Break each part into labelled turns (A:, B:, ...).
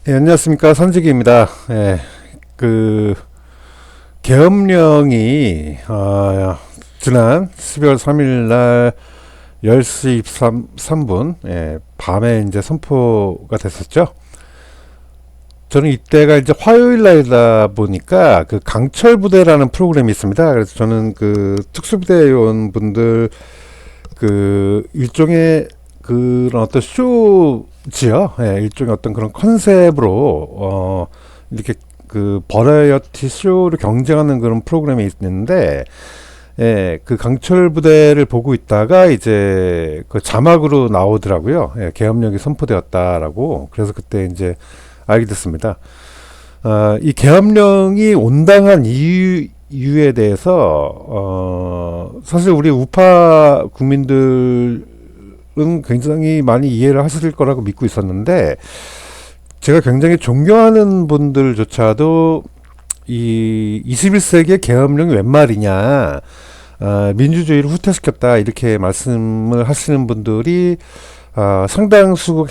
A: 예, 안녕하십니까. 선직입니다. 예, 그, 계엄령이, 지난 12월 3일 날 10시 23분, 예, 밤에 이제 선포가 됐었죠. 저는 이때가 이제 화요일 날이다 보니까 그 강철 부대라는 프로그램이 있습니다. 그래서 저는 그 특수부대 요원분들 그 일종의 그런 어떤 쇼지요. 예, 일종의 어떤 그런 컨셉으로 이렇게 그 버라이어티 쇼를 경쟁하는 그런 프로그램이 있는데, 예, 그 강철 부대를 보고 있다가 이제 그 자막으로 나오더라고요. 예, 계엄령이 선포되었다라고. 그래서 그때 이제 알게 됐습니다. 이 계엄령이 온당한 이유에 대해서 사실 우리 우파 국민들은 굉장히 많이 이해를 하실 거라고 믿고 있었는데, 제가 굉장히 존경하는 분들조차도 이 21세기의 계엄령이 웬 말이냐, 민주주의를 후퇴시켰다 이렇게 말씀을 하시는 분들이 상당수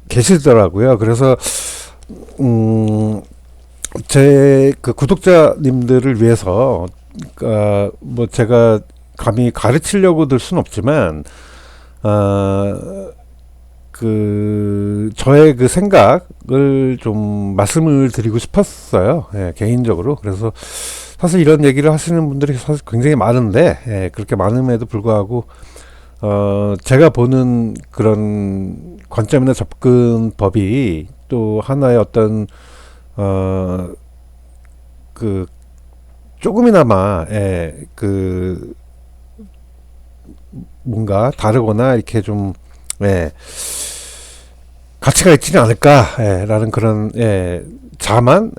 A: 계시더라고요. 그래서 제 그 구독자님들을 위해서 뭐 제가 감히 가르치려고 들 수는 없지만 그 저의 그 생각을 좀 말씀을 드리고 싶었어요. 예, 개인적으로. 그래서 사실 이런 얘기를 하시는 분들이 사실 굉장히 많은데, 예, 그렇게 많음에도 불구하고 제가 보는 그런 관점이나 접근법이 또 하나의 어떤 그 조금이나마, 예, 그 뭔가 다르거나 이렇게 좀, 예, 가치가 있지는 않을까, 예, 라는 그런, 예, 자만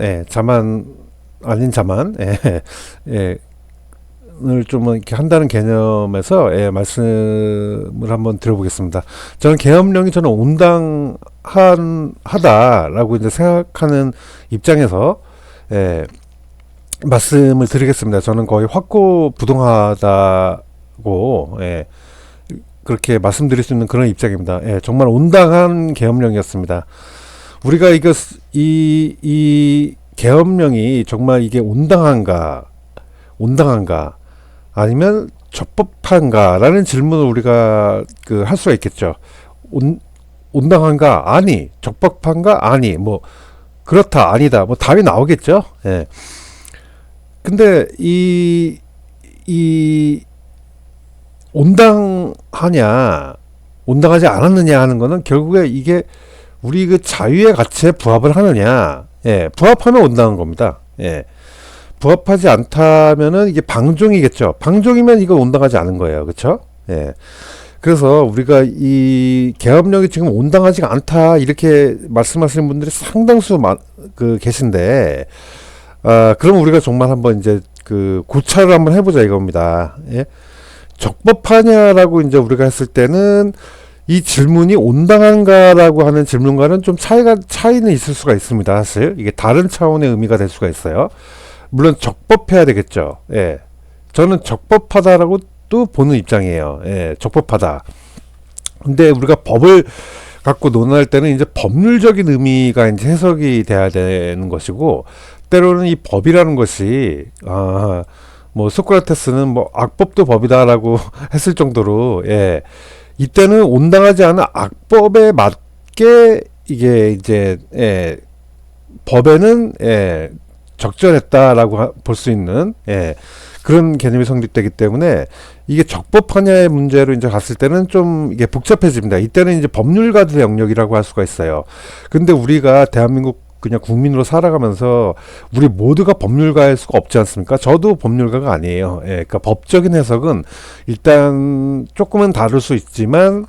A: 아닌 자만, 예, 예, 을좀 이렇게 한다는 개념에서, 예, 말씀을 한번 드려보겠습니다. 저는 계엄령이 저는 온당하다라고 이제 생각하는 입장에서, 예, 말씀을 드리겠습니다. 저는 거의 확고부동하다고, 예, 그렇게 말씀드릴 수 있는 그런 입장입니다. 예, 정말 온당한 계엄령이었습니다. 우리가 이 계엄령이 정말 이게 온당한가, 아니면 적법한가라는 질문을 우리가 그 할 수가 있겠죠. 온당한가? 아니. 적법한가? 아니. 뭐 그렇다, 아니다. 뭐 답이 나오겠죠. 예. 근데 이 온당하냐, 온당하지 않았느냐 하는 거는 결국에 이게 우리 그 자유의 가치에 부합을 하느냐, 예, 부합하면 온당한 겁니다. 예, 부합하지 않다면은 이게 방종이겠죠. 방종이면 이거 온당하지 않은 거예요. 그쵸? 예. 그래서 우리가 이 계엄령이 지금 온당하지가 않다 이렇게 말씀하시는 분들이 상당수 계신데, 그럼 우리가 정말 한번 이제 그 고찰을 한번 해보자 이겁니다. 예? 적법하냐라고 이제 우리가 했을 때는 이 질문이 온당한가라고 하는 질문과는 좀 차이는 있을 수가 있습니다. 사실 이게 다른 차원의 의미가 될 수가 있어요. 물론 적법해야 되겠죠. 예, 저는 적법하다라고 또 보는 입장이에요. 예, 적법하다. 근데 우리가 법을 갖고 논할 때는 이제 법률적인 의미가 이제 해석이 돼야 되는 것이고, 때로는 이 법이라는 것이 뭐 소크라테스는 뭐 악법도 법이다라고 했을 정도로, 예, 이때는 온당하지 않은 악법에 맞게 이게 이제, 예, 법에는, 예, 적절했다라고 볼 수 있는, 예, 그런 개념이 성립되기 때문에 이게 적법하냐의 문제로 이제 갔을 때는 좀 이게 복잡해집니다. 이때는 이제 법률가들의 영역이라고 할 수가 있어요. 근데 우리가 대한민국 그냥 국민으로 살아가면서 우리 모두가 법률가일 수가 없지 않습니까? 저도 법률가가 아니에요. 예, 그러니까 법적인 해석은 일단 조금은 다를 수 있지만,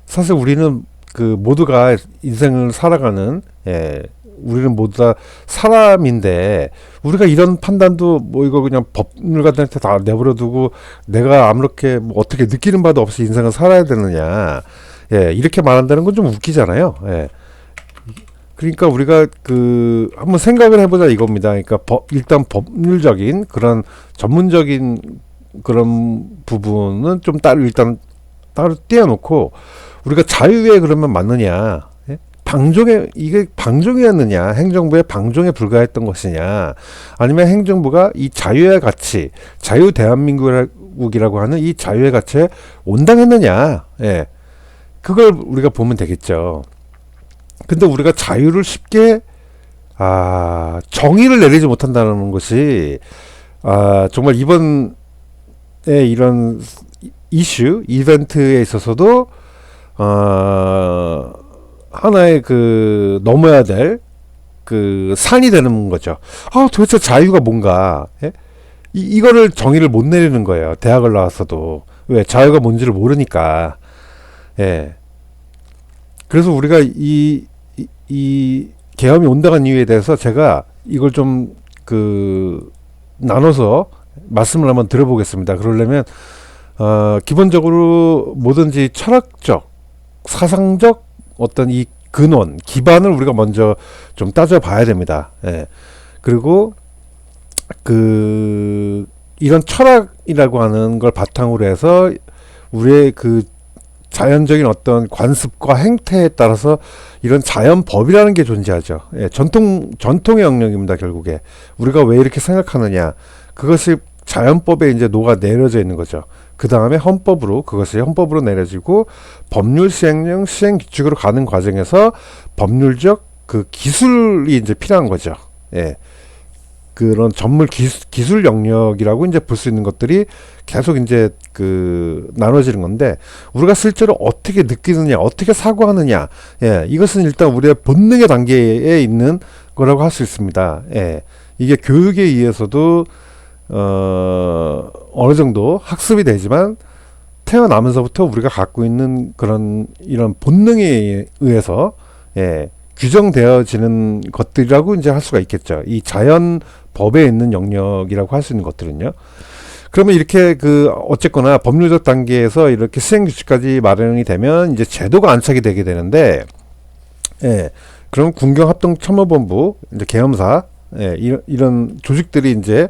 A: 사실 우리는 그 모두가 인생을 살아가는, 예, 우리는 모두 다 사람인데, 우리가 이런 판단도 뭐 이거 그냥 법률가들한테 다 내버려 두고 내가 아무렇게 뭐 어떻게 느끼는 바도 없이 인생을 살아야 되느냐, 예, 이렇게 말한다는 건 좀 웃기잖아요. 예. 그러니까 우리가 그 한번 생각을 해보자 이겁니다. 그러니까 일단 법률적인 그런 전문적인 그런 부분은 좀 일단 따로 떼어놓고, 우리가 자유에 그러면 맞느냐, 예? 이게 방종이었느냐, 행정부의 방종에 불과했던 것이냐, 아니면 행정부가 이 자유의 가치, 자유 대한민국이라고 하는 이 자유의 가치에 온당했느냐, 예, 그걸 우리가 보면 되겠죠. 근데 우리가 자유를 쉽게 정의를 내리지 못한다는 것이 정말 이번에 이런 이벤트에 있어서도 하나의 그 넘어야 될 그 산이 되는 거죠. 도대체 자유가 뭔가, 예? 이거를 정의를 못 내리는 거예요. 대학을 나왔어도. 왜? 자유가 뭔지를 모르니까. 예. 그래서 우리가 이 계엄이 온당한 이유에 대해서 제가 이걸 좀 나눠서 말씀을 한번 드려보겠습니다. 그러려면 기본적으로 뭐든지 철학적, 사상적 어떤 이 근원, 기반을 우리가 먼저 좀 따져봐야 됩니다. 예. 그리고 이런 철학이라고 하는 걸 바탕으로 해서 우리의 그 자연적인 어떤 관습과 행태에 따라서 이런 자연법이라는 게 존재하죠. 예, 전통의 영역입니다. 결국에 우리가 왜 이렇게 생각하느냐, 그것이 자연법에 이제 녹아 내려져 있는 거죠. 그 다음에 그것이 헌법으로 내려지고 법률 시행령 시행 규칙으로 가는 과정에서 법률적 그 기술이 이제 필요한 거죠. 예. 그런 전문 기술 영역이라고 이제 볼 수 있는 것들이 계속 이제 나눠지는 건데, 우리가 실제로 어떻게 느끼느냐, 어떻게 사고하느냐, 예, 이것은 일단 우리의 본능의 단계에 있는 거라고 할 수 있습니다. 예, 이게 교육에 의해서도 어느 정도 학습이 되지만 태어나면서부터 우리가 갖고 있는 이런 본능에 의해서, 예, 규정되어지는 것들이라고 이제 할 수가 있겠죠. 이 자연 법에 있는 영역이라고 할 수 있는 것들은요. 그러면 이렇게 어쨌거나 법률적 단계에서 이렇게 시행 규칙까지 마련이 되면 이제 제도가 안착이 되게 되는데, 예, 그럼 군경합동참모본부, 이제 계엄사, 예, 이런 조직들이 이제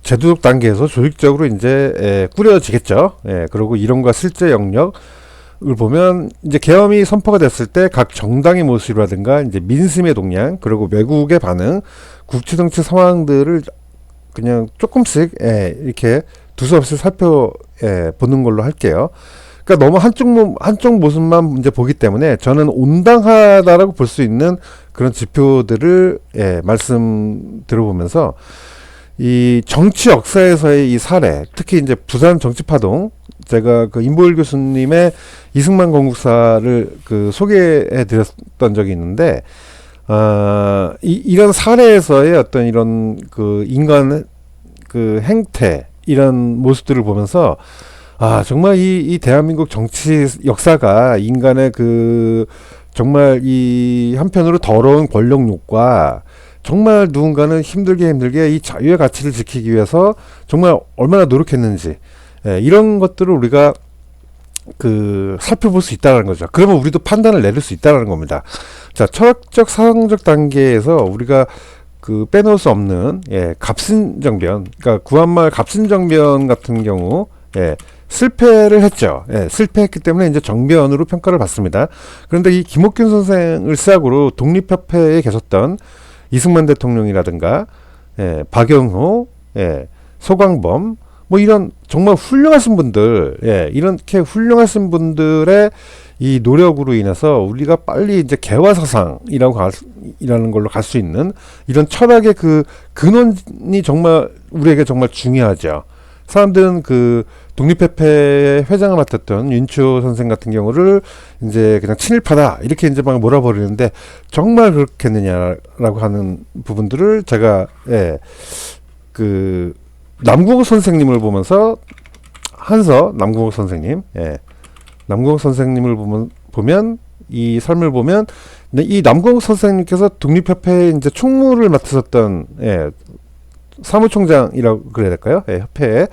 A: 제도적 단계에서 조직적으로 이제 꾸려지겠죠. 예, 그리고 이론과 실제 영역을 보면 이제 계엄이 선포가 됐을 때 각 정당의 모습이라든가 이제 민심의 동향, 그리고 외국의 반응, 국제정치 상황들을 그냥 조금씩 이렇게 두서없이 살펴보는 걸로 할게요. 그러니까 너무 한쪽 모습만 이제 보기 때문에 저는 온당하다라고 볼 수 있는 그런 지표들을 말씀 들어보면서 이 정치 역사에서의 이 사례, 특히 이제 부산 정치파동, 제가 임보일 교수님의 이승만 건국사를 소개해 드렸던 적이 있는데, 이런 사례에서의 어떤 이런 인간 행태, 이런 모습들을 보면서 정말 이 대한민국 정치 역사가 인간의 정말 이 한편으로 더러운 권력욕과 정말 누군가는 힘들게 이 자유의 가치를 지키기 위해서 정말 얼마나 노력했는지, 이런 것들을 우리가 살펴볼 수 있다는 거죠. 그러면 우리도 판단을 내릴 수 있다는 겁니다. 자, 철학적 사상적 단계에서 우리가 빼놓을 수 없는 갑신정변, 그러니까 구한말 갑신정변 같은 경우 실패를 했죠. 실패했기 때문에 이제 정변으로 평가를 받습니다. 그런데 이 김옥균 선생을 시작으로 독립협회에 계셨던 이승만 대통령이라든가 박영호, 소광범, 뭐 이런 정말 훌륭하신 분들, 이렇게 훌륭하신 분들의 이 노력으로 인해서 우리가 빨리 이제 개화사상이라는 걸로 갈 수 있는 이런 철학의 근원이 정말 우리에게 정말 중요하죠. 사람들은 독립협회 회장을 맡았던 윤치호 선생 같은 경우를 이제 그냥 친일파다 이렇게 이제 막 몰아버리는데, 정말 그렇겠느냐라고 하는 부분들을 제가 남궁옥 선생님을 보면서 남궁옥 선생님, 남궁옥 선생님을 보면 이 삶을 보면 이 남궁옥 선생님께서 독립협회에 이제 총무를 맡으셨던 사무총장이라고 그래야 될까요? 협회에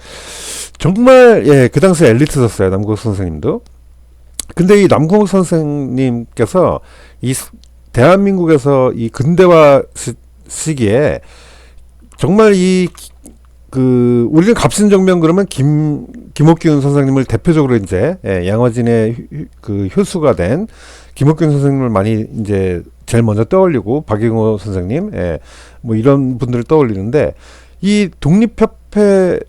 A: 정말 그 당시에 엘리트였어요. 남궁옥 선생님도. 근데 이 남궁옥 선생님께서 이 대한민국에서 이 근대화 시기에 정말 우리는 갑신정변 그러면 김옥균 선생님을 대표적으로 이제 양화진의 효수가 된 김옥균 선생님을 많이 이제 제일 먼저 떠올리고 박영호 선생님, 예, 뭐 이런 분들을 떠올리는데 이 독립협회의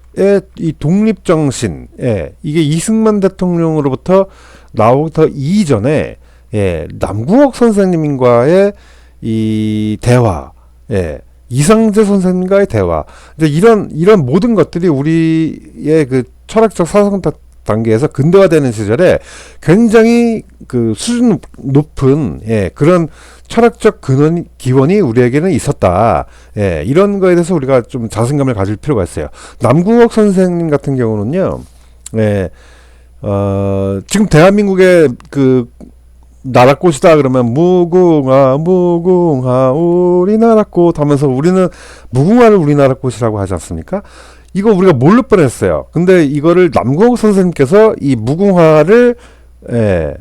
A: 이 독립정신, 예, 이게 이승만 대통령으로부터 나오기 이전에 예, 남궁옥 선생님과의 이 대화, 예, 이상재 선생님과의 대화, 이제 이런 모든 것들이 우리의 그 철학적 사상 단계에서 근대화되는 시절에 굉장히 그 수준 높은 예, 그런 철학적 기원이 우리에게는 있었다. 예, 이런 거에 대해서 우리가 좀 자신감을 가질 필요가 있어요. 남궁옥 선생님 같은 경우는요, 예, 지금 대한민국의 그 나라꽃이다 그러면 무궁화 무궁화 우리나라 꽃 하면서 우리는 무궁화를 우리나라 꽃이라고 하지 않습니까? 이거 우리가 모를 뻔했어요. 근데 이거를 남궁옥 선생님께서 이 무궁화를 예,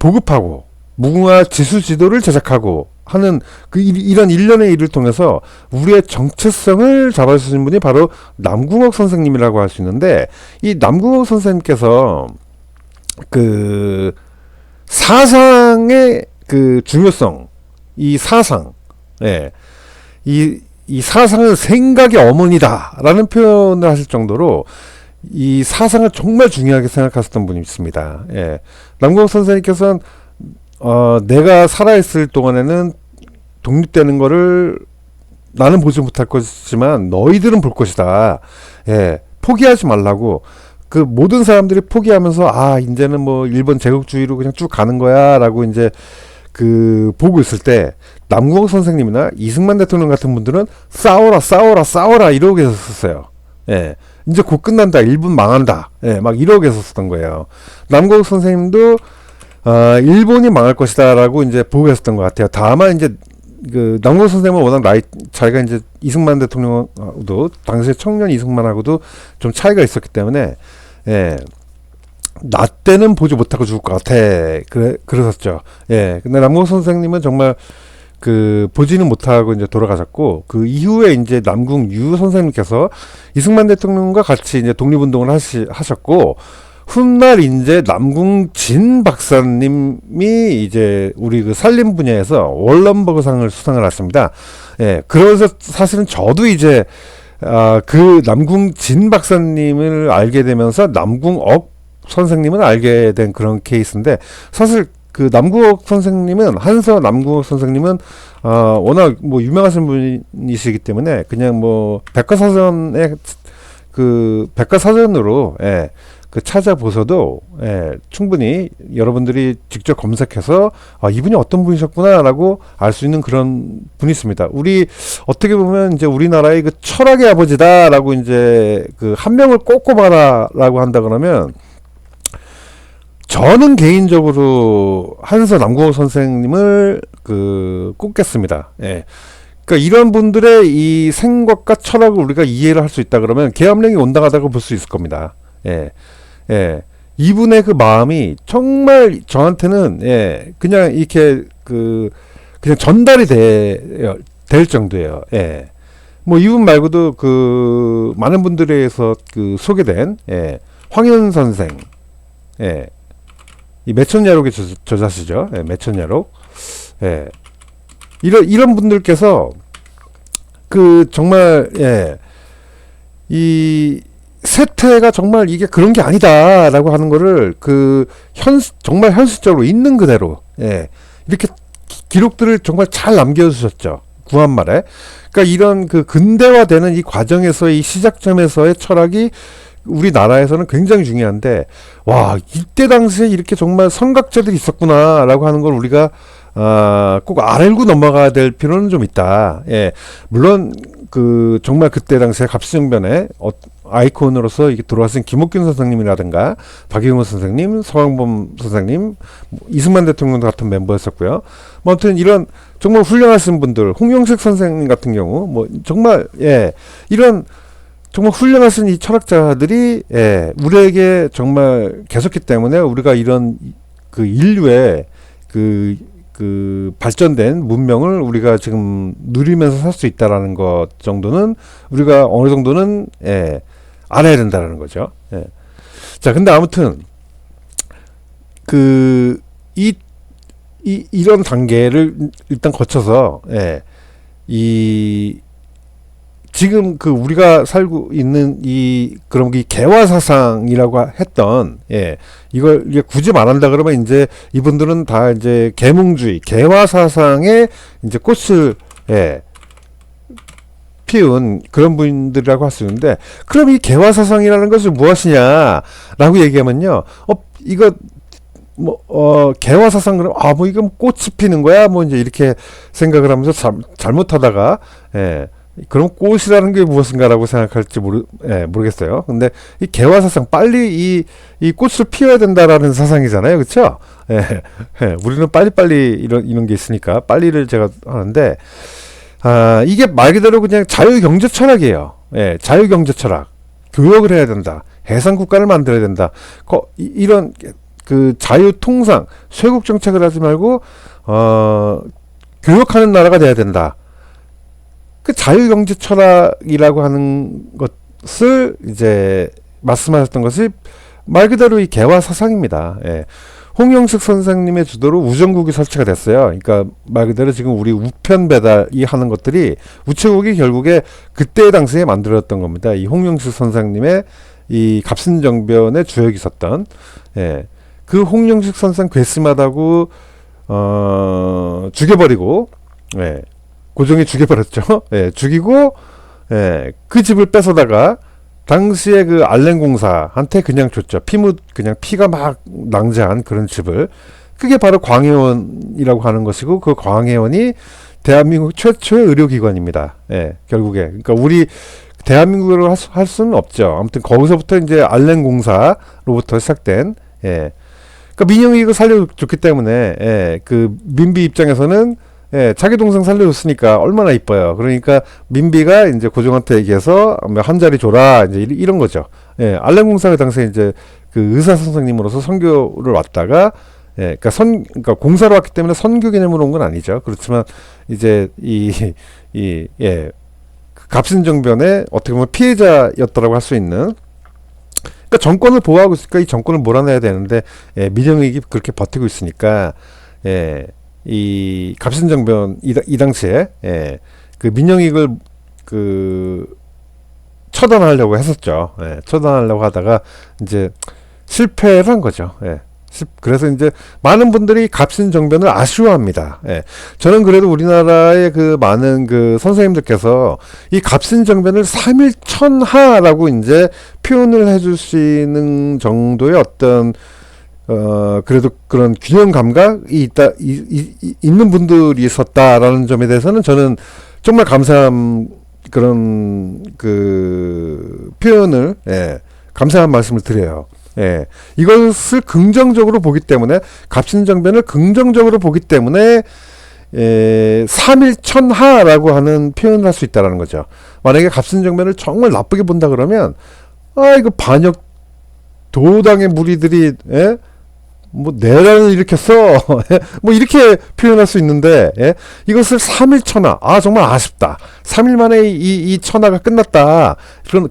A: 보급하고 무궁화 지수 지도를 제작하고 하는 그 이런 일련의 일을 통해서 우리의 정체성을 잡아주신 분이 바로 남궁옥 선생님이라고 할 수 있는데, 이 남궁옥 선생님께서 그 사상의 그 중요성, 이 사상, 예, 이 사상은 생각의 어머니다라는 표현을 하실 정도로 이 사상을 정말 중요하게 생각하셨던 분이 있습니다. 예, 남궁옥 선생님께서는 내가 살아있을 동안에는 독립되는 거를 나는 보지 못할 것이지만 너희들은 볼 것이다. 예, 포기하지 말라고. 그 모든 사람들이 포기하면서 이제는 뭐 일본 제국주의로 그냥 쭉 가는 거야 라고 이제 그 보고 있을 때 남궁옥 선생님이나 이승만 대통령 같은 분들은 싸워라 이러고 계셨었어요. 예, 이제 곧 끝난다, 일본 망한다, 예, 막 이러고 계셨었던 거예요. 남궁옥 선생님도 일본이 망할 것이다 라고 이제 보고 계셨던 것 같아요. 다만 이제 그 남궁옥 선생님은 워낙 자기가 이제 이승만 대통령도 당시에 청년 이승만하고도 좀 차이가 있었기 때문에 예, 나 때는 보지 못하고 죽을 것 같아 그러셨죠. 예, 근데 남궁옥 선생님은 정말 그 보지는 못하고 이제 돌아가셨고, 그 이후에 이제 남궁유 선생님께서 이승만 대통령과 같이 이제 독립운동을 하셨고, 훗날 이제 남궁진 박사님이 이제 우리 그 산림 분야에서 월런버그상을 수상을 했습니다. 예, 그래서 사실은 저도 이제 그 남궁진 박사님을 알게 되면서 남궁옥 선생님은 알게 된 그런 케이스인데, 사실 그 남궁옥 선생님은 한서 남궁옥 선생님은 워낙 뭐 유명하신 분이시기 때문에 그냥 뭐 백과사전에 그 백과사전으로 예, 그 찾아보셔도 예, 충분히 여러분들이 직접 검색해서 이분이 어떤 분이셨구나라고 알 수 있는 그런 분이 있습니다. 우리 어떻게 보면 이제 우리나라의 그 철학의 아버지다라고 이제 그 한 명을 꼽고봐라라고 한다 그러면, 저는 개인적으로 한서 남궁옥 선생님을 그 꼽겠습니다. 예. 그러니까 이런 분들의 이 생각과 철학을 우리가 이해를 할 수 있다 그러면 계엄령이 온당하다고 볼 수 있을 겁니다. 예. 예. 이분의 그 마음이 정말 저한테는 예, 그냥 이렇게 그냥 전달이 될 정도예요. 예. 뭐 이분 말고도 그 많은 분들에 의해서 그 소개된 예, 황현 선생, 예, 이 매천야록의 저자시죠. 예, 매천야록. 예. 이런 분들께서 그 정말 예, 이 세태가 정말 이게 그런 게 아니다라고 하는 거를 그 정말 현실적으로 있는 그대로 예, 이렇게 기록들을 정말 잘 남겨주셨죠. 구한말에. 그러니까 이런 그 근대화되는 이 과정에서 이 시작점에서의 철학이 우리나라에서는 굉장히 중요한데, 와, 이때 당시에 이렇게 정말 선각자들이 있었구나라고 하는 걸 우리가 꼭 알고 넘어가야 될 필요는 좀 있다. 예, 물론 그 정말 그때 당시에 갑시정변의 아이콘으로서 이게 들어왔은 김옥균 선생님이라든가 박영호 선생님, 서광범 선생님, 이승만 대통령 같은 멤버였었고요. 뭐 아무튼 이런 정말 훌륭하신 분들, 홍영식 선생님 같은 경우 뭐 정말 예, 이런 정말 훌륭하신 이 철학자들이 예, 우리에게 정말 계셨기 때문에 우리가 이런 그 인류의 그 발전된 문명을 우리가 지금 누리면서 살 수 있다라는 것 정도는 우리가 어느 정도는 예, 알아야 된다라는 거죠. 예. 자, 근데 아무튼 이 이런 단계를 일단 거쳐서, 예, 이, 지금 그 우리가 살고 있는 그런 이 개화 사상이라고 했던, 예, 이걸 이게 굳이 말한다 그러면 이제 이분들은 다 이제 계몽주의, 개화 사상에 이제 꽃을, 예, 피운 그런 분들이라고 할 수 있는데, 그럼 이 개화 사상이라는 것은 무엇이냐라고 얘기하면요, 이거 개화 사상 그럼 뭐 이건 꽃이 피는 거야 뭐 이제 이렇게 생각을 하면서 잘못하다가, 예, 그럼 꽃이라는 게 무엇인가라고 생각할지 모르겠어요. 근데 이 개화 사상, 빨리 이 꽃을 피워야 된다라는 사상이잖아요, 그렇죠? 예, 예, 우리는 빨리빨리 이런 게 있으니까 빨리를 제가 하는데, 이게 말 그대로 그냥 자유경제 철학이에요. 예, 자유경제 철학. 교역을 해야 된다. 해상국가를 만들어야 된다. 이런 그 자유통상, 쇄국 정책을 하지 말고, 교역하는 나라가 돼야 된다. 그 자유경제 철학이라고 하는 것을 이제 말씀하셨던 것이 말 그대로 이 개화 사상입니다. 예. 홍영식 선생님의 주도로 우정국이 설치가 됐어요. 그러니까 말 그대로 지금 우리 우편 배달이 하는 것들이 우체국이 결국에 그때 당시에 만들었던 겁니다. 이 홍영식 선생님의 이 갑신정변의 주역이 있었던, 예, 그 홍영식 선생 괘씸하다고 죽여버리고, 예, 고종이 죽여버렸죠. 예, 죽이고, 예, 그 집을 뺏어다가 당시에 그 알렌공사한테 그냥 줬죠. 그냥 피가 막 낭자한 그런 집을. 그게 바로 광해원이라고 하는 것이고, 그 광해원이 대한민국 최초의 의료기관입니다. 예, 결국에. 그러니까 우리 대한민국으로 할 수는 없죠. 아무튼 거기서부터 이제 알렌공사로부터 시작된, 예. 그러니까 민영이가 살려줬기 때문에, 예, 그 민비 입장에서는, 예, 자기 동생 살려줬으니까 얼마나 이뻐요. 그러니까 민비가 이제 고종한테 얘기해서 한 자리 줘라, 이제 이런 거죠. 예, 알렌공사가 당시에 이제 그 의사 선생님으로서 선교를 왔다가, 예, 그러니까 공사로 왔기 때문에 선교 개념으로 온 건 아니죠. 그렇지만 이제 예, 그 갑신정변의 어떻게 보면 피해자였다라고 할 수 있는. 그러니까 정권을 보호하고 있으니까 이 정권을 몰아내야 되는데, 예, 민영익이 그렇게 버티고 있으니까, 예, 이 갑신정변 이 당시에, 예, 그 민영익을 처단하려고 했었죠. 예, 처단하려고 하다가 이제 실패를 한 거죠. 예. 그래서 이제 많은 분들이 갑신정변을 아쉬워합니다. 예. 저는 그래도 우리나라의 그 많은 그 선생님들께서 이 갑신정변을 삼일천하라고 이제 표현을 해줄 수 있는 정도의 어떤 그래도 그런 균형 감각이 있는 분들이 있었다라는 점에 대해서는 저는 정말 감사한 그런 그 표현을, 예, 감사한 말씀을 드려요. 예, 이것을 긍정적으로 보기 때문에, 갑신정변을 긍정적으로 보기 때문에, 예, 삼일천하라고 하는 표현을 할 수 있다라는 거죠. 만약에 갑신정변을 정말 나쁘게 본다 그러면, 이거 반역 도당의 무리들이, 예? 뭐 내란을 일으켰어. 뭐 이렇게 표현할 수 있는데, 예? 이것을 삼일천하, 정말 아쉽다. 3일 만에 이 천하가 끝났다.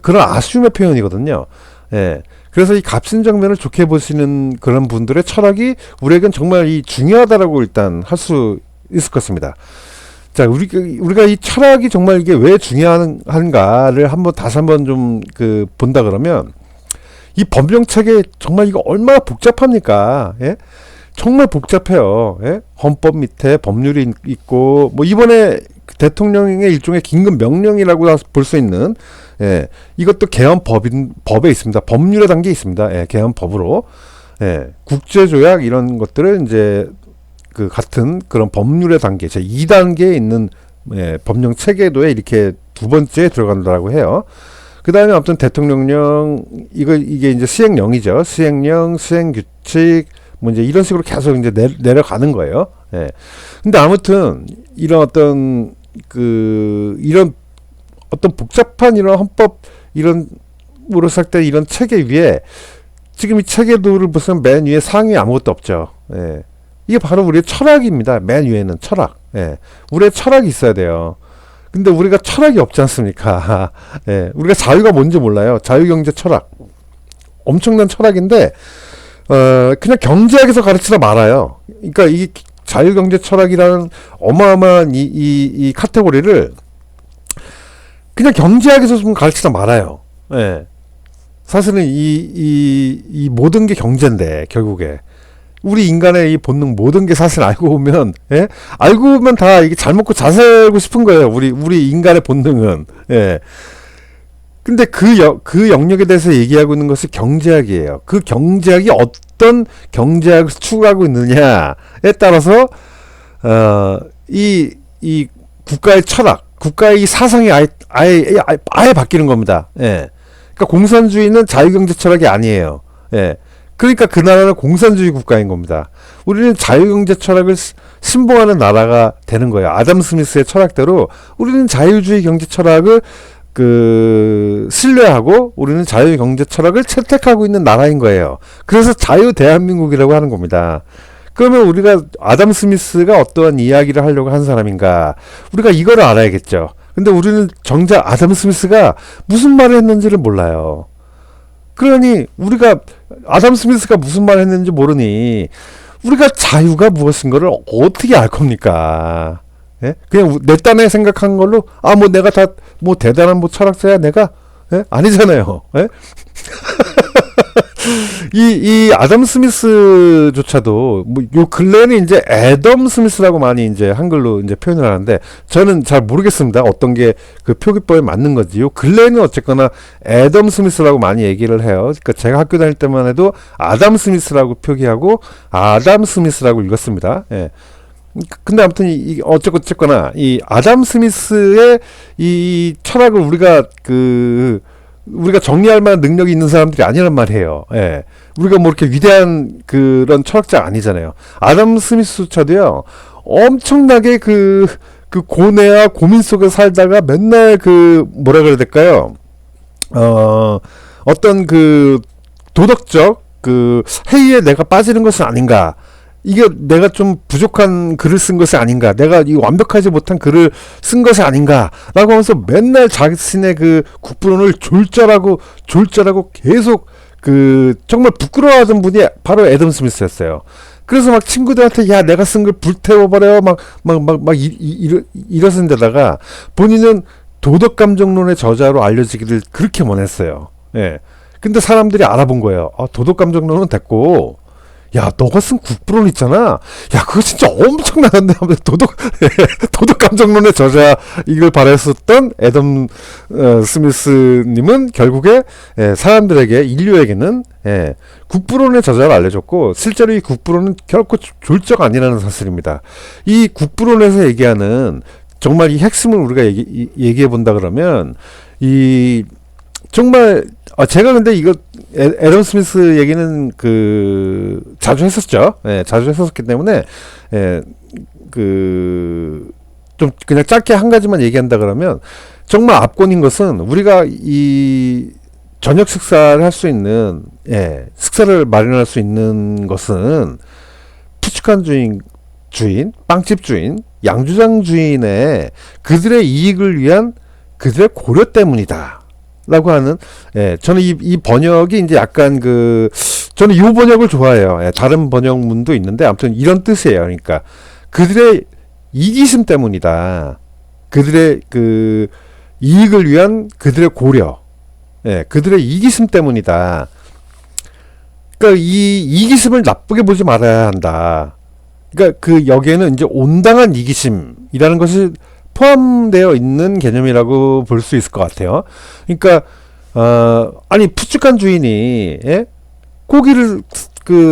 A: 그런 아쉬움의 표현이거든요. 예. 그래서 이 갑신정변을 좋게 보시는 그런 분들의 철학이 우리에겐 정말 중요하다라고 일단 할 수 있을 것 같습니다. 자, 우리가 이 철학이 정말 이게 왜 중요한가를 다시 한번 좀 본다 그러면, 이 법령 체계 정말 이거 얼마나 복잡합니까? 예? 정말 복잡해요. 예? 헌법 밑에 법률이 있고, 뭐 이번에 대통령의 일종의 긴급 명령이라고 볼 수 있는, 예, 이것도 법에 있습니다. 법률의 단계에 있습니다. 예, 개헌법으로, 예, 국제조약 이런 것들을 이제 그 같은 그런 법률의 단계, 제 2단계에 있는, 예, 법령 체계도에 이렇게 두 번째에 들어간다고 해요. 그 다음에 아무튼 대통령령, 이게 이제 시행령이죠. 시행령, 시행규칙, 뭐 이제 이런 식으로 계속 이제 내려가는 거예요. 예. 근데 아무튼, 이런 어떤 복잡한 이런 헌법, 이런으로 시작된 이런 체계 위에, 지금 이 체계도를 보시면 맨 위에 상위에 아무것도 없죠. 예. 이게 바로 우리의 철학입니다. 맨 위에는 철학. 예. 우리의 철학이 있어야 돼요. 근데 우리가 철학이 없지 않습니까? 예, 우리가 자유가 뭔지 몰라요. 자유경제 철학. 엄청난 철학인데, 그냥 경제학에서 가르치다 말아요. 그러니까 자유경제 철학이라는 어마어마한 이 카테고리를 그냥 경제학에서 좀 가르치다 말아요. 예. 사실은 이 모든 게 경제인데, 결국에. 우리 인간의 이 본능 모든 게 사실 알고 보면, 예? 알고 보면 다 이게 잘 먹고 잘 살고 싶은 거예요. 우리 인간의 본능은. 예. 근데 그 영역에 대해서 얘기하고 있는 것이 경제학이에요. 그 경제학이 어떤 경제학을 추구하고 있느냐에 따라서, 이 국가의 철학, 국가의 이 사상이 아예 바뀌는 겁니다. 예. 그러니까 공산주의는 자유경제 철학이 아니에요. 예. 그러니까 그 나라는 공산주의 국가인 겁니다. 우리는 자유경제 철학을 신봉하는 나라가 되는 거예요. 아담 스미스의 철학대로 우리는 자유주의 경제 철학을 신뢰하고 우리는 자유경제 철학을 채택하고 있는 나라인 거예요. 그래서 자유 대한민국이라고 하는 겁니다. 그러면 우리가 아담 스미스가 어떠한 이야기를 하려고 한 사람인가? 우리가 이거를 알아야겠죠. 근데 우리는 정작 아담 스미스가 무슨 말을 했는지를 몰라요. 그러니 우리가 아담 스미스가 무슨 말을 했는지 모르니 우리가 자유가 무엇인 거를 어떻게 알 겁니까? 예? 그냥 내 딴에 생각한 걸로 뭐 내가 다 뭐 대단한 뭐 철학자야 내가? 예? 아니잖아요. 예? 이 아담 스미스조차도 뭐 요 근래는 이제 애덤 스미스라고 많이 이제 한글로 이제 표현을 하는데 저는 잘 모르겠습니다. 어떤 게 그 표기법에 맞는 건지. 요 근래는 어쨌거나 애덤 스미스라고 많이 얘기를 해요. 그러니까 제가 학교 다닐 때만 해도 아담 스미스라고 표기하고 아담 스미스라고 읽었습니다. 예. 근데 아무튼 어쨌거나 이 아담 스미스의 이 철학을 우리가 정리할 만한 능력이 있는 사람들이 아니란 말이에요. 예. 우리가 뭐 이렇게 위대한 그런 철학자가 아니잖아요. 아담 스미스조차도요, 엄청나게 그 고뇌와 고민 속에 살다가 맨날 뭐라 그래야 될까요? 어떤 도덕적 해이에 내가 빠지는 것은 아닌가. 이게 내가 좀 부족한 글을 쓴 것이 아닌가, 내가 이 완벽하지 못한 글을 쓴 것이 아닌가 라고 하면서 맨날 자신의 국부론을 졸절하고 계속 정말 부끄러워하던 분이 바로 애덤 스미스였어요. 그래서 막 친구들한테 야 내가 쓴 걸 불태워버려 이러던 데다가 본인은 도덕감정론의 저자로 알려지기를 그렇게 원했어요. 예. 근데 사람들이 알아본 거예요. 도덕감정론은 됐고 야, 너가 쓴 국부론 있잖아. 야, 그거 진짜 엄청나는데 하면서 도덕감정론의 저자 이걸 발휘했었던 애덤 스미스님은 결국에 사람들에게 인류에게는 국부론의 저자를 알려줬고 실제로 이 국부론은 결코 졸적 아니라는 사실입니다. 이 국부론에서 얘기하는 정말 이 핵심을 우리가 얘기해 본다 그러면 정말 제가 근데 이거 애덤 스미스 얘기는 자주 했었죠. 자주 했었기 때문에 좀 그냥 짧게 한 가지만 얘기한다 그러면 정말 압권인 것은 우리가 이 저녁 식사를 할 수 있는 식사를 마련할 수 있는 것은 푸치칸 주인, 빵집 주인, 양주장 주인의 그들의 이익을 위한 그들의 고려 때문이다. 라고 하는, 저는 이 번역이 이제 약간 저는 이 번역을 좋아해요. 다른 번역문도 있는데, 아무튼 이런 뜻이에요. 그러니까, 그들의 이기심 때문이다. 그들의 이익을 위한 그들의 고려. 그들의 이기심 때문이다. 그러니까 이 이기심을 나쁘게 보지 말아야 한다. 그러니까 여기에는 이제 온당한 이기심이라는 것이 포함되어 있는 개념이라고 볼 수 있을 것 같아요. 그러니까 아니 푸치칸 주인이 고기를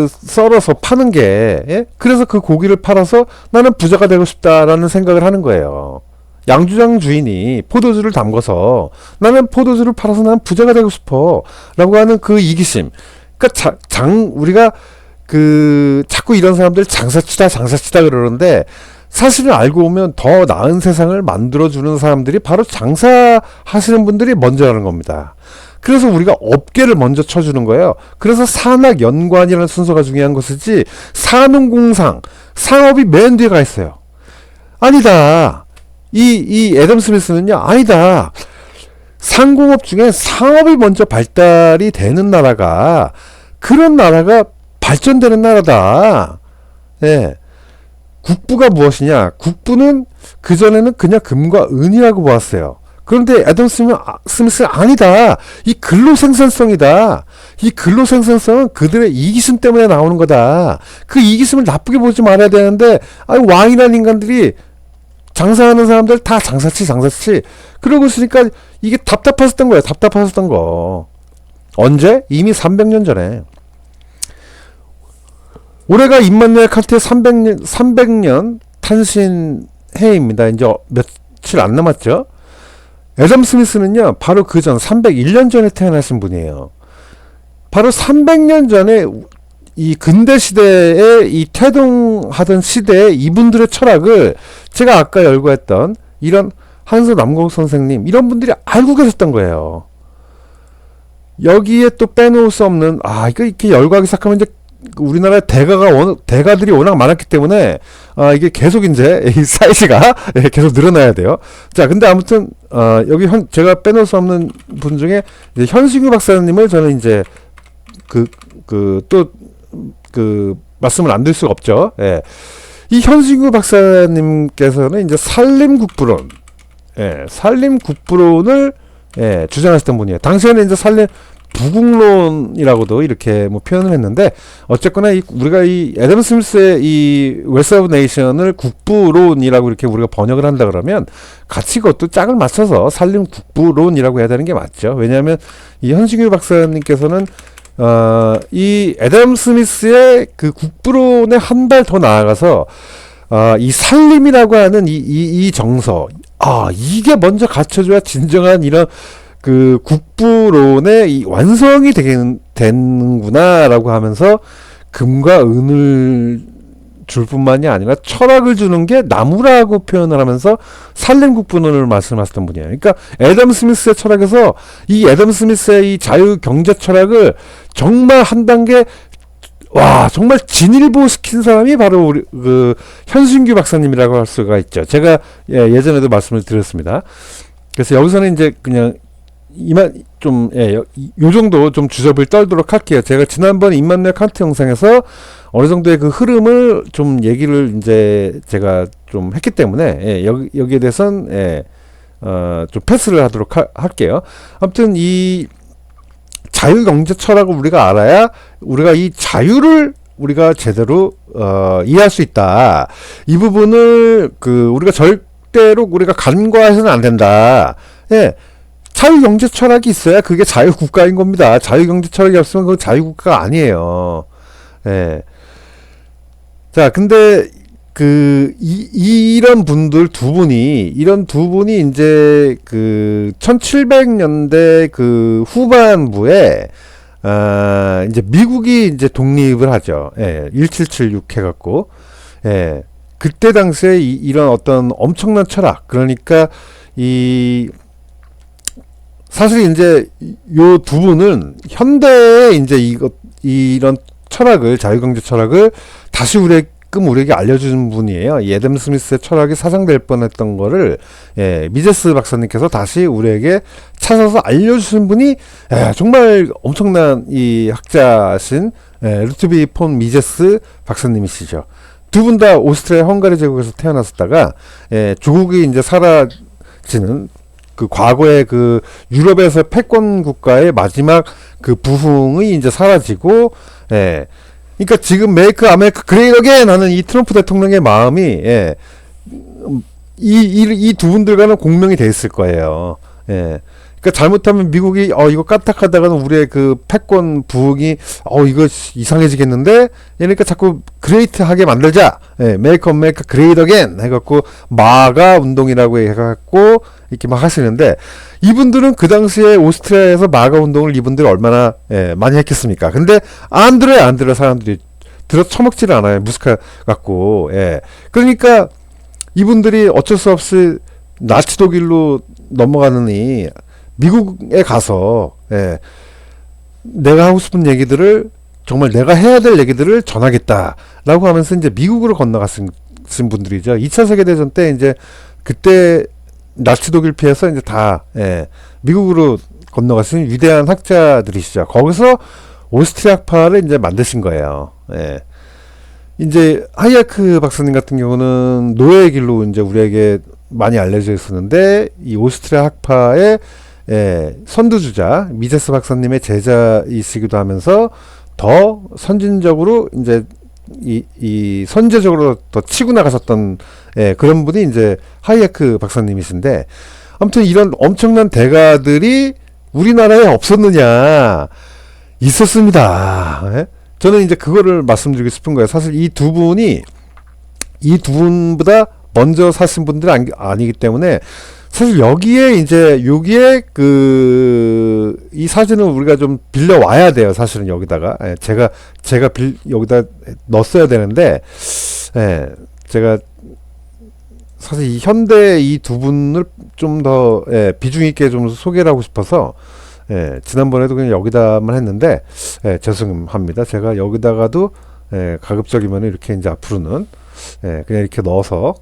A: 썰어서 파는 게 그래서 그 고기를 팔아서 나는 부자가 되고 싶다라는 생각을 하는 거예요. 양주장 주인이 포도주를 담궈서 나는 포도주를 팔아서 나는 부자가 되고 싶어 라고 하는 그 이기심. 그러니까 우리가 자꾸 이런 사람들 장사치다 그러는데 사실을 알고 보면 더 나은 세상을 만들어주는 사람들이 바로 장사하시는 분들이 먼저라는 겁니다. 그래서 우리가 업계를 먼저 쳐주는 거예요. 그래서 산학연관이라는 순서가 중요한 것이지 산업공상, 상업이 맨 뒤에 가 있어요. 아니다. 이 애덤 스미스는요. 아니다. 상공업 중에 상업이 먼저 발달이 되는 나라가 그런 나라가 발전되는 나라다. 예. 국부가 무엇이냐? 국부는 그전에는 그냥 금과 은이라고 보았어요. 그런데 애덤 스미스는 아니다. 이 근로 생산성이다. 이 근로 생산성은 그들의 이기심 때문에 나오는 거다. 그 이기심을 나쁘게 보지 말아야 되는데, 왕이라는 인간들이 장사하는 사람들 다 장사치. 그러고 있으니까 이게 답답했었던 거예요. 답답했었던 거. 언제? 이미 300년 전에. 올해가 임마누엘 칸트의 300년 탄신해입니다. 이제 며칠 안 남았죠. 애덤 스미스는요, 바로 그 전 301년 전에 태어나신 분이에요. 바로 300년 전에 이 근대 시대에 이 태동하던 시대에 이분들의 철학을 제가 아까 열거했던 이런 한서 남국 선생님 이런 분들이 알고 계셨던 거예요. 여기에 또 빼놓을 수 없는 이거 이렇게 열거하기 시작하면 이제 우리나라의 대가들이 워낙 많았기 때문에 이게 계속 이제 이 사이즈가 계속 늘어나야 돼요. 자, 근데 아무튼 여기 제가 빼놓을 수 없는 분 중에 이제 현승유 박사님을 저는 이제 말씀을 안 드릴 수가 없죠. 예. 이 현승유 박사님께서는 이제 산림국부론, 산림국부론을 주장하셨던 분이에요. 당시에는 이제 부국론이라고도 이렇게 뭐 표현을 했는데, 어쨌거나 우리가 이 애덤 스미스의 이 웨스 오브 네이션을 국부론이라고 이렇게 우리가 번역을 한다 그러면 같이 그것도 짝을 맞춰서 산림국부론이라고 해야 되는 게 맞죠. 왜냐하면 이 현승유 박사님께서는 이 애덤 스미스의 그 국부론에 한 발 더 나아가서 이 산림이라고 하는 이 정서, 이게 먼저 갖춰줘야 진정한 이런 그 국부론의 이 완성이 되는구나라고 하면서 금과 은을 줄 뿐만이 아니라 철학을 주는 게 나무라고 표현을 하면서 산림국부론을 말씀하셨던 분이에요. 그러니까 애덤 스미스의 철학에서 이 애덤 스미스의 이 자유 경제 철학을 정말 한 단계 정말 진일보 시킨 사람이 바로 우리 현승규 박사님이라고 할 수가 있죠. 제가 예전에도 말씀을 드렸습니다. 그래서 여기서는 이제 그냥 요 정도 좀 주접을 떨도록 할게요. 제가 지난번 임마누엘 칸트 영상에서 어느 정도의 그 흐름을 좀 얘기를 이제 제가 좀 했기 때문에, 여기에 대해서는, 좀 패스를 하도록 할게요. 아무튼 이 자유경제 철학을 우리가 알아야 우리가 이 자유를 우리가 제대로, 이해할 수 있다. 이 부분을 우리가 절대로 우리가 간과해서는 안 된다. 자유경제 철학이 있어야 그게 자유국가인 겁니다. 자유경제 철학이 없으면 그건 자유국가가 아니에요. 자, 근데 이런 분들 두 분이 이제 1700년대 후반부에 이제 미국이 이제 독립을 하죠. 1776 해갖고, 그때 당시에 이런 어떤 엄청난 철학, 그러니까 사실 이제 요 두 분은 현대에 이제 이런 철학을, 자유경제 철학을 다시 우리에게 알려준 분이에요. 이 애덤 스미스의 철학이 사장될 뻔했던 거를 미제스 박사님께서 다시 우리에게 찾아서 알려주신 분이 정말 엄청난 이 학자신 루트비 폰 미제스 박사님이시죠. 두 분 다 오스트리아 헝가리 제국에서 태어났었다가 조국이 이제 사라지는 그 과거의 그 유럽에서 패권 국가의 마지막 그 부흥이 이제 사라지고, 그러니까 지금 메이크 아메리카 그레이트 어게인 하는 이 트럼프 대통령의 마음이 이 두 분들과는 공명이 돼 있을 거예요. 그러니까 잘못하면 미국이 이거 까딱하다가는 우리의 그 패권 부흥이 이거 이상해지겠는데, 그러니까 자꾸 그레이트하게 만들자, 메이크 아메리카 그레이트 어게인 해갖고 마가 운동이라고 해갖고 이렇게 막 하시는데, 이분들은 그 당시에 오스트리아에서 마가 운동을 이분들이 얼마나 많이 했겠습니까? 근데 안 들어요. 사람들이 들어 처먹지를 않아요. 무스카 갖고. 그러니까 이분들이 어쩔 수 없이 나치 독일로 넘어가느니 미국에 가서 내가 하고 싶은 얘기들을, 정말 내가 해야 될 얘기들을 전하겠다라고 하면서 이제 미국으로 건너갔은 분들이죠. 2차 세계대전 때 이제 그때 나치 독일 피해서 이제 다 미국으로 건너갔은 위대한 학자들이시죠. 거기서 오스트리아파를 이제 만드신 거예요. 이제 하이아크 박사님 같은 경우는 노예의 길로 이제 우리에게 많이 알려져 있었는데 이 오스트리아 학파의 선두주자 미세스 박사님의 제자이시기도 하면서 더 선진적으로 이제 이 선제적으로 더 치고 나가셨던 그런 분이 이제 하이에크 박사님이신데, 아무튼 이런 엄청난 대가들이 우리나라에 없었느냐? 있었습니다. 저는 이제 그거를 말씀드리고 싶은 거예요. 사실 이 두 분보다 먼저 사신 분들이 아니기 때문에, 사실 여기에 이제 여기에 이 사진을 우리가 좀 빌려 와야 돼요. 사실은 여기다가 제가 여기다 넣었어야 되는데, 제가 사실 이 현대 이 두 분을 좀 더 비중 있게 좀 소개를 하고 싶어서 지난번에도 그냥 여기다만 했는데 죄송합니다. 제가 여기다가도 가급적이면 이렇게 이제 앞으로는 그냥 이렇게 넣어서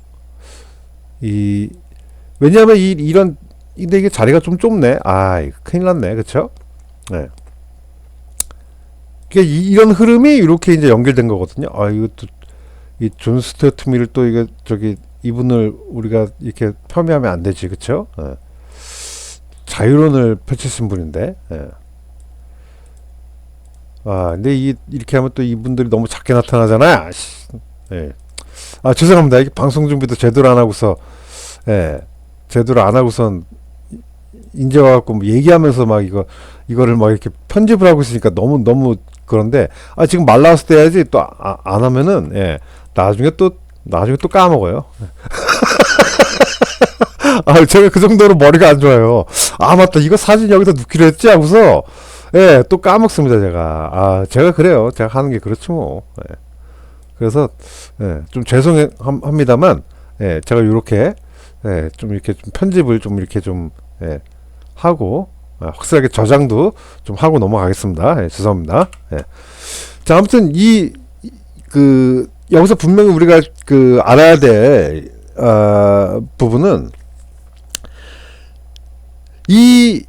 A: 왜냐하면 근데 이게 자리가 좀 좁네. 이거 큰일 났네. 그쵸? 이런 흐름이 이렇게 이제 연결된 거거든요. 이것도, 이 존 스튜어트 밀을 또 이분을 우리가 이렇게 폄훼하면 안 되지. 그쵸? 자유론을 펼치신 분인데. 근데 이렇게 하면 또 이분들이 너무 작게 나타나잖아요. 죄송합니다. 이게 방송 준비도 제대로 안 하고서, 제대로 안 하고선 이제 와갖고 뭐 얘기하면서 막 이거를 막 이렇게 편집을 하고 있으니까 너무 그런데, 지금 말 나왔을 때 해야지. 또 안 하면은 나중에 또 까먹어요. 제가 그 정도로 머리가 안 좋아요. 맞다, 이거 사진 여기다 넣기로 했지 하고서 또 까먹습니다. 제가 그래요. 제가 하는 게 그렇죠 뭐. 그래서 좀 죄송합니다만 제가 요렇게 좀 이렇게 좀 편집을 좀 이렇게 좀 하고 확실하게 저장도 좀 하고 넘어가겠습니다. 죄송합니다. 자, 아무튼 여기서 분명히 우리가 알아야 될 부분은 이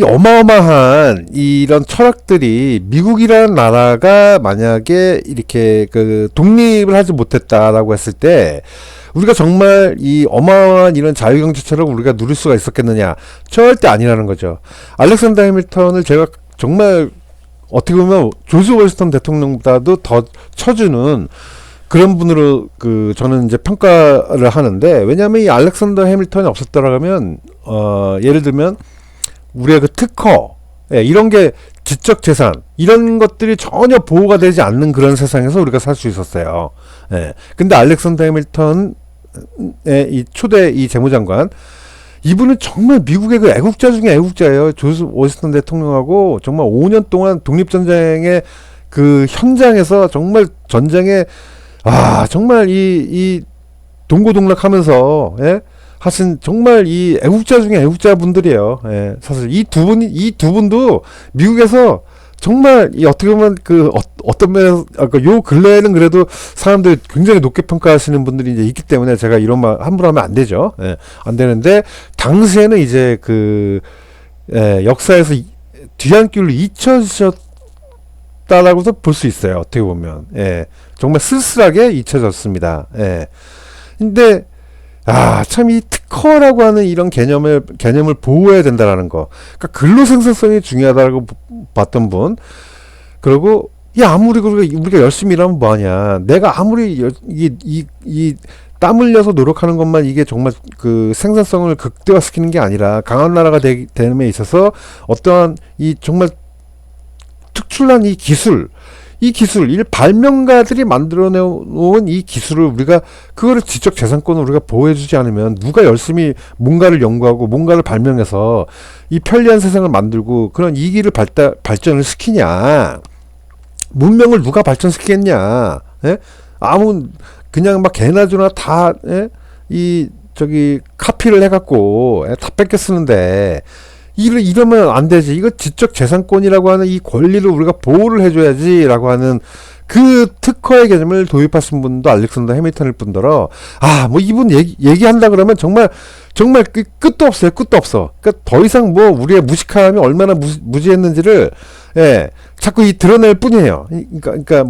A: 어마어마한 이런 철학들이, 미국이라는 나라가 만약에 이렇게 독립을 하지 못했다라고 했을 때 우리가 정말 이 어마어마한 이런 자유경제처를 우리가 누릴 수가 있었겠느냐? 절대 아니라는 거죠. 알렉산더 해밀턴을 제가 정말 어떻게 보면 조지 워싱턴 대통령보다도 더 쳐주는 그런 분으로 저는 이제 평가를 하는데, 왜냐하면 이 알렉산더 해밀턴이 없었더라면 예를 들면 우리의 특허 이런 게 지적 재산 이런 것들이 전혀 보호가 되지 않는 그런 세상에서 우리가 살 수 있었어요. 근데 알렉산더 해밀턴의 이 초대 이 재무장관, 이분은 정말 미국의 애국자 중에 애국자예요. 조지 워싱턴 대통령하고 정말 5년 동안 독립전쟁의 현장에서 정말 전쟁에 정말 이 동고동락하면서 하신 정말 이 애국자 중에 애국자 분들이에요. 사실 이 두 분도 미국에서 정말 어떻게 보면 어떤 면에서 요 근래에는 그래도 사람들이 굉장히 높게 평가하시는 분들이 이제 있기 때문에 제가 이런 말 함부로 하면 안 되죠. 안 되는데 당시에는 이제 역사에서 뒤안길로 잊혀졌다라고도 볼 수 있어요. 어떻게 보면 정말 쓸쓸하게 잊혀졌습니다. 근데 참 이 특허라고 하는 이런 개념을 보호해야 된다라는 거. 그러니까 근로 생산성이 중요하다고 봤던 분. 그리고 아무리 우리가 열심히 일하면 뭐하냐. 내가 아무리 이 땀 흘려서 노력하는 것만 이게 정말 생산성을 극대화시키는 게 아니라, 강한 나라가 됨에 있어서 어떠한 이 정말 특출난 이 기술, 이 발명가들이 만들어 놓은 이 기술을 그거를 지적 재산권을 우리가 보호해주지 않으면 누가 열심히 뭔가를 연구하고 뭔가를 발명해서 이 편리한 세상을 만들고 그런 이기를 발전을 시키냐? 문명을 누가 발전시키겠냐? 그냥 막 개나 주나 다 카피를 해갖고 다 뺏겨 쓰는데, 이러면 안 되지. 이거 지적 재산권이라고 하는 이 권리를 우리가 보호를 해줘야지라고 하는 그 특허의 개념을 도입하신 분도 알렉산더 해밀턴일 뿐더러, 뭐 이분 얘기한다 그러면 정말 끝도 없어요. 끝도 없어. 그러니까 더 이상 뭐 우리의 무식함이 얼마나 무지했는지를, 자꾸 드러낼 뿐이에요. 그러니까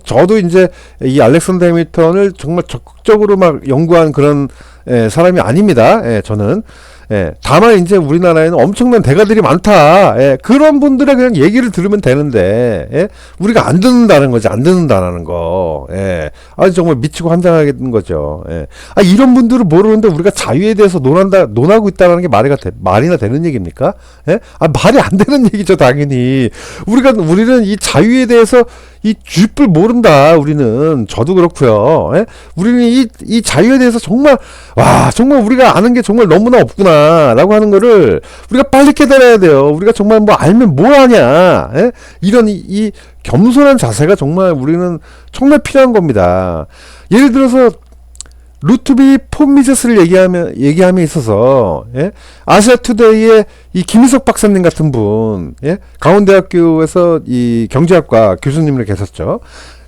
A: 저도 이제 이 알렉산더 해밀턴을 정말 적극적으로 막 연구한 그런 사람이 아닙니다. 저는. 다만 이제 우리나라에는 엄청난 대가들이 많다. 그런 분들의 그냥 얘기를 들으면 되는데, 우리가 안 듣는다는 거지, 안 듣는다는 거. 아주 정말 미치고 환장하겠는 거죠. 이런 분들은 모르는데 우리가 자유에 대해서 논하고 있다는 게 말이나 되는 얘기입니까? 말이 안 되는 얘기죠, 당연히. 우리는 이 자유에 대해서 이 쥐뿔 모른다. 저도 그렇고요. 우리는 이 자유에 대해서 정말 우리가 아는 게 정말 너무나 없구나라고 하는 거를 우리가 빨리 깨달아야 돼요. 우리가 정말 뭐 알면 뭐 하냐. 이런 이 겸손한 자세가 정말 우리는 정말 필요한 겁니다. 예를 들어서 루트비 폼미제스를 얘기함에 있어서, 아시아투데이의 이 김희석 박사님 같은 분, 강원대학교에서 이 경제학과 교수님을 계셨죠.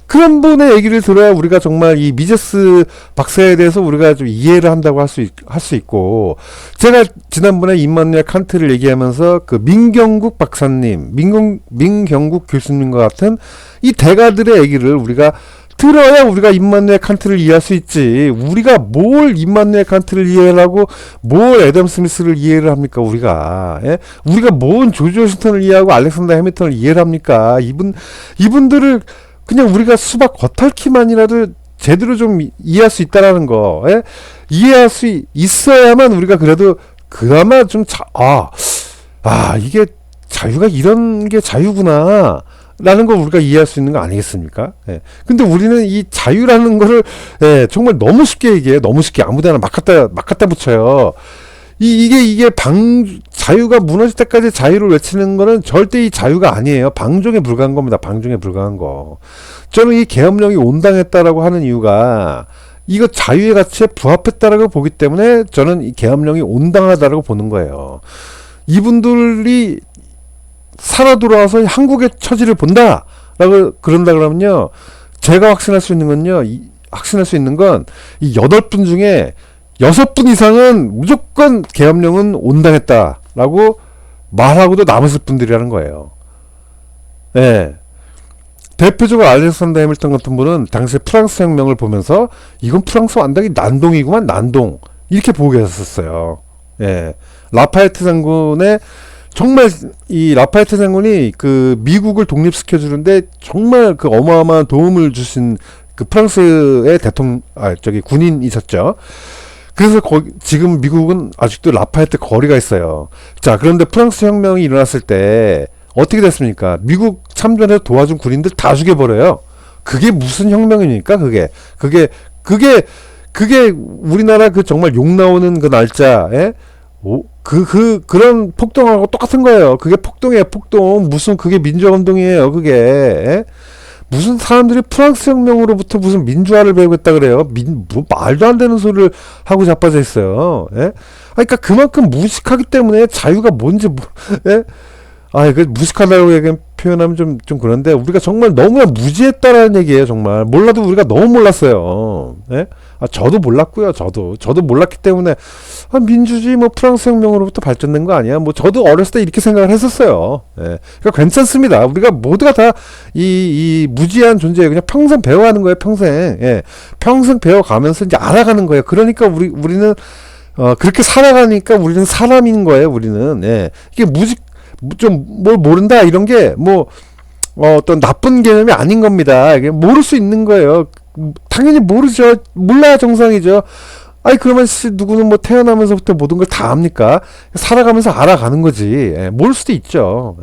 A: 그런 분의 얘기를 들어야 우리가 정말 이 미제스 박사에 대해서 우리가 좀 이해를 한다고 할 수 있고, 제가 지난번에 임마누엘 칸트를 얘기하면서 그 민경국 박사님, 민경국 교수님과 같은 이 대가들의 얘기를 우리가 들어야 우리가 임마누엘 칸트를 이해할 수 있지. 우리가 뭘 임마누엘 칸트를 이해하고 뭘 애덤 스미스를 이해를 합니까? 우리가 뭔 조지 워싱턴을 이해하고 알렉산더 해밀턴을 이해를 합니까? 이분들을 그냥 우리가 수박 겉핥기만이라도 제대로 좀 이해할 수 있다라는 거. 이해할 수 있어야만 우리가 그래도 그나마 좀 이게 자유가 이런 게 자유구나 라는 걸 우리가 이해할 수 있는 거 아니겠습니까? 근데 우리는 이 자유라는 거를, 정말 너무 쉽게 얘기해요. 너무 쉽게 아무데나 막 갖다 붙여요. 이게 자유가 무너질 때까지 자유를 외치는 거는 절대 이 자유가 아니에요. 방종에 불과한 겁니다. 방종에 불과한 거. 저는 이 계엄령이 온당했다라고 하는 이유가 이거 자유의 가치에 부합했다라고 보기 때문에 저는 이 계엄령이 온당하다라고 보는 거예요. 이분들이 살아 돌아와서 한국의 처지를 본다라고 그런다 그러면요, 제가 확신할 수 있는 건요, 이 8분 중에 6분 이상은 무조건 계엄령은 온당했다라고 말하고도 남았을 분들이라는 거예요. 대표적으로 알렉산더 해밀턴 같은 분은 당시 프랑스 혁명을 보면서 이건 프랑스 완전히 난동이구만, 난동, 이렇게 보고 계셨었어요. 라파에트 장군의 정말 이 라파에트 장군이 그 미국을 독립시켜주는데 정말 그 어마어마한 도움을 주신 그 프랑스의 군인이셨죠. 그래서 지금 미국은 아직도 라파에트 거리가 있어요. 자, 그런데 프랑스 혁명이 일어났을 때 어떻게 됐습니까? 미국 참전해서 도와준 군인들 다 죽여버려요. 그게 무슨 혁명입니까? 그게 우리나라 그 정말 욕 나오는 그 날짜에 그런 폭동하고 똑같은 거예요. 그게 폭동이에요, 폭동. 무슨 그게 민주화운동이에요, 그게. 무슨 사람들이 프랑스 혁명으로부터 무슨 민주화를 배우겠다 그래요. 뭐 말도 안 되는 소리를 하고 자빠져 있어요. 그러니까 그만큼 무식하기 때문에 자유가 뭔지 그 무식하다고 표현하면 좀 그런데 우리가 정말 너무나 무지했다라는 얘기예요. 정말 몰라도 우리가 너무 몰랐어요. 저도 몰랐고요. 저도 몰랐기 때문에 민주주의 뭐 프랑스 혁명으로부터 발전된 거 아니야? 뭐 저도 어렸을 때 이렇게 생각을 했었어요. 그러니까 괜찮습니다. 우리가 모두가 다 이 무지한 존재예요. 그냥 평생 배워가는 거예요. 평생 배워가면서 이제 알아가는 거예요. 그러니까 우리는 그렇게 살아가니까 우리는 사람인 거예요. 우리는 이게 좀 뭘 모른다 이런 게 뭐 어떤 나쁜 개념이 아닌 겁니다. 이게 모를 수 있는 거예요. 당연히 모르죠. 몰라야 정상이죠. 그러면 누구는 뭐 태어나면서부터 모든 걸 다 압니까? 살아가면서 알아가는 거지. 모를 수도 있죠.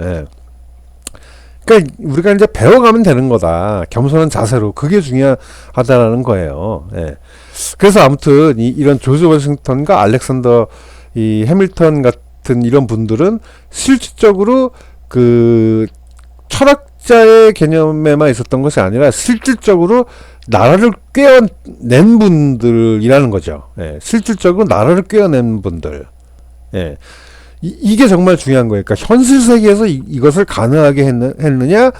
A: 그러니까 우리가 이제 배워가면 되는 거다. 겸손한 자세로. 그게 중요하다라는 거예요. 그래서 아무튼 이런 조지 워싱턴과 알렉산더 이 해밀턴 같은 이런 분들은 실질적으로 그 철학자의 개념에만 있었던 것이 아니라 실질적으로 나라를 꿰어낸 분들이라는 거죠. 실질적으로 나라를 꿰어낸 분들. 이게 정말 중요한 거예요. 그러니까 현실 세계에서 이것을 가능하게 했느냐,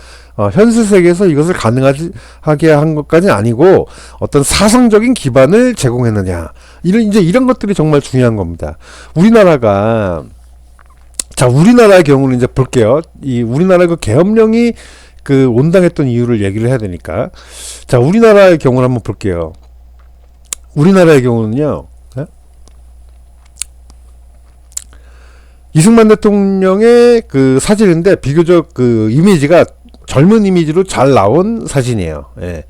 A: 현실 세계에서 이것을 가능하게 한 것까지는 아니고 어떤 사상적인 기반을 제공했느냐, 이런 것들이 정말 중요한 겁니다. 우리나라의 경우는 이제 볼게요. 이 우리나라 그 계엄령이 그 온당했던 이유를 얘기를 해야 되니까, 자, 우리나라의 경우를 한번 볼게요. 우리나라의 경우는요, 이승만 대통령의 그 사진인데 비교적 그 이미지가 젊은 이미지로 잘 나온 사진이에요. 예.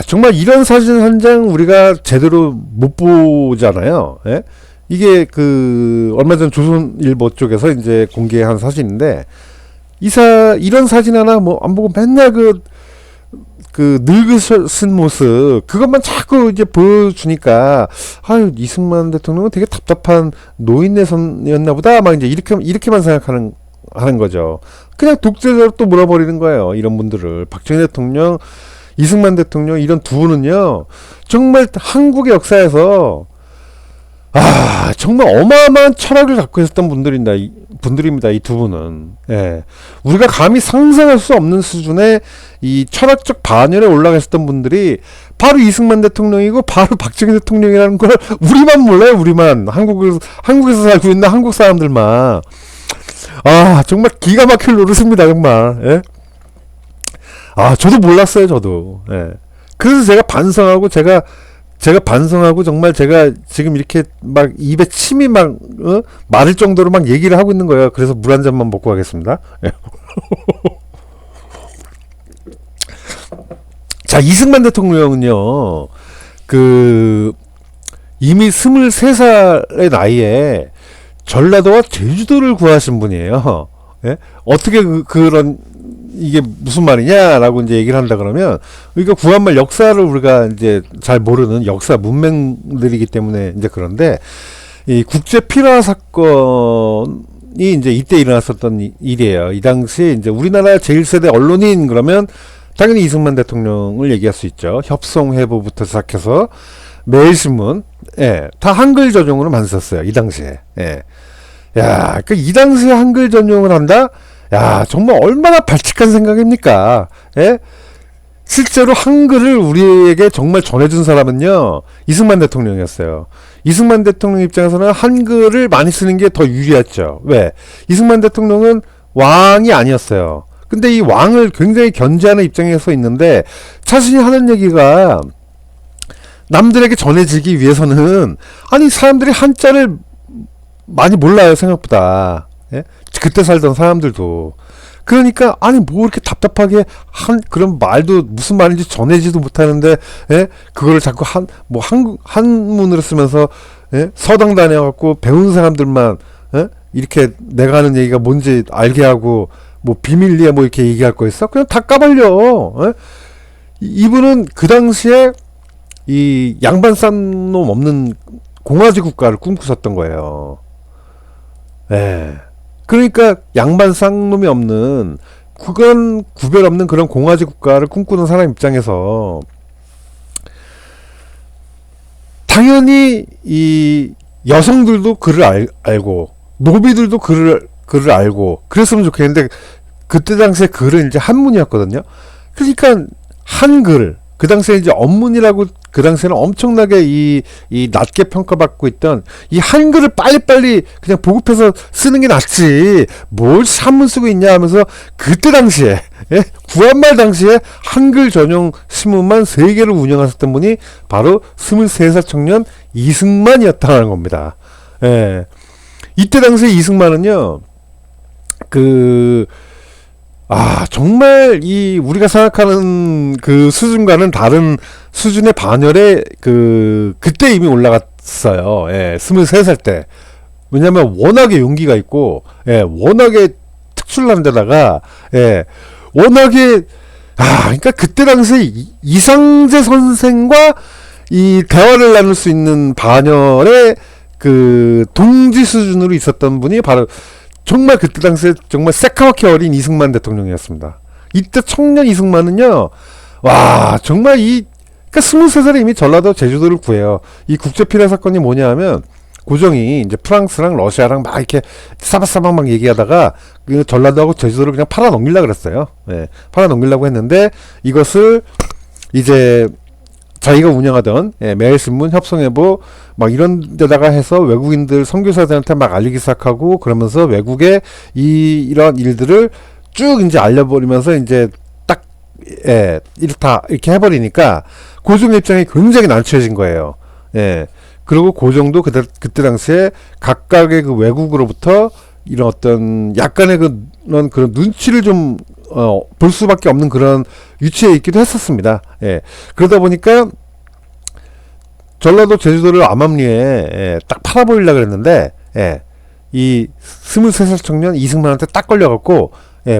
A: 정말 이런 사진 한 장 우리가 제대로 못 보잖아요. 예? 이게 그 얼마 전 조선일보 쪽에서 이제 공개한 사진인데, 이런 사진 하나 뭐 안 보고 맨날 그 늙으신 모습 그것만 자꾸 이제 보여주니까, 이승만 대통령은 되게 답답한 노인네였나 보다, 막 이제 이렇게만 하는 거죠. 그냥 독재자로 또 몰아버리는 거예요, 이런 분들을. 박정희 대통령, 이승만 대통령, 이런 두 분은요 정말 한국의 역사에서 정말 어마어마한 철학을 갖고 있었던 분들입니다. 이 두 분은. 예. 우리가 감히 상상할 수 없는 수준의 이 철학적 반열에 올라가 있었던 분들이 바로 이승만 대통령이고 바로 박정희 대통령이라는 걸 우리만 몰라요, 우리만. 한국에서 살고 있는 한국 사람들만. 정말 기가 막힐 노릇입니다, 정말. 예? 저도 몰랐어요, 저도. 예. 그래서 제가 반성하고 정말 제가 지금 이렇게 막 입에 침이 막 마를 정도로 막 얘기를 하고 있는 거예요. 그래서 물 한 잔만 먹고 가겠습니다. 자, 이승만 대통령은요, 이미 23살의 나이에 전라도와 제주도를 구하신 분이에요. 예? 어떻게 이게 무슨 말이냐라고 이제 얘기를 한다 그러면, 그러니까 구한말 역사를 우리가 이제 잘 모르는 역사 문맹들이기 때문에 이제 그런데, 이 국제 필화 사건이 이제 이때 일어났었던 일이에요. 이 당시에 이제 우리나라 제1세대 언론인 그러면 당연히 이승만 대통령을 얘기할 수 있죠. 협송회보부터 시작해서 매일신문, 다 한글 전용으로만 썼어요, 이 당시에. 이 당시에 한글 전용을 한다? 정말 얼마나 발칙한 생각입니까? 실제로 한글을 우리에게 정말 전해준 사람은요, 이승만 대통령이었어요. 이승만 대통령 입장에서는 한글을 많이 쓰는 게 더 유리했죠. 왜? 이승만 대통령은 왕이 아니었어요. 근데 이 왕을 굉장히 견제하는 입장에서 있는데, 자신이 하는 얘기가 남들에게 전해지기 위해서는, 사람들이 한자를 많이 몰라요, 생각보다. 그때 살던 사람들도. 그러니까 뭐 이렇게 답답하게 그런 말도 무슨 말인지 전해지도 못하는데, 그거를 자꾸 한문으로 쓰면서, 서당 다녀갖고 배운 사람들만, 이렇게 내가 하는 얘기가 뭔지 알게 하고, 뭐 비밀리에 뭐 이렇게 얘기할 거 있어? 그냥 다 까발려. 이분은 그 당시에 이 양반 싼 놈 없는 공화제 국가를 꿈꾸셨던 거예요. 그러니까 양반 쌍놈이 없는, 그건 구별 없는 그런 공화제 국가를 꿈꾸는 사람 입장에서 당연히 이 여성들도 글을 알고 노비들도 글을 알고 그랬으면 좋겠는데, 그때 당시에 글은 이제 한문이었거든요. 그러니까 한글, 그 당시에 이제 언문이라고 그 당시에는 엄청나게 이 낮게 평가받고 있던 이 한글을 빨리빨리 그냥 보급해서 쓰는 게 낫지, 뭘 한문 쓰고 있냐 하면서, 그때 당시에, 구한말 당시에 한글 전용 신문만 3개를 운영하셨던 분이 바로 23살 청년 이승만이었다는 겁니다. 이때 당시에 이승만은요, 정말 우리가 생각하는 그 수준과는 다른 수준의 반열에 그때 이미 올라갔어요. 23살 때. 왜냐면 워낙에 용기가 있고, 워낙에 특출난 데다가, 워낙에, 그러니까 그때 당시에 이상재 선생과 이 대화를 나눌 수 있는 반열에 동지 수준으로 있었던 분이 바로 정말 그때 당시에 정말 새까맣게 어린 이승만 대통령이었습니다. 이때 청년 이승만은요, 정말 그러니까 23살에 이미 전라도 제주도를 구해요. 이 국제 필화 사건이 뭐냐 하면, 고종이 이제 프랑스랑 러시아랑 막 이렇게 싸바싸바 막 얘기하다가 그 전라도하고 제주도를 그냥 팔아 넘기려고 그랬어요. 예, 팔아 넘기려고 했는데 이것을 이제 자기가 운영하던 매일신문, 협성일보 막 이런 데다가 해서 외국인들 선교사들한테 막 알리기 시작하고 그러면서 외국에 이런 일들을 쭉 이제 알려버리면서 이제 딱 이렇다 이렇게 해버리니까 고종 입장이 굉장히 난처해진 거예요. 예. 그리고 고종도 그때 당시에 각각의 그 외국으로부터 이런 어떤 약간의 그런 눈치를 좀 볼 수밖에 없는 그런 위치에 있기도 했었습니다. 예. 그러다 보니까 전라도 제주도를 암암리에 딱 팔아버리려고 그랬는데 이 23살 청년 이승만한테 딱 걸려갖고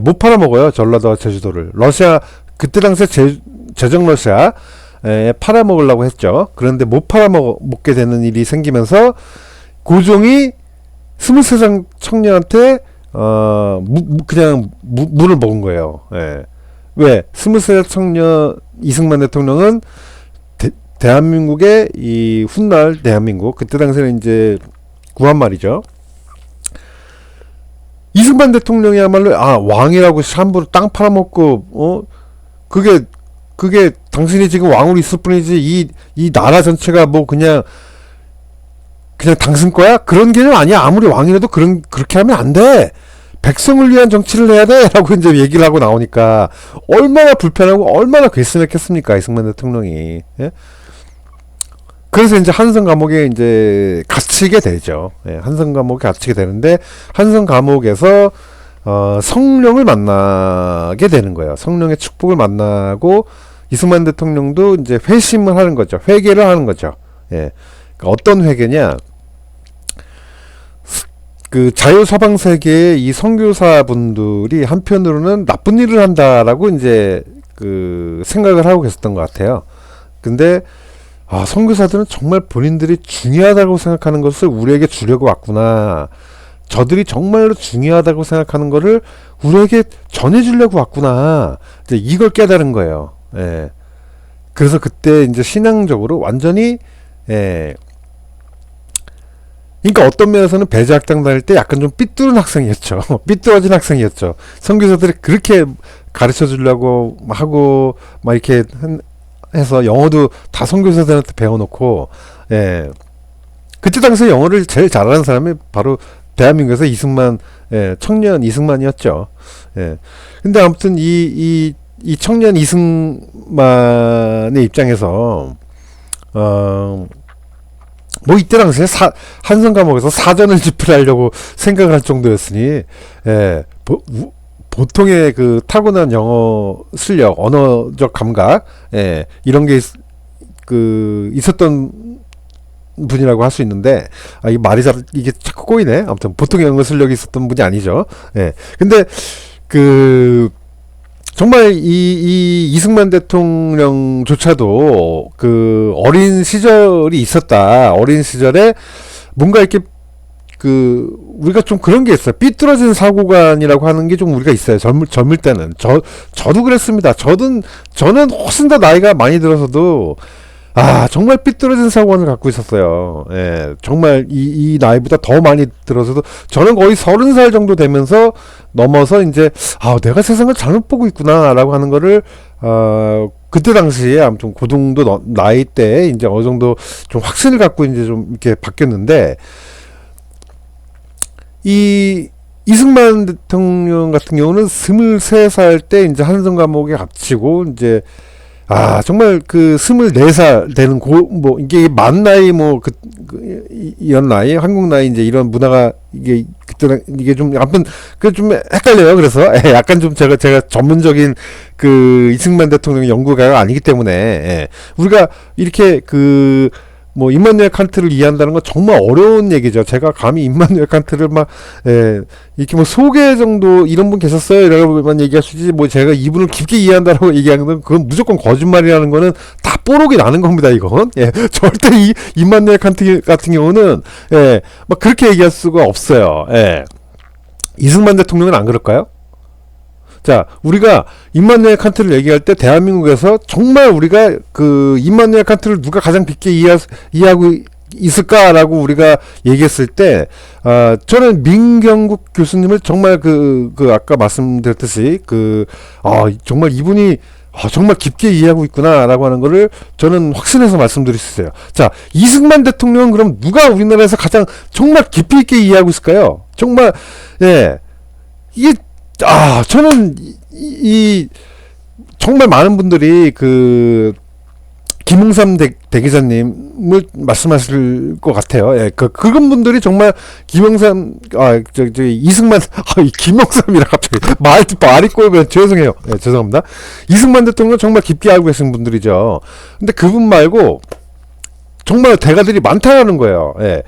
A: 못 팔아먹어요. 전라도와 제주도를. 러시아 그때 당시에 제정 러시아 팔아먹으려고 했죠. 그런데 못 팔아먹게 되는 일이 생기면서 고종이 23살 청년한테 그냥 물을 먹은 거예요. 왜? 23살 청년 이승만 대통령은 대한민국의 이 훗날 대한민국 그때 당시에는 이제 구한 말이죠. 이승만 대통령이야말로 왕이라고 함부로 땅 팔아먹고 그게 당신이 지금 왕으로 있을 뿐이지 이 나라 전체가 뭐 그냥 당신 거야? 그런 개념 아니야. 아무리 왕이라도 그렇게 하면 안 돼. 백성을 위한 정치를 해야 돼. 라고 이제 얘기를 하고 나오니까 얼마나 불편하고 얼마나 괘씸했겠습니까? 이승만 대통령이. 예? 그래서 이제 한성 감옥에 이제 갇히게 되죠. 한성 감옥에 갇히게 되는데 한성 감옥에서 성령을 만나게 되는 거예요. 성령의 축복을 만나고 이승만 대통령도 이제 회심을 하는 거죠. 회개를 하는 거죠. 그러니까 어떤 회개냐? 그 자유서방 세계의 이 선교사분들이 한편으로는 나쁜 일을 한다라고 이제 그 생각을 하고 계셨던 것 같아요. 근데 선교사들은 정말 본인들이 중요하다고 생각하는 것을 우리에게 주려고 왔구나. 저들이 정말로 중요하다고 생각하는 거를 우리에게 전해주려고 왔구나. 이제 이걸 깨달은 거예요. 그래서 그때 이제 신앙적으로 완전히 그러니까 어떤 면에서는 배제학당 다닐 때 약간 좀 삐뚤은 학생이었죠. 삐뚤어진 학생이었죠. 선교사들이 그렇게 가르쳐 주려고 하고 막 이렇게 해서 영어도 다 선교사들한테 배워놓고 그때 당시에 영어를 제일 잘하는 사람이 바로 대한민국에서 이승만 청년 이승만이었죠. 근데 아무튼 이 청년 이승만의 입장에서 뭐 이때 당시에 한성 감옥에서 사전을 집필하려고 생각을 할 정도였으니 보통의 그 타고난 영어 실력, 언어적 감각 이런 게 있었던 분이라고 할 수 있는데 이 말이 이게 자꾸 꼬이네. 아무튼 보통의 영어 실력이 있었던 분이 아니죠. 근데 정말 이 이승만 대통령조차도 그 어린 시절이 있었다. 어린 시절에 뭔가 이렇게 우리가 좀 그런 게 있어요. 삐뚤어진 사고관이라고 하는 게 좀 우리가 있어요. 젊을 때는. 저도 그랬습니다. 저는 훨씬 더 나이가 많이 들어서도 정말 삐뚤어진 사고관을 갖고 있었어요. 정말 이 나이보다 더 많이 들어서도 저는 거의 30살 정도 되면서 넘어서 이제 내가 세상을 잘못 보고 있구나 라고 하는 거를 그때 당시에 아무튼 그 정도 나이 때 이제 어느 정도 좀 확신을 갖고 이제 좀 이렇게 바뀌었는데 이 이승만 대통령 같은 경우는 23살 때 이제 한성 감옥에 갇히고 이제 정말 24살 되는 이게 만 나이 이런 나이, 한국 나이 이제 이런 문화가 그때 이게 좀 아무튼 좀 헷갈려요. 그래서 약간 좀 제가 전문적인 이승만 대통령 연구가가 아니기 때문에 우리가 이렇게 임마누엘 칸트를 이해한다는 건 정말 어려운 얘기죠. 제가 감히 임마누엘 칸트를 이렇게 소개 정도 이런 분 계셨어요 이라고만 얘기할 수 있지 제가 이분을 깊게 이해한다라고 얘기하는 건 그건 무조건 거짓말이라는 거는 다 뽀록이 나는 겁니다. 이건 절대 이 임마누엘 칸트 같은 경우는 막 그렇게 얘기할 수가 없어요. 이승만 대통령은 안 그럴까요? 자, 우리가 임마누엘 칸트를 얘기할 때 대한민국에서 정말 우리가 임마누엘 칸트를 누가 가장 깊게 이해하고 있을까라고 우리가 얘기했을 때, 저는 민경국 교수님을 정말 아까 말씀드렸듯이, 정말 이분이 정말 깊게 이해하고 있구나라고 하는 거를 저는 확신해서 말씀드릴 수 있어요. 자, 이승만 대통령은 그럼 누가 우리나라에서 가장 정말 깊이 있게 이해하고 있을까요? 정말, 예. 이게, 저는 정말 많은 분들이 김웅삼 대기자님을 말씀하실 것 같아요. 예, 그런 분들이 정말 김영삼, 이승만, 김영삼이라 갑자기 말이 꼬이면 죄송해요. 예, 죄송합니다. 이승만 대통령 정말 깊게 알고 계신 분들이죠. 근데 그분 말고 정말 대가들이 많다는 거예요. 예.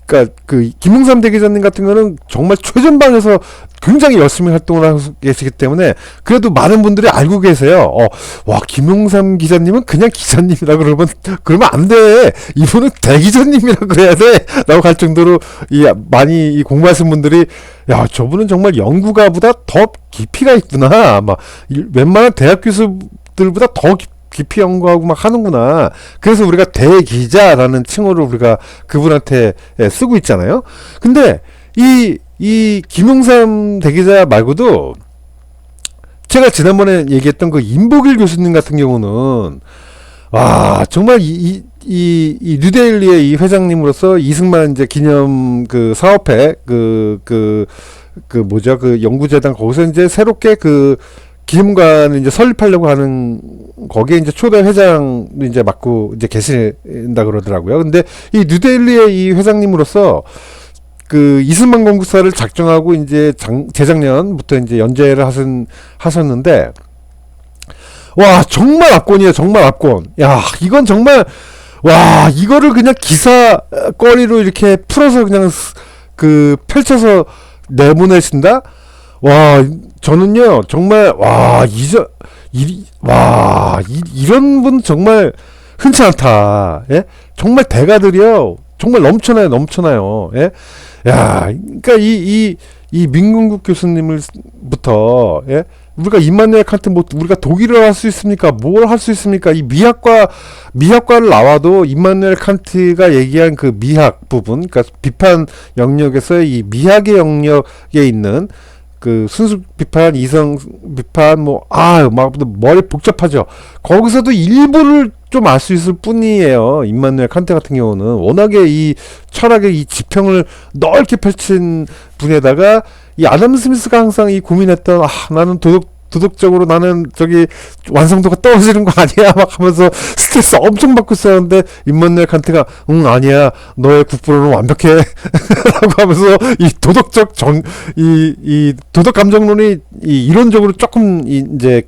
A: 그러니까 김웅삼 대기자님 같은 거는 정말 최전방에서 굉장히 열심히 활동을 하고 계시기 때문에 그래도 많은 분들이 알고 계세요. 와, 김웅삼 기자님은 그냥 기자님이라 그러면 안 돼. 이분은 대기자님이라 그래야 돼. 라고 할 정도로 많이 공부하신 분들이, 야, 저분은 정말 연구가보다 더 깊이가 있구나. 웬만한 대학 교수들보다 더 깊이 연구하고 막 하는구나. 그래서 우리가 대기자라는 칭호를 우리가 그분한테 쓰고 있잖아요. 근데 이 김용삼 대기자 말고도 제가 지난번에 얘기했던 임복일 교수님 같은 경우는 정말 이 뉴데일리의 이 회장님으로서 이승만 이제 기념 사업회 연구재단 거기서 이제 새롭게 기념관을 이제 설립하려고 하는 거기에 이제 초대 회장 이제 맡고 이제 계신다 그러더라고요. 근데 이 뉴델리의 이 회장님으로서 이승만 건국사를 작정하고 이제 재작년부터 이제 연재를 하셨는데, 와, 정말 압권이에요. 정말 압권. 야, 이건 정말, 와, 이거를 그냥 기사거리로 이렇게 풀어서 그냥 펼쳐서 내보내신다? 와, 저는요, 정말, 이런 분 정말 흔치 않다. 예? 정말 대가들이요. 정말 넘쳐나요. 예? 야, 그러니까 이 민근국 교수님을부터, 예? 우리가 임마누엘 칸트 우리가 독일어를 할 수 있습니까? 뭘 할 수 있습니까? 이 미학과를 나와도 임마누엘 칸트가 얘기한 미학 부분, 그러니까 비판 영역에서 이 미학의 영역에 있는 순수 비판, 이성 비판, 머리 복잡하죠. 거기서도 일부를 좀 알 수 있을 뿐이에요. 임마누엘 칸트 같은 경우는 워낙에 이 철학의 이 지평을 넓게 펼친 분에다가 이 아담 스미스가 항상 고민했던, 나는 도덕적으로 나는 완성도가 떨어지는 거 아니야? 막 하면서 스트레스 엄청 받고 있었는데, 임마누엘 칸트가, 아니야. 너의 국부론은 완벽해. 라고 하면서, 이 도덕 감정론이, 이론적으로 조금, 이제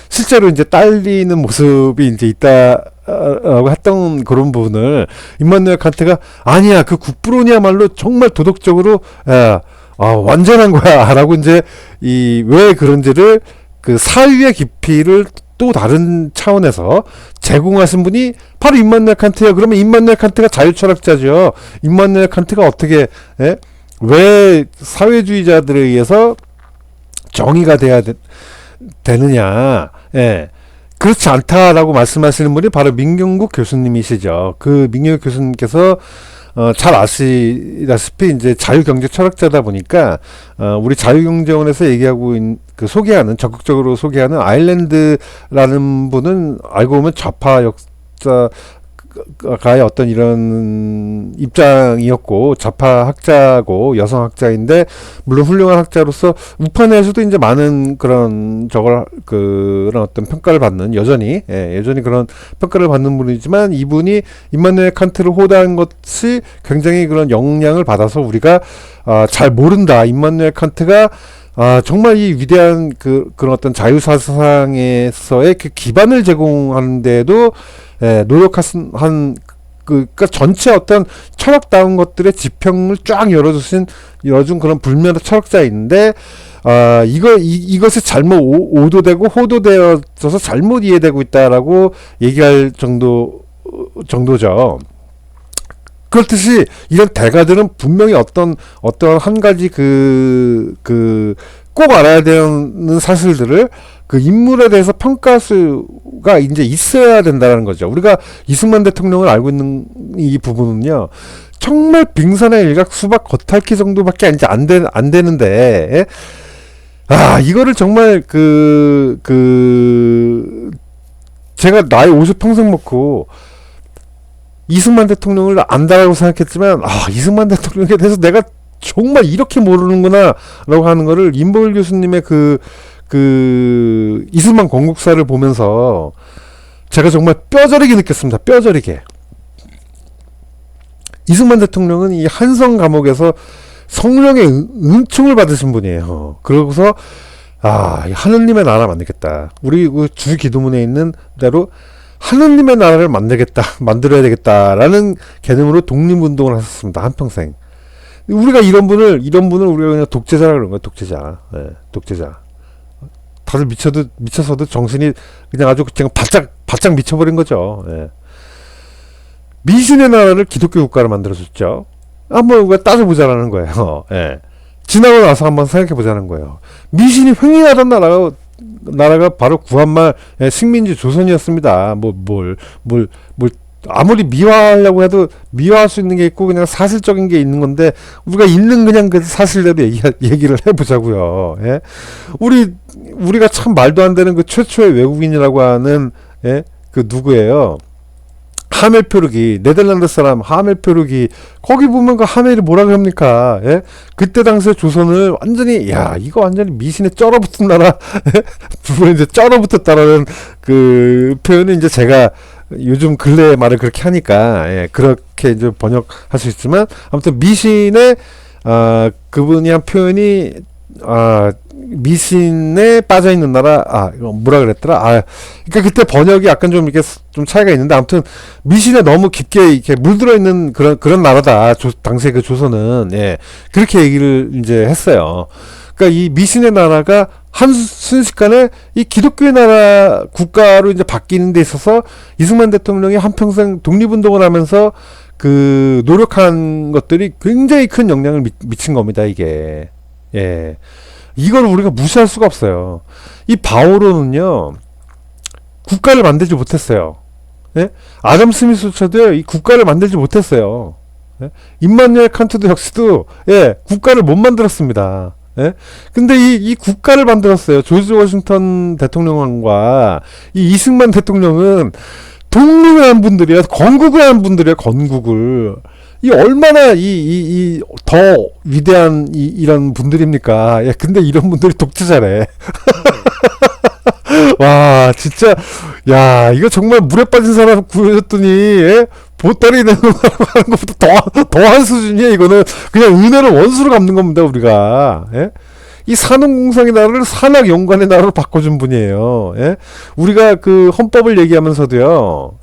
A: 실제로 이제 딸리는 모습이 이제 있다라고 했던 그런 부분을, 임마누엘 칸트가, 아니야. 국부론이야말로 정말 도덕적으로, 완전한 거야. 라고 이제, 왜 그런지를 사유의 깊이를 또 다른 차원에서 제공하신 분이 바로 임마누엘 칸트예요. 그러면 임마누엘 칸트가 자유철학자죠. 임마누엘 칸트가 어떻게, 왜 사회주의자들에 의해서 정의가 돼야 되느냐. 예. 그렇지 않다라고 말씀하시는 분이 바로 민경국 교수님이시죠. 민경국 교수님께서 잘 아시다시피 이제 자유경제 철학자다 보니까 우리 자유경제원에서 얘기하고 소개하는, 적극적으로 소개하는 아일랜드라는 분은 알고 보면 좌파 역사가의 어떤 이런 입장이었고, 좌파 학자고 여성 학자인데, 물론 훌륭한 학자로서 우파내에서도 이제 많은 그런 어떤 평가를 받는, 여전히 그런 평가를 받는 분이지만, 이분이 임마누엘 칸트를 호도한 것이 굉장히 그런 영향을 받아서 우리가 잘 모른다. 임마누엘 칸트가 정말 이 위대한 그런 어떤 자유사상에서의 기반을 제공하는데도 노력한 그러니까 전체 어떤 철학다운 것들의 지평을 쫙 열어준 그런 불면의 철학자인데, 이것이 잘못 오도되고 호도되어져서 잘못 이해되고 있다라고 얘기할 정도죠. 그렇듯이 이런 대가들은 분명히 어떤 한 가지 꼭 알아야 되는 사실들을 그 인물에 대해서 평가할 수가 이제 있어야 된다는 거죠. 우리가 이승만 대통령을 알고 있는 이 부분은요, 정말 빙산의 일각 수박 겉핥기 정도밖에 이제 안 되는데, 이거를 정말 제가 나이 50평생 먹고 이승만 대통령을 안다라고 생각했지만, 이승만 대통령에 대해서 내가 정말 이렇게 모르는구나 라고 하는 거를 임보일 교수님의 이승만 건국사를 보면서 제가 정말 뼈저리게 느꼈습니다. 뼈저리게. 이승만 대통령은 이 한성 감옥에서 성령의 은총을 받으신 분이에요. 그러고서 하느님의 나라 만들겠다. 우리 주 기도문에 있는 대로 하느님의 나라를 만들어야 되겠다라는 개념으로 독립운동을 하셨습니다. 한평생. 우리가 이런 분을 우리가 그냥 독재자라 그런 거야. 독재자. 네, 독재자. 다들 미쳐서도 정신이 그냥 아주 그냥 바짝 미쳐버린 거죠. 네. 미신의 나라를 기독교 국가로 만들어줬죠. 한번 우리가 따져보자라는 거예요. 네. 지나고 나서 한번 생각해보자는 거예요. 미신이 횡행하던 나라가 바로 구한말 식민지 조선이었습니다. 아무리 미화하려고 해도 미화할 수 있는 게 있고 그냥 사실적인 게 있는 건데 우리가 있는 그냥 그 사실대로 얘기를 해보자고요. 예? 우리가 참 말도 안 되는 그 최초의 외국인이라고 하는 그 누구예요? 하멜 표르기, 네덜란드 사람 하멜 표르기. 거기 보면 그 하멜이 뭐라 그럽니까? 예? 그때 당시에 조선을 완전히 이거 완전히 미신에 쩔어붙은 나라. 부분에 이제 쩔어붙었다라는 그 표현은 이제 제가 요즘 근래 말을 그렇게 하니까 그렇게 이제 번역할 수 있지만 아무튼 미신의 그분이 한 표현이 미신에 빠져 있는 나라 이거 뭐라 그랬더라? 그러니까 그때 번역이 약간 좀 이렇게 좀 차이가 있는데 아무튼 미신에 너무 깊게 이렇게 물들어 있는 그런 나라다. 당시에 그 조선은 그렇게 얘기를 이제 했어요. 그러니까 이 미신의 나라가 순식간에 이 기독교의 나라 국가로 이제 바뀌는 데 있어서 이승만 대통령이 한평생 독립운동을 하면서 그 노력한 것들이 굉장히 큰 영향을 미친 겁니다. 이게 이걸 우리가 무시할 수가 없어요. 이 바오로는요 국가를 만들지 못했어요. 아담 스미스조차도요 이 국가를 만들지 못했어요. 임마누엘 칸트도 역시도 국가를 못 만들었습니다. 근데 이 국가를 만들었어요. 조지 워싱턴 대통령과 이 이승만 대통령은 독립을 한 분들이야. 건국을 한 분들이야. 건국을. 이 얼마나 더 위대한 이런 분들입니까? 근데 이런 분들이 독재자래. 와, 진짜, 이거 정말 물에 빠진 사람 구해줬더니, 보따리 내는 하는 것보다 더한 수준이야, 이거는. 그냥 은혜를 원수로 갚는 겁니다, 우리가. 이 산업공상의 나라를 산학연관의 나라로 바꿔준 분이에요. 우리가 그 헌법을 얘기하면서도요,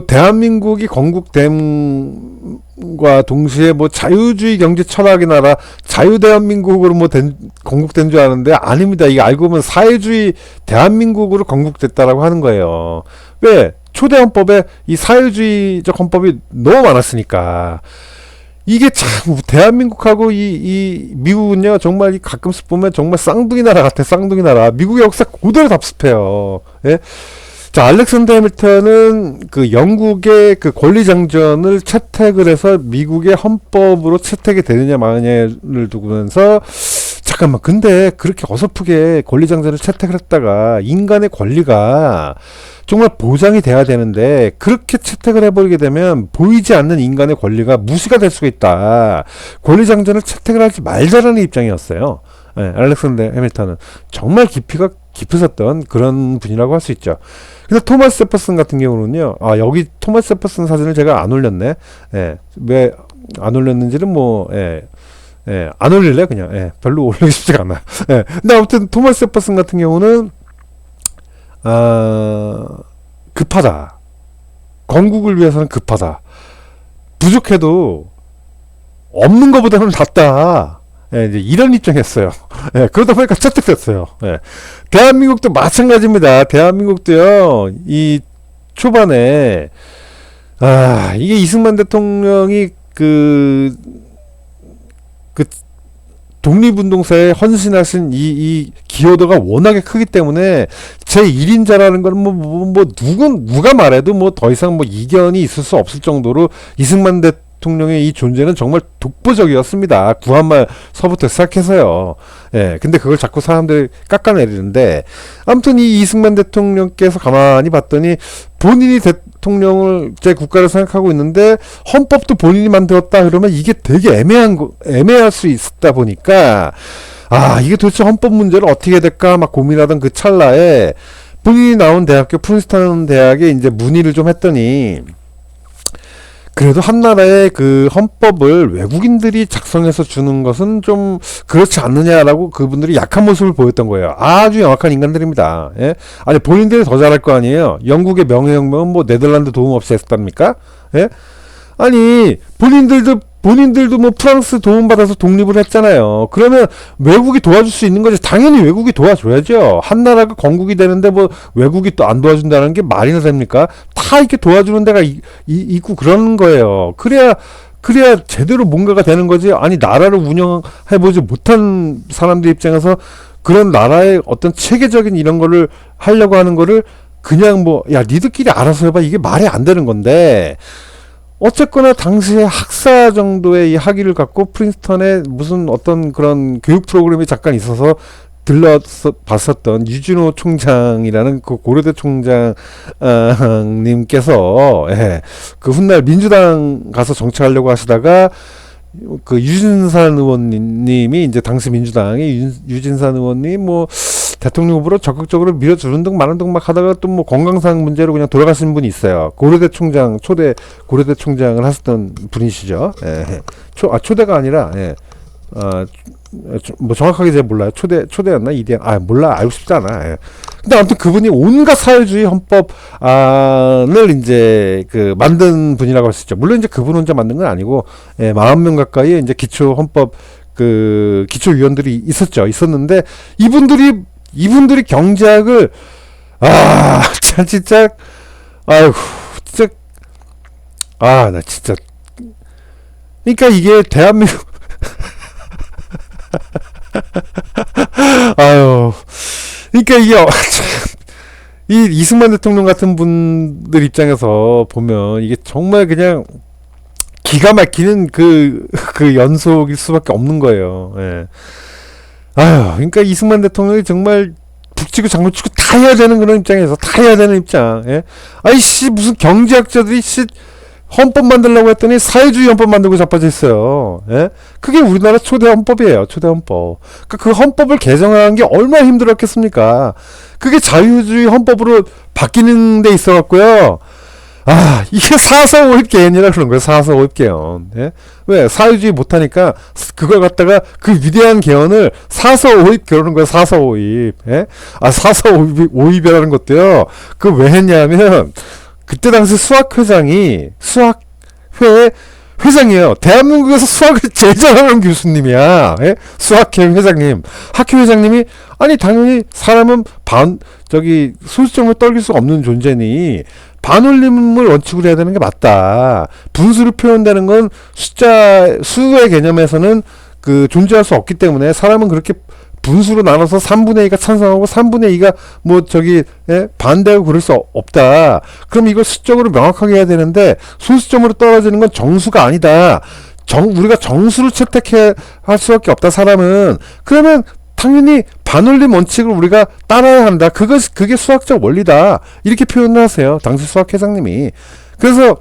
A: 대한민국이 건국됨과 동시에 자유주의 경제 철학의 나라, 자유대한민국으로 건국된 줄 아는데 아닙니다. 이게 알고 보면 사회주의 대한민국으로 건국됐다라고 하는 거예요. 왜? 초대 헌법에 이 사회주의적 헌법이 너무 많았으니까. 이게 참, 대한민국하고 이 미국은요, 정말 가끔씩 보면 정말 쌍둥이 나라 같아, 쌍둥이 나라. 미국의 역사 그대로 답습해요. 자, 알렉산더 해밀턴은 그 영국의 그 권리장전을 채택을 해서 미국의 헌법으로 채택이 되느냐 마느냐를 두면서 잠깐만, 근데 그렇게 어설프게 권리장전을 채택을 했다가 인간의 권리가 정말 보장이 돼야 되는데 그렇게 채택을 해버리게 되면 보이지 않는 인간의 권리가 무시가 될 수가 있다. 권리장전을 채택을 하지 말자라는 입장이었어요. 알렉산더 해밀턴은 정말 깊이가 깊으셨던 그런 분이라고 할 수 있죠. 근데 토마스 제퍼슨 같은 경우는요, 여기 토마스 제퍼슨 사진을 제가 안 올렸네. 왜 안 올렸는지는 안 올릴래 그냥. 별로 올리기 쉽지가 않아요. 근데 아무튼 토마스 제퍼슨 같은 경우는 급하다. 건국을 위해서는 급하다. 부족해도 없는 것보다는 낫다. 이제 이런 입장이었어요. 그러다 보니까 채택됐어요. 대한민국도 마찬가지입니다. 대한민국도요, 이 초반에 이게 이승만 대통령이 그 독립운동사에 헌신하신 이 기여도가 워낙에 크기 때문에 제1인자라는 건 누가 말해도 뭐 더 이상 뭐 이견이 있을 수 없을 정도로 이승만 대통령의 이 존재는 정말 독보적이었습니다. 구한말서부터 시작해서요. 예, 근데 그걸 자꾸 사람들이 깎아내리는데, 아무튼 이 이승만 대통령께서 가만히 봤더니 본인이 대통령을 제 국가를 생각하고 있는데 헌법도 본인이 만들었다 그러면 이게 되게 애매할 수 있다 보니까, 이게 도대체 헌법 문제를 어떻게 해야 될까 막 고민하던 그 찰나에 본인이 나온 대학교 프린스턴 대학에 이제 문의를 좀 했더니, 그래도 한나라의 그 헌법을 외국인들이 작성해서 주는 것은 좀 그렇지 않느냐라고 그분들이 약한 모습을 보였던 거예요. 아주 영악한 인간들입니다. 예? 아니 본인들이 더 잘할 거 아니에요. 영국의 명예혁명은 뭐 네덜란드 도움 없이 했답니까? 예? 아니 본인들도 뭐 프랑스 도움받아서 독립을 했잖아요. 그러면 외국이 도와줄 수 있는 거지. 당연히 외국이 도와줘야죠. 한나라가 건국이 되는데 뭐 외국이 또 안 도와준다는 게 말이나 됩니까? 다 이렇게 도와주는 데가 있고 그러는 거예요. 그래야 제대로 뭔가가 되는 거지. 아니 나라를 운영해보지 못한 사람들 입장에서 그런 나라의 어떤 체계적인 이런 거를 하려고 하는 거를 그냥 야 니들끼리 알아서 해봐. 이게 말이 안 되는 건데, 어쨌거나 당시에 학사 정도의 이 학위를 갖고 프린스턴에 무슨 어떤 그런 교육 프로그램이 잠깐 있어서 들러서 봤었던 유진호 총장이라는 그 고려대 총장님께서, 그 훗날 민주당 가서 정치하려고 하시다가 그 유진산 의원님이 이제 당시 민주당의 유진산 의원님 뭐 대통령 후보로 적극적으로 밀어주는 등 많은 등 막 하다가 또 뭐 건강상 문제로 그냥 돌아가신 분이 있어요. 고려대 총장, 초대 고려대 총장을 하셨던 분이시죠. 초대가 아니라, 뭐 정확하게 잘 몰라요. 초대였나? 이대, 몰라. 알고 싶지 않아. 근데 아무튼 그분이 온갖 사회주의 헌법안을 이제 만든 분이라고 할 수 있죠. 물론 이제 그분 혼자 만든 건 아니고, 40명 가까이 이제 기초 헌법 기초위원들이 있었는데, 이분들이 경제학을, 진짜, 진짜, 나 진짜. 그러니까 이게 대한민국, 그러니까 이 이승만 대통령 같은 분들 입장에서 보면 이게 정말 그냥 기가 막히는 그 연속일 수밖에 없는 거예요. 예. 그러니까 이승만 대통령이 정말 북치고 장구치고 다 해야 되는 그런 입장에서 다 해야 되는 입장. 예. 무슨 경제학자들이 헌법 만들려고 했더니 사회주의 헌법 만들고 자빠져 있어요. 예? 그게 우리나라 초대 헌법이에요. 초대 헌법. 그 헌법을 개정하는 게 얼마나 힘들었겠습니까? 그게 자유주의 헌법으로 바뀌는 데 있어 갖고요. 이게 4.4.5입 개헌이라 그런 거예요. 4.4.5입 개헌. 예? 왜? 사회주의 못하니까 그걸 갖다가 그 위대한 개헌을 4.4.5입 그러는 거예요. 4.4.5입. 예? 4.4.5입이라는 것도요. 그 왜 했냐면 그때 당시 수학회장이 수학회 회장이에요. 대한민국에서 수학을 제일 잘하는 교수님이야. 예? 수학회 회장님. 학회 회장님이 당연히 사람은 소수점을 떨길 수 없는 존재니 반올림을 원칙으로 해야 되는 게 맞다. 분수로 표현되는 건 수의 개념에서는 존재할 수 없기 때문에 사람은 그렇게 분수로 나눠서 3분의 2가 찬성하고 3분의 2가 반대하고 그럴 수 없다. 그럼 이걸 수적으로 명확하게 해야 되는데 소수점으로 떨어지는 건 정수가 아니다. 우리가 정수를 채택해 할 수밖에 없다. 사람은. 그러면 당연히 반올림 원칙을 우리가 따라야 한다. 그게 수학적 원리다. 이렇게 표현을 하세요. 당시 수학회장님이. 그래서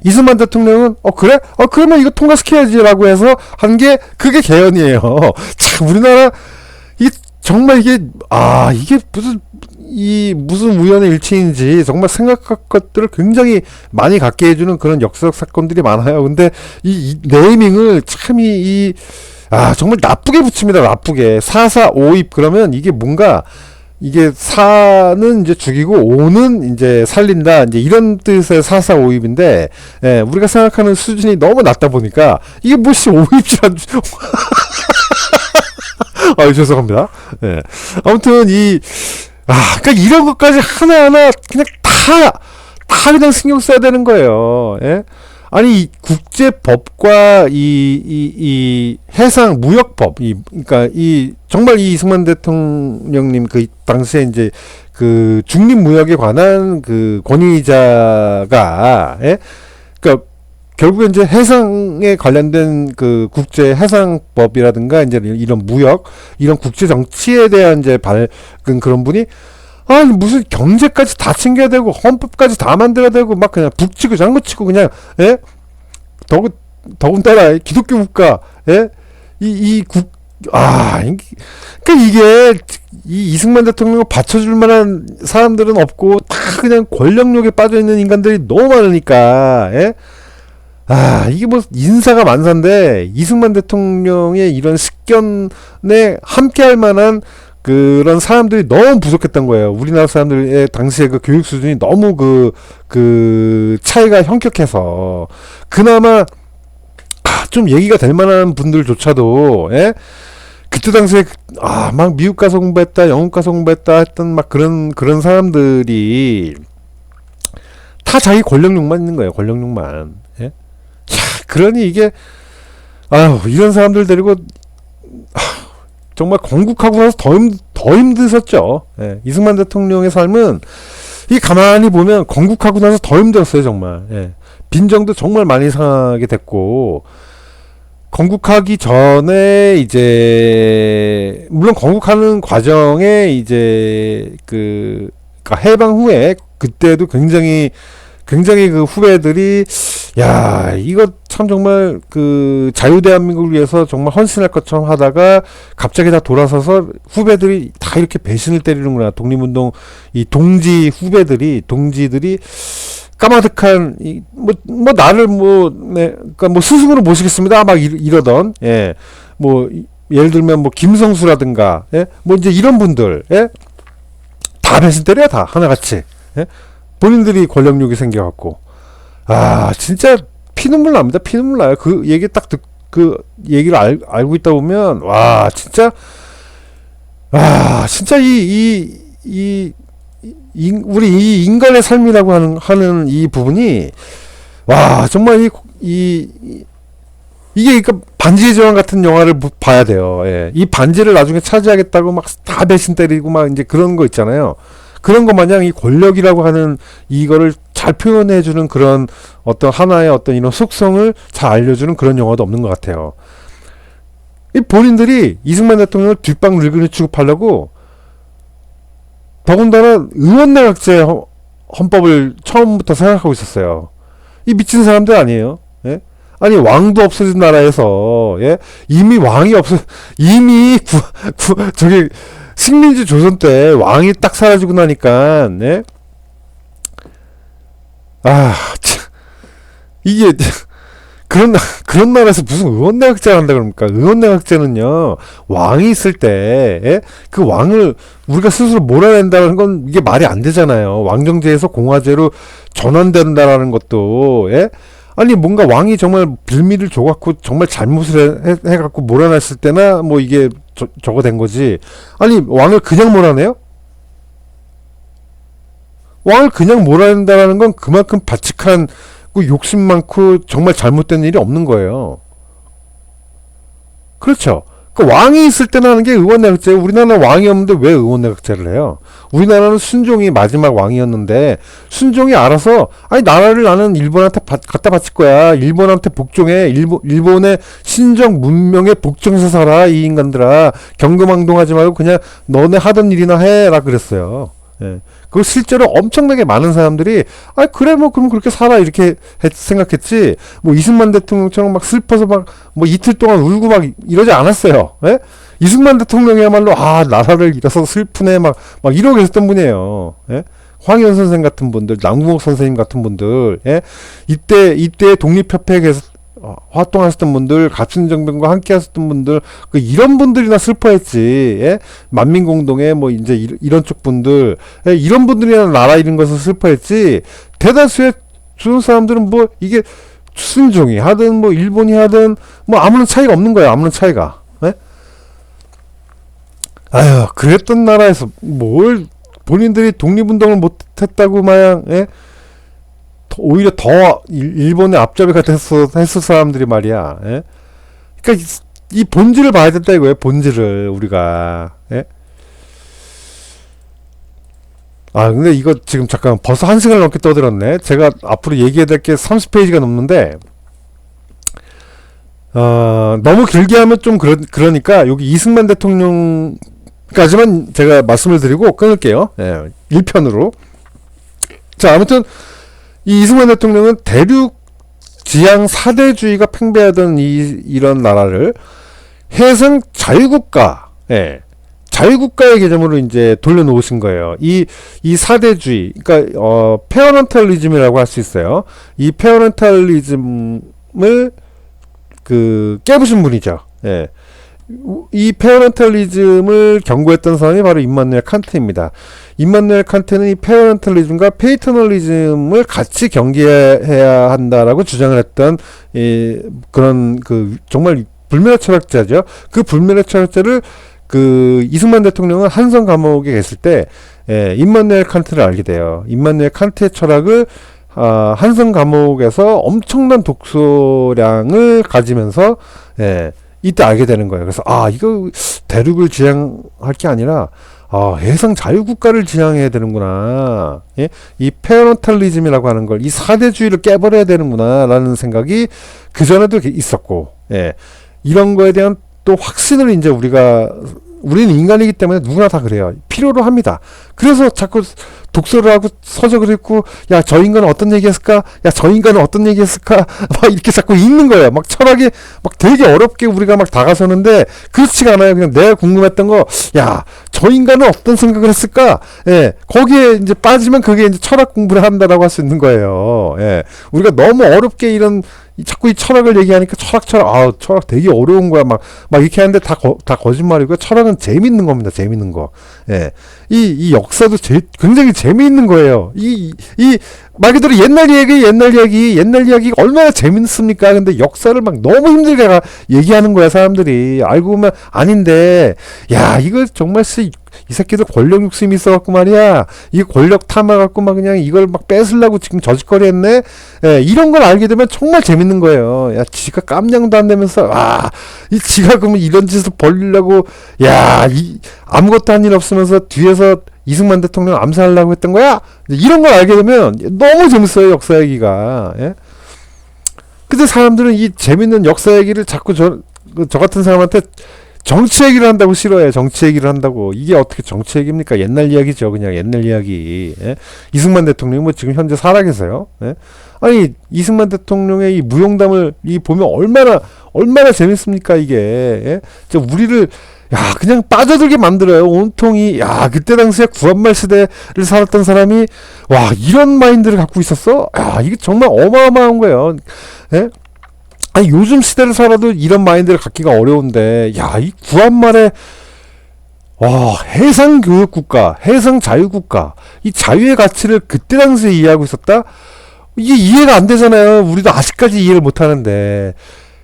A: 이승만 대통령은 그래? 그러면 이거 통과시켜야지라고 해서 한 게 그게 개헌이에요. 참 우리나라 정말 이게 무슨 우연의 일치인지 정말 생각할 것들을 굉장히 많이 갖게 해주는 그런 역사적 사건들이 많아요. 근데 이 네이밍을 참 정말 나쁘게 붙입니다. 나쁘게. 4.4.5입 그러면 이게 뭔가 이게 4는 이제 죽이고 5는 이제 살린다. 이제 이런 뜻의 4.4.5입인데, 우리가 생각하는 수준이 너무 낮다 보니까 이게 5입이란 죄송합니다. 아무튼 그러니까 이런 것까지 하나하나 그냥 다 다 그냥 신경 써야 되는 거예요. 예? 아니 이 국제법과 이 해상 무역법 그러니까 이 정말 이 이승만 대통령님 그 당시에 이제 그 중립 무역에 관한 그 권위자가 예? 그러니까 결국에 이제 해상에 관련된 그 국제 해상법이라든가 이제 이런 무역 이런 국제 정치에 대한 이제 그런 분이 아니 무슨 경제까지 다 챙겨야 되고 헌법까지 다 만들어야 되고 막 그냥 북치고 장구치고 그냥 예? 더군다나 기독교 국가 예? 그러니까 이게 이 이승만 대통령을 받쳐줄 만한 사람들은 없고 다 그냥 권력욕에 빠져 있는 인간들이 너무 많으니까 예? 이게 뭐 인사가 만사인데 이승만 대통령의 이런 식견에 함께할 만한 그런 사람들이 너무 부족했던 거예요. 우리나라 사람들의 당시에 그 교육 수준이 너무 그 차이가 현격해서 그나마 좀 얘기가 될 만한 분들조차도 예? 그때 당시에 막 미국 가서 공부했다, 영국 가서 공부했다 했던 막 그런 사람들이 다 자기 권력욕만 있는 거예요. 권력욕만. 예? 그러니 이게 이런 사람들 데리고 정말 건국하고 나서 더 힘드셨죠. 예. 이승만 대통령의 삶은 이 가만히 보면 건국하고 나서 더 힘들었어요. 정말. 예. 빈정도 정말 많이 상하게 됐고 건국하기 전에 이제 물론 건국하는 과정에 이제 그러니까 해방 후에 그때도 굉장히 그 후배들이 이거 참 정말 그 자유대한민국을 위해서 정말 헌신할 것처럼 하다가 갑자기 다 돌아서서 후배들이 다 이렇게 배신을 때리는구나. 독립운동 이 동지들이 까마득한 뭐 나를 그러니까 뭐 스승으로 모시겠습니다. 막 이러던 뭐 예를 들면 뭐 김성수라든가 뭐 이제 이런 분들 다 배신 때려요. 다 하나같이 본인들이 권력욕이 생겨갖고 진짜 피눈물 납니다. 피눈물 나요. 그 얘기 그 얘기를 알고 있다 보면 진짜 우리 이 인간의 삶이라고 하는 이 부분이 정말 이게 그러니까 반지의 제왕 같은 영화를 봐야 돼요. 예. 이 반지를 나중에 차지하겠다고 막 다 배신 때리고 막 이제 그런 거 있잖아요. 그런 것 마냥 이 권력이라고 하는 이거를 잘 표현해주는 그런 어떤 하나의 어떤 이런 속성을 잘 알려주는 그런 영화도 없는 것 같아요. 이 본인들이 이승만 대통령을 뒷방 늙은이 취급하려고 더군다나 의원내각제 헌법을 처음부터 생각하고 있었어요. 이 미친 사람들 아니에요. 예? 아니 왕도 없어진 나라에서 이미 왕이 이미 저기 식민지 조선 때 왕이 딱 사라지고 나니까 이게 그런 나라에서 무슨 의원내각제를 한다 그럽니까? 의원내각제는요 왕이 있을 때 그 왕을 우리가 스스로 몰아낸다는 건 이게 말이 안 되잖아요. 왕정제에서 공화제로 전환된다라는 것도 아니 뭔가 왕이 정말 빌미를 줘갖고 정말 잘못을 해갖고 몰아냈을 때나 뭐 이게 저거 된 거지. 아니 왕을 그냥 몰아내요? 왕을 그냥 몰아낸다라는 건 그만큼 바칙한 욕심 많고 정말 잘못된 일이 없는 거예요. 그렇죠. 그 왕이 있을 때는 하는 게 의원내각제예요. 우리나라는 왕이 없는데 왜 의원내각제를 해요? 우리나라는 순종이 마지막 왕이었는데 순종이 알아서 아니 나라를 나는 일본한테 갖다 바칠 거야. 일본한테 복종해. 일본의 신정 문명에 복종해서 살아. 이 인간들아. 경거망동하지 말고 그냥 너네 하던 일이나 해라 그랬어요. 그걸 실제로 엄청나게 많은 사람들이 그래 뭐 그럼 그렇게 살아 이렇게 생각했지 뭐 이승만 대통령처럼 막 슬퍼서 막 뭐 이틀 동안 울고 막 이러지 않았어요. 이승만 대통령이야말로 나라를 잃어서 슬프네 막 이러고 계셨던 분이에요. 황희연 선생 같은 분들, 남궁옥 선생님 같은 분들, 이때 독립협회에서 활동하셨던 분들, 갑신정변과 함께 하셨던 분들, 이런 분들이나 슬퍼했지, 만민공동회, 뭐, 이제, 이런 쪽 분들, 이런 분들이나 나라 잃은 것을 슬퍼했지, 대다수의 주는 사람들은 뭐, 이게, 순종이 하든, 뭐, 일본이 하든, 뭐, 아무런 차이가 없는 거예요, 아무런 차이가. 그랬던 나라에서, 본인들이 독립운동을 못했다고 마냥, 오히려 더 일본의 앞잡이가 했을 사람들이 말이야. 예? 그러니까 이 본질을 봐야 된다 이거예요. 본질을 우리가. 예? 아 근데 이거 지금 잠깐 벌써 1시간을 넘게 떠들었네. 제가 앞으로 얘기해야 될 게 30페이지가 넘는데 너무 길게 하면 좀 그러니까 여기 이승만 대통령까지만 제가 말씀을 드리고 끊을게요. 예, 1편으로. 자 아무튼 이 이승만 대통령은 대륙 지향 사대주의가 팽배하던 이런 나라를 해상 자유국가, 예, 자유국가의 개념으로 이제 돌려놓으신 거예요. 이 사대주의, 그러니까 페어런탈리즘이라고 할 수 있어요. 이 페어런탈리즘을 깨부신 분이죠. 예. 이 페어런탈리즘을 경고했던 사람이 바로 임마누엘 칸트입니다. 임마누엘 칸트는 이 페어런탈리즘과 페이터널리즘을 같이 경계해야 한다라고 주장을 했던 그런 정말 불멸의 철학자죠. 그 불멸의 철학자를 이승만 대통령은 한성 감옥에 계실 때 임마누엘 칸트를 알게 돼요. 임마누엘 칸트의 철학을 한성 감옥에서 엄청난 독서량을 가지면서 이때 알게 되는 거예요. 그래서 이거 대륙을 지향할 게 아니라 해상 자유국가를 지향해야 되는구나. 예? 이 페어런탈리즘이라고 하는 걸, 이 사대주의를 깨버려야 되는구나 라는 생각이 그전에도 있었고, 예. 이런 거에 대한 또 확신을 이제 우리는 인간이기 때문에 누구나 다 그래요. 필요로 합니다. 그래서 자꾸 독서를 하고 서적을 읽고, 야, 저 인간은 어떤 얘기했을까? 야, 저 인간은 어떤 얘기했을까? 막 이렇게 자꾸 읽는 거예요. 막 철학이 막 되게 어렵게 우리가 막 다가서는데, 그렇지가 않아요. 그냥 내가 궁금했던 거, 야, 저 인간은 어떤 생각을 했을까? 예, 거기에 이제 빠지면 그게 이제 철학 공부를 한다라고 할 수 있는 거예요. 예, 우리가 너무 어렵게 자꾸 이 철학을 얘기하니까 철학 되게 어려운 거야. 막 이렇게 하는데 다 거짓말이고요. 철학은 재밌는 겁니다. 재밌는 거. 예. 이 역사도 굉장히 재미있는 거예요. 말 그대로 옛날 이야기가 얼마나 재밌습니까? 근데 역사를 막 너무 힘들게 얘기하는 거야, 사람들이. 알고 보면 아닌데, 야, 이거 정말 이 새끼들 권력 욕심이 있어갖고 말이야. 이 권력 탐해갖고 막 그냥 이걸 막 뺏으려고 지금 저짓거리 했네? 예, 이런 걸 알게 되면 정말 재밌는 거예요. 야, 지가 깜냥도 안 되면서, 지가 그러면 이런 짓을 벌리려고, 야, 아무것도 한 일 없으면서 뒤에서 이승만 대통령 암살하려고 했던 거야? 이런 걸 알게 되면 너무 재밌어요, 역사 얘기가. 예? 근데 사람들은 이 재밌는 역사 얘기를 자꾸 저 같은 사람한테 정치 얘기를 한다고 싫어해. 정치 얘기를 한다고. 이게 어떻게 정치 얘기입니까? 옛날 이야기죠. 그냥 옛날 이야기. 예? 이승만 대통령이 뭐 지금 현재 살아계세요. 예? 아니, 이승만 대통령의 이 무용담을 보면 얼마나 재밌습니까, 이게. 예? 우리를, 그냥 빠져들게 만들어요. 온통이, 그때 당시에 구한말 시대를 살았던 사람이, 이런 마인드를 갖고 있었어? 이게 정말 어마어마한 거예요. 예? 아니, 요즘 시대를 살아도 이런 마인드를 갖기가 어려운데, 이 구한말에, 해상 교육국가, 해상 자유국가, 이 자유의 가치를 그때 당시에 이해하고 있었다? 이게 이해가 안 되잖아요. 우리도 아직까지 이해를 못 하는데.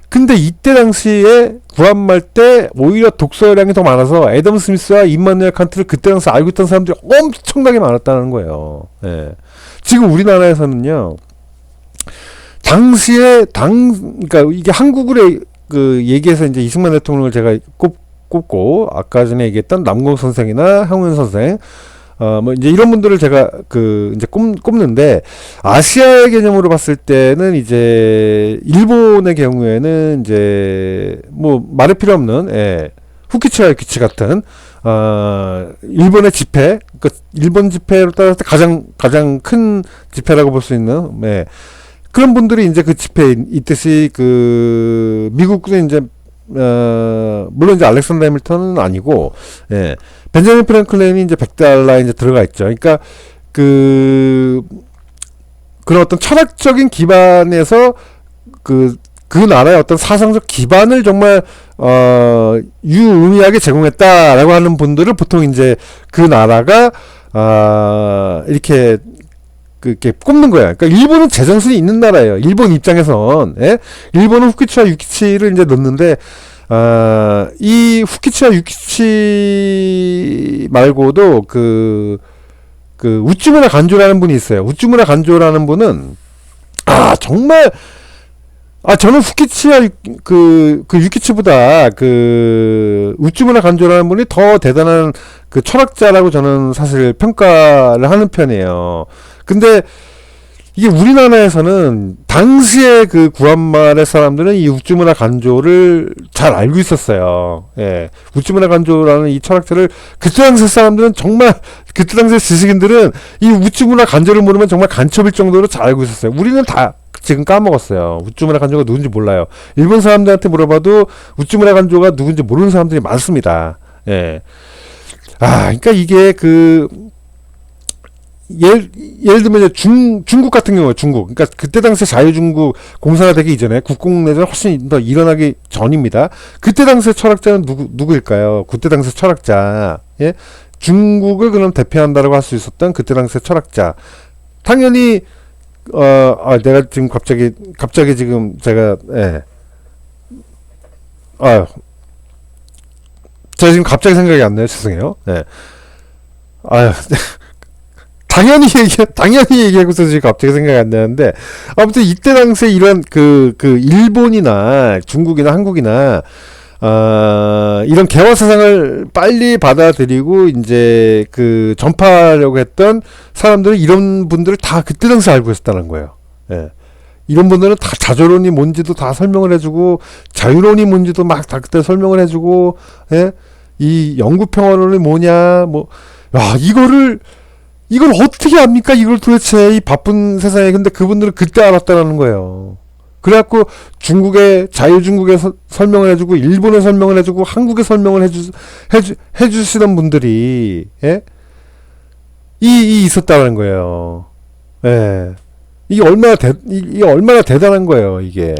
A: 근데 이때 당시에 구한말 때 오히려 독서량이 더 많아서 애덤 스미스와 임마누엘 칸트를 그때 당시에 알고 있던 사람들이 엄청나게 많았다는 거예요. 예. 지금 우리나라에서는요, 당시에 그러니까 이게 한국을 얘기해서 이제 이승만 대통령을 제가 꼽고 아까 전에 얘기했던 남궁 선생이나 형은 선생, 뭐 이제 이런 분들을 제가 이제 꼽는데, 아시아의 개념으로 봤을 때는 이제 일본의 경우에는 이제 뭐 말할 필요 없는, 후키치와 유키치 같은 일본의 지폐, 일본 지폐로 따졌을 때 가장 큰 지폐라고 볼 수 있는, 그런 분들이 이제 그 집회에 있듯이 미국은 이제 물론 이제 알렉산더 해밀턴은 아니고, 벤자민 프랭클린이 이제 $100에 이제 들어가 있죠. 그러니까 그런 어떤 철학적인 기반에서 그 나라의 어떤 사상적 기반을 정말 유의미하게 제공했다라고 하는 분들을 보통 이제 그 나라가 이렇게 꼽는 거야. 그러니까 일본은 제정신이 있는 나라예요. 일본 입장에선. 일본은 후키치와 유키치를 이제 넣는데, 이 후키치와 유키치 말고도 우츠무라 간조라는 분이 있어요. 우츠무라 간조라는 분은 야, 정말, 저는 후키치야, 유키치보다, 우찌무라 간조라는 분이 더 대단한 그 철학자라고 저는 사실 평가를 하는 편이에요. 근데, 이게 우리나라에서는 당시에 그 구한말의 사람들은 이 우찌무라 간조를 잘 알고 있었어요. 예. 우찌무라 간조라는 이 철학자를 그때 당시 사람들은 정말 그때 당시 지식인들은 이 우찌무라 간조를 모르면 정말 간첩일 정도로 잘 알고 있었어요. 우리는 다 지금 까먹었어요. 우찌무라 간조가 누군지 몰라요. 일본 사람들한테 물어봐도 우찌무라 간조가 누군지 모르는 사람들이 많습니다. 예. 그러니까 이게 예를 들면 이제 중국 같은 경우에 그러니까 그때 당시 자유중국 공사가 되기 이전에 국공내전 훨씬 더 일어나기 전입니다. 그때 당시 철학자는 누구일까요? 그때 당시 철학자, 예? 중국을 그럼 대표한다라고 할 수 있었던 그때 당시 철학자. 당연히 내가 지금 갑자기 지금 제가 제가 지금 갑자기 생각이 안 나요. 죄송해요. 예. 당연히 얘기하고서 지금 갑자기 생각이 안 나는데, 아무튼 이때 당시에 이런 일본이나 중국이나 한국이나, 이런 개화 사상을 빨리 받아들이고, 이제 전파하려고 했던 사람들은 이런 분들을 다 그때 당시 알고 있었다는 거예요. 예. 이런 분들은 다 자조론이 뭔지도 다 설명을 해주고, 자유론이 뭔지도 막 다 그때 설명을 해주고, 예. 이 영구평화론이 뭐냐, 이걸 어떻게 압니까? 이걸 도대체 이 바쁜 세상에. 근데 그분들은 그때 알았다라는 거예요. 그래갖고 중국의 자유중국에 설명을 해주고 일본에 설명을 해주고 한국에 설명을 해주시던 분들이 있었다는 거예요. 예. 이게 얼마나 대단한 거예요. 이게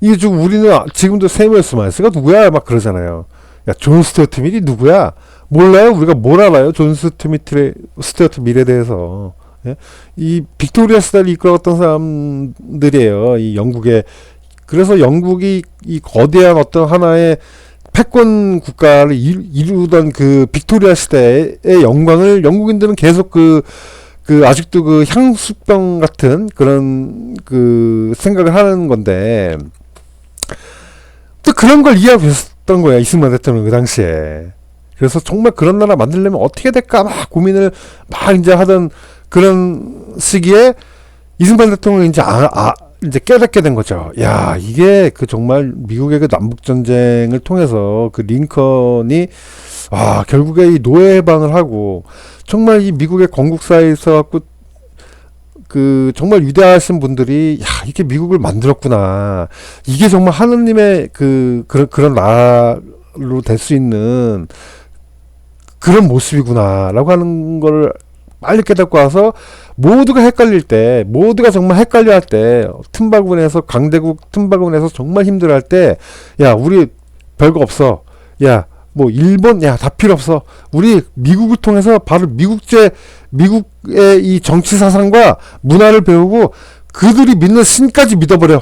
A: 지금 우리는 지금도 세무에스 마이스가 누구야? 막 그러잖아요. 야, 존 스튜어트 밀이 누구야? 몰라요? 우리가 뭘 알아요? 존 스튜어트 밀에 대해서. 예? 이 빅토리아 시대를 이끌었던 사람들이에요. 이 영국에. 그래서 영국이 이 거대한 어떤 하나의 패권 국가를 이루던 그 빅토리아 시대의 영광을 영국인들은 계속 아직도 향수병 같은 그런 생각을 하는 건데, 또 그런 걸 이해하고 있었던 거야, 이승만 대통령 그 당시에. 그래서 정말 그런 나라 만들려면 어떻게 될까 막 고민을 막 이제 하던 그런 시기에 이승만 대통령이 이제 깨닫게 된 거죠. 야, 이게 정말 미국의 남북전쟁을 통해서 링컨이 결국에 이 노예 해방을 하고 정말 이 미국의 건국사에 있어갖고 정말 위대하신 분들이 이게 미국을 만들었구나. 이게 정말 하느님의 그런 나라로 될 수 있는 그런 모습이구나라고 하는 거를 빨리 깨닫고 와서 모두가 정말 헷갈려 할 때, 강대국 틈바구니에서 정말 힘들어 할 때, 야, 우리 별거 없어. 야, 일본, 다 필요 없어. 우리 미국을 통해서 바로 미국의 이 정치 사상과 문화를 배우고 그들이 믿는 신까지 믿어버려.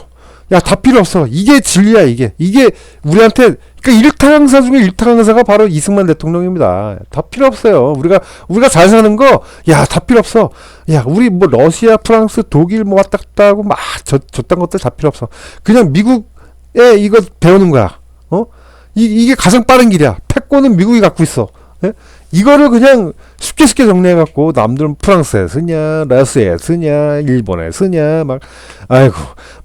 A: 야, 다 필요 없어. 이게 진리야, 이게 우리한테. 그러니까 일타 강사 중에 일타 강사가 바로 이승만 대통령입니다. 다 필요 없어요. 우리가 잘 사는 거, 다 필요 없어. 야, 우리 러시아, 프랑스, 독일 왔다 갔다 하고 막 저딴 것들 다 필요 없어. 그냥 미국에 이거 배우는 거야. 이게 가장 빠른 길이야. 패권은 미국이 갖고 있어. 예? 이거를 그냥 쉽게 정리해갖고 남들은 프랑스에 쓰냐, 러시아에 쓰냐, 일본에 쓰냐, 아이고,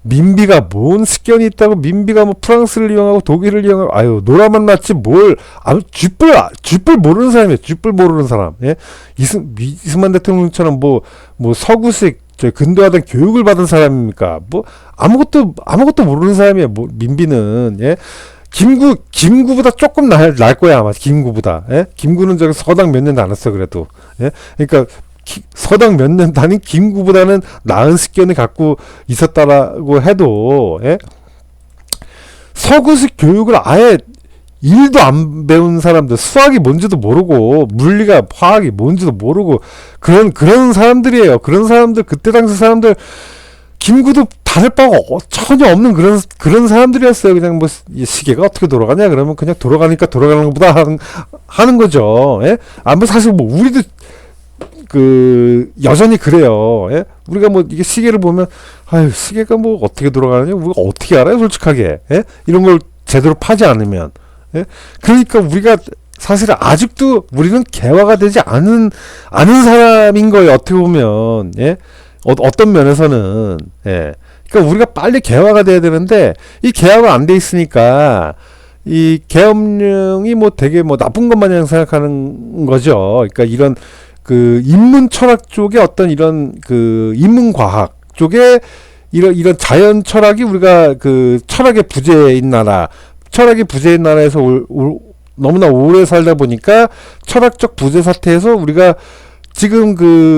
A: 민비가 뭔 식견이 있다고, 민비가 프랑스를 이용하고 독일을 이용하고, 노라만 났지 쥐뿔 모르는 사람이에요. 쥐뿔 모르는 사람. 예? 이승만 대통령처럼 서구식 근대화된 교육을 받은 사람입니까? 아무것도 모르는 사람이에요. 민비는. 예? 김구보다 조금 날 거야, 아마. 김구보다. 예? 김구는 서당 몇 년도 안 했어, 그래도. 예? 그러니까, 서당 몇 년 다닌 김구보다는 나은 식견을 갖고 있었다라고 해도, 예? 서구식 교육을 아예 1도 안 배운 사람들, 수학이 뭔지도 모르고, 물리가, 화학이 뭔지도 모르고, 그런 사람들이에요. 그런 사람들, 그때 당시 사람들, 김구도 다를 바가 전혀 없는 그런 사람들이었어요. 그냥 이 시계가 어떻게 돌아가냐 그러면 그냥 돌아가니까 돌아가는 것보다 하는 거죠. 예? 사실 우리도 여전히 그래요. 예? 우리가 뭐 이게 시계를 보면 아유 시계가 뭐 어떻게 돌아가느냐 우리가 어떻게 알아요 솔직하게. 예? 이런 걸 제대로 파지 않으면. 예? 그러니까 우리가 사실 아직도 우리는 개화가 되지 않은 사람인 거예요. 어떻게 보면. 예? 어떤 면에서는. 예. 그러니까 우리가 빨리 개화가 돼야 되는데 이 개화가 안 돼 있으니까 이 계엄령이 뭐 되게 뭐 나쁜 것 마냥 생각하는 거죠. 그러니까 이런 인문 철학 쪽에 어떤 이런 인문 과학 쪽에 이런 자연 철학이 우리가 철학의 부재인 나라에서 너무나 오래 살다 보니까 철학적 부재 사태에서 우리가 지금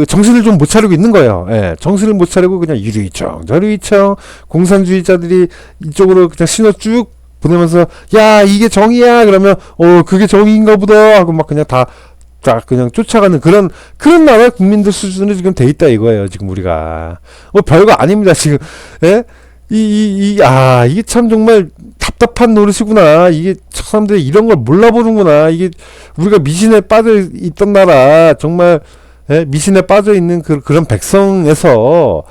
A: 정신을 좀 못 차리고 있는 거예요. 예, 정신을 못 차리고 그냥 이리이청 저리이청 공산주의자들이 이쪽으로 그냥 신호 쭉 보내면서 야 이게 정의야 그러면 그게 정의인가 보다 하고 막 그냥 다 그냥 쫓아가는 그런 나라의 국민들 수준으로 지금 돼 있다 이거예요. 지금 우리가 별거 아닙니다. 지금 예? 이게 참 정말 답답한 노릇이구나. 이게 사람들이 이런 걸 몰라보는구나. 이게 우리가 미신에 빠져 있던 나라 정말 예? 미신에 빠져 있는 그런 백성에서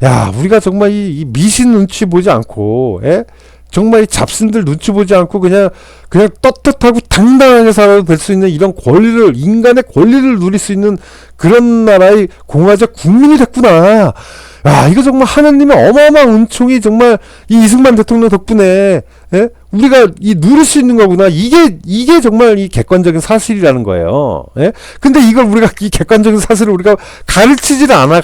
A: 야 우리가 정말 이 미신 눈치 보지 않고 예? 정말 이 잡신들 눈치 보지 않고 그냥 떳떳하고 당당하게 살아도 될 수 있는 이런 인간의 권리를 누릴 수 있는 그런 나라의 공화적 국민이 됐구나. 야, 이거 정말 하나님의 어마어마한 은총이 정말 이 이승만 대통령 덕분에, 예? 우리가 누릴 수 있는 거구나. 이게 정말 이 객관적인 사실이라는 거예요. 예? 근데 이걸 우리가 이 객관적인 사실을 우리가 가르치지를 않아,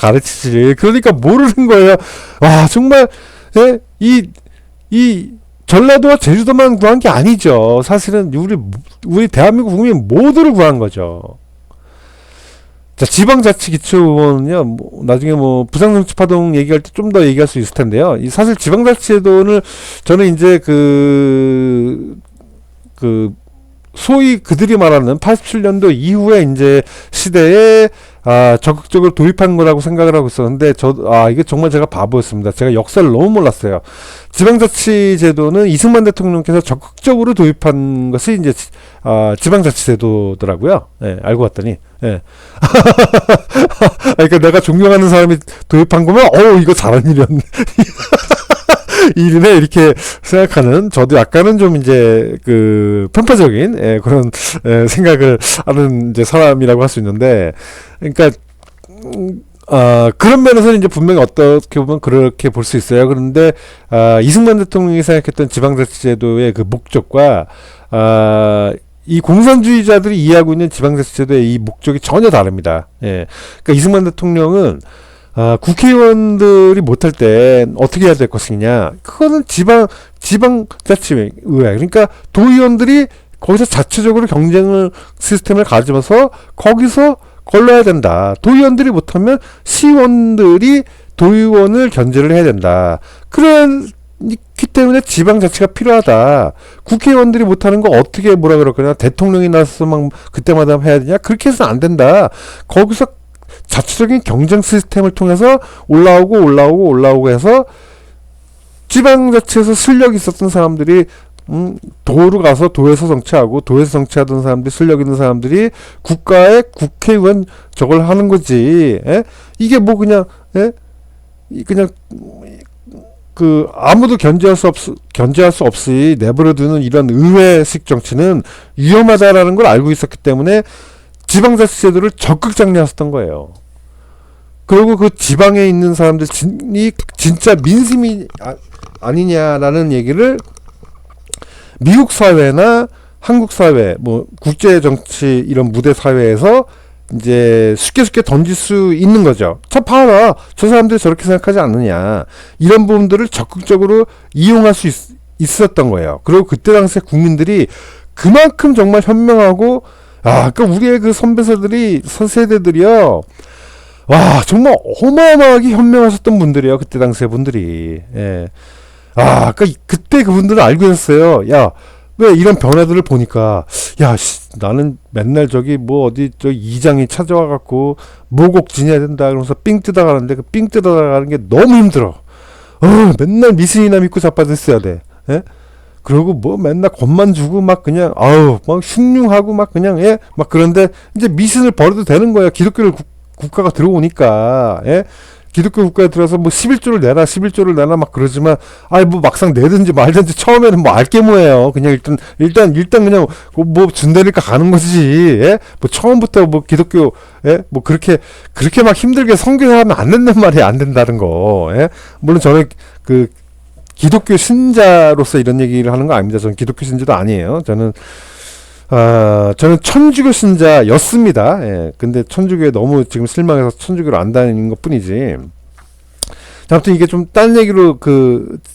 A: 그러니까 모르는 거예요. 와, 정말, 예? 이 전라도와 제주도만 구한 게 아니죠. 사실은 우리 대한민국 국민 모두를 구한 거죠. 자, 지방자치기초의원은요, 나중에 부산정치파동 얘기할 때 좀 더 얘기할 수 있을 텐데요. 사실 지방자치제도는 저는 이제 소위 그들이 말하는 87년도 이후에 이제 시대에 적극적으로 도입한 거라고 생각을 하고 있었는데 이게 정말 제가 바보였습니다. 제가 역사를 너무 몰랐어요. 지방자치제도는 이승만 대통령께서 적극적으로 도입한 것이 이제 지방자치제도더라고요. 예, 알고 봤더니. 예. 그러니까 내가 존경하는 사람이 도입한 거면 이거 잘한 일이었네. 일이네 이렇게 생각하는 저도 약간은 좀 이제 편파적인 그런 생각을 하는 이제 사람이라고 할 수 있는데 그러니까 그런 면에서는 이제 분명히 어떻게 보면 그렇게 볼 수 있어요. 그런데 이승만 대통령이 생각했던 지방자치제도의 그 목적과 이 공산주의자들이 이해하고 있는 지방자치제도의 이 목적이 전혀 다릅니다. 예. 그러니까 이승만 대통령은 국회의원들이 못할 때 어떻게 해야 될 것이냐. 그거는 지방자치의회. 그러니까 도의원들이 거기서 자체적으로 경쟁을 시스템을 가지면서 거기서 걸러야 된다. 도의원들이 못하면 시의원들이 도의원을 견제를 해야 된다. 그렇기 때문에 지방자치가 필요하다. 국회의원들이 못하는 거 어떻게 뭐라 그럴거냐. 대통령이 나서서 막 그때마다 해야 되냐. 그렇게 해서는 안 된다. 거기서 자체적인 경쟁 시스템을 통해서 올라오고 해서 지방자치에서 실력이 있었던 사람들이 도로 가서 도에서 정치하고 도에서 정치하던 사람들이 실력 있는 사람들이 국가의 국회의원 저걸 하는 거지. 예? 이게 그냥 예? 그냥 아무도 견제할 수 없이 내버려두는 이런 의회식 정치는 위험하다라는 걸 알고 있었기 때문에 지방자치제도를 적극 장려했었던 거예요. 그리고 그 지방에 있는 사람들이 진짜 민심이 아니냐라는 얘기를 미국 사회나 한국 사회, 국제 정치 이런 무대 사회에서 이제 쉽게 던질 수 있는 거죠. 봐라, 저 사람들이 저렇게 생각하지 않느냐. 이런 부분들을 적극적으로 이용할 수 있었던 거예요. 그리고 그때 당시에 국민들이 그만큼 정말 현명하고 그러니까 우리의 그 세대들이요. 와, 정말 어마어마하게 현명하셨던 분들이에요. 그때 당시에 분들이. 예. 그러니까 그때 그분들은 알고 있었어요. 야, 왜 이런 변화들을 보니까, 나는 맨날 어디 이장이 찾아와갖고, 모곡 지내야 된다. 그러면서 삥 뜯어가는데, 그 삥 뜯어가는 게 너무 힘들어. 맨날 미신이나 믿고 자빠져 있어야 돼. 예? 그리고 맨날 겁만 주고 막 그냥 막 흉흉하고 막 그냥 막 그런데 이제 미신을 버려도 되는 거야. 기독교를 국가가 들어오니까, 예? 기독교 국가에 들어서 뭐 11조를 내라 막 그러지만, 아이 뭐 막상 내든지 말든지 처음에는 뭐 알게 뭐예요. 그냥 일단 그냥 뭐 준다니까 가는 거지. 예? 뭐 처음부터 뭐 기독교, 예? 뭐 그렇게 막 힘들게 선교하면 안 된단 말이야. 안 된다는 거. 예? 물론 저는 그 기독교 신자로서 이런 얘기를 하는 거 아닙니다. 저는 기독교 신자도 아니에요. 저는 천주교 신자였습니다. 예. 근데 천주교에 너무 지금 실망해서 천주교를 안 다니는 것 뿐이지. 아무튼 이게 좀 딴 얘기로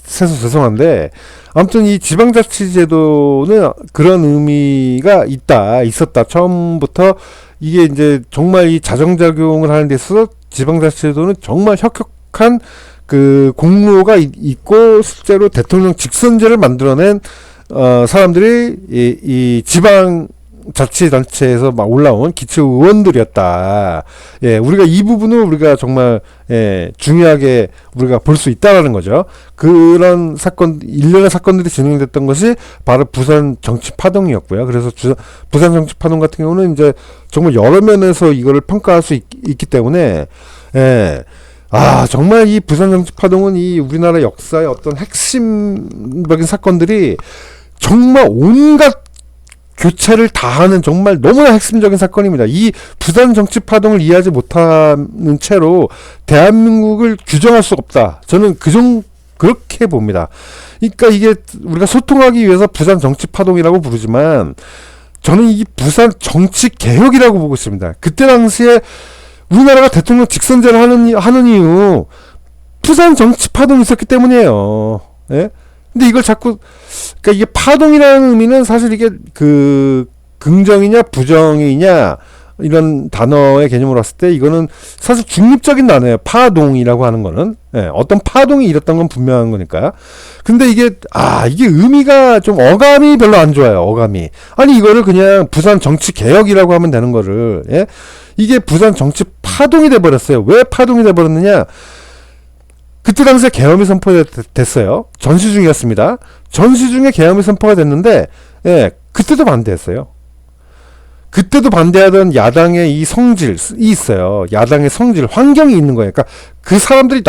A: 세서 죄송한데, 아무튼 이 지방자치제도는 그런 의미가 있었다. 처음부터 이게 이제 정말 이 자정작용을 하는 데 있어서 지방자치제도는 정말 혁혁한 공로가 있고, 실제로 대통령 직선제를 만들어낸 사람들이 이 지방 자치단체에서 막 올라온 기초 의원들이었다. 예, 우리가 이 부분을 우리가 정말 중요하게 우리가 볼 수 있다라는 거죠. 그런 일련의 사건들이 진행됐던 것이 바로 부산 정치 파동이었고요. 그래서 부산 정치 파동 같은 경우는 이제 정말 여러 면에서 이거를 평가할 수 있기 때문에, 예. 정말 이 부산 정치 파동은 이 우리나라 역사의 어떤 핵심적인 사건들이 정말 온갖 교체를 다하는 정말 너무나 핵심적인 사건입니다. 이 부산 정치 파동을 이해하지 못하는 채로 대한민국을 규정할 수 없다. 저는 그렇게 봅니다. 그러니까 이게 우리가 소통하기 위해서 부산 정치 파동이라고 부르지만, 저는 이 부산 정치 개혁이라고 보고 있습니다. 그때 당시에 우리나라가 대통령 직선제를 하는 이유, 부산 정치 파동이 있었기 때문이에요. 예? 근데 이걸 자꾸, 그러니까 이게 파동이라는 의미는 사실 이게 긍정이냐 부정이냐 이런 단어의 개념으로 봤을 때 이거는 사실 중립적인 단어예요. 파동이라고 하는 거는. 예, 어떤 파동이 일었던 건 분명한 거니까. 근데 이게 의미가 좀 어감이 별로 안 좋아요. 어감이. 아니 이거를 그냥 부산 정치 개혁이라고 하면 되는 거를, 예? 이게 부산 정치 파동이 돼버렸어요. 왜 파동이 돼버렸느냐? 그때 당시에 계엄이 선포됐어요. 전시 중이었습니다. 전시 중에 계엄이 선포가 됐는데, 예, 그때도 반대했어요. 그때도 반대하던 야당의 이 성질이 있어요. 야당의 성질, 환경이 있는 거예요. 그러니까 그 사람들이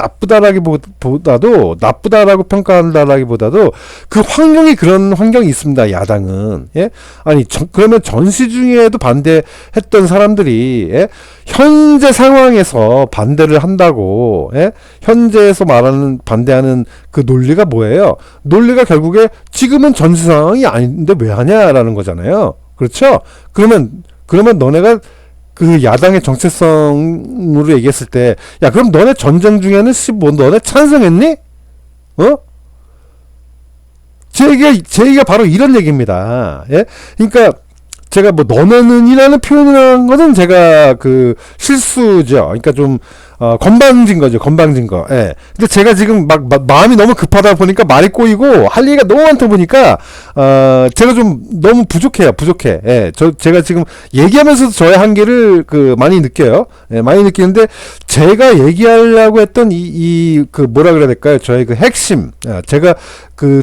A: 나쁘다라고 평가한다라기보다도 그 환경이 그런 환경이 있습니다. 야당은. 예? 아니, 그러면 전시 중에도 반대했던 사람들이, 예? 현재 상황에서 반대를 한다고, 예? 현재에서 반대하는 그 논리가 뭐예요? 논리가 결국에 지금은 전시 상황이 아닌데 왜 하냐라는 거잖아요. 그렇죠? 그러면 너네가 그 야당의 정체성으로 얘기했을 때, 야, 그럼 너네 전쟁 중에는 너네 찬성했니? 제 얘기가 바로 이런 얘기입니다. 예? 그러니까, 제가 뭐, 너네는이라는 표현을 한 거는 제가 실수죠. 그러니까 좀, 건방진 거죠. 예. 근데 제가 지금 마음이 너무 급하다 보니까 말이 꼬이고, 할 얘기가 너무 많다 보니까, 제가 좀 너무 부족해. 예. 제가 지금 얘기하면서도 저의 한계를 많이 느껴요. 예, 많이 느끼는데, 제가 얘기하려고 했던 뭐라 그래야 될까요? 저의 핵심. 제가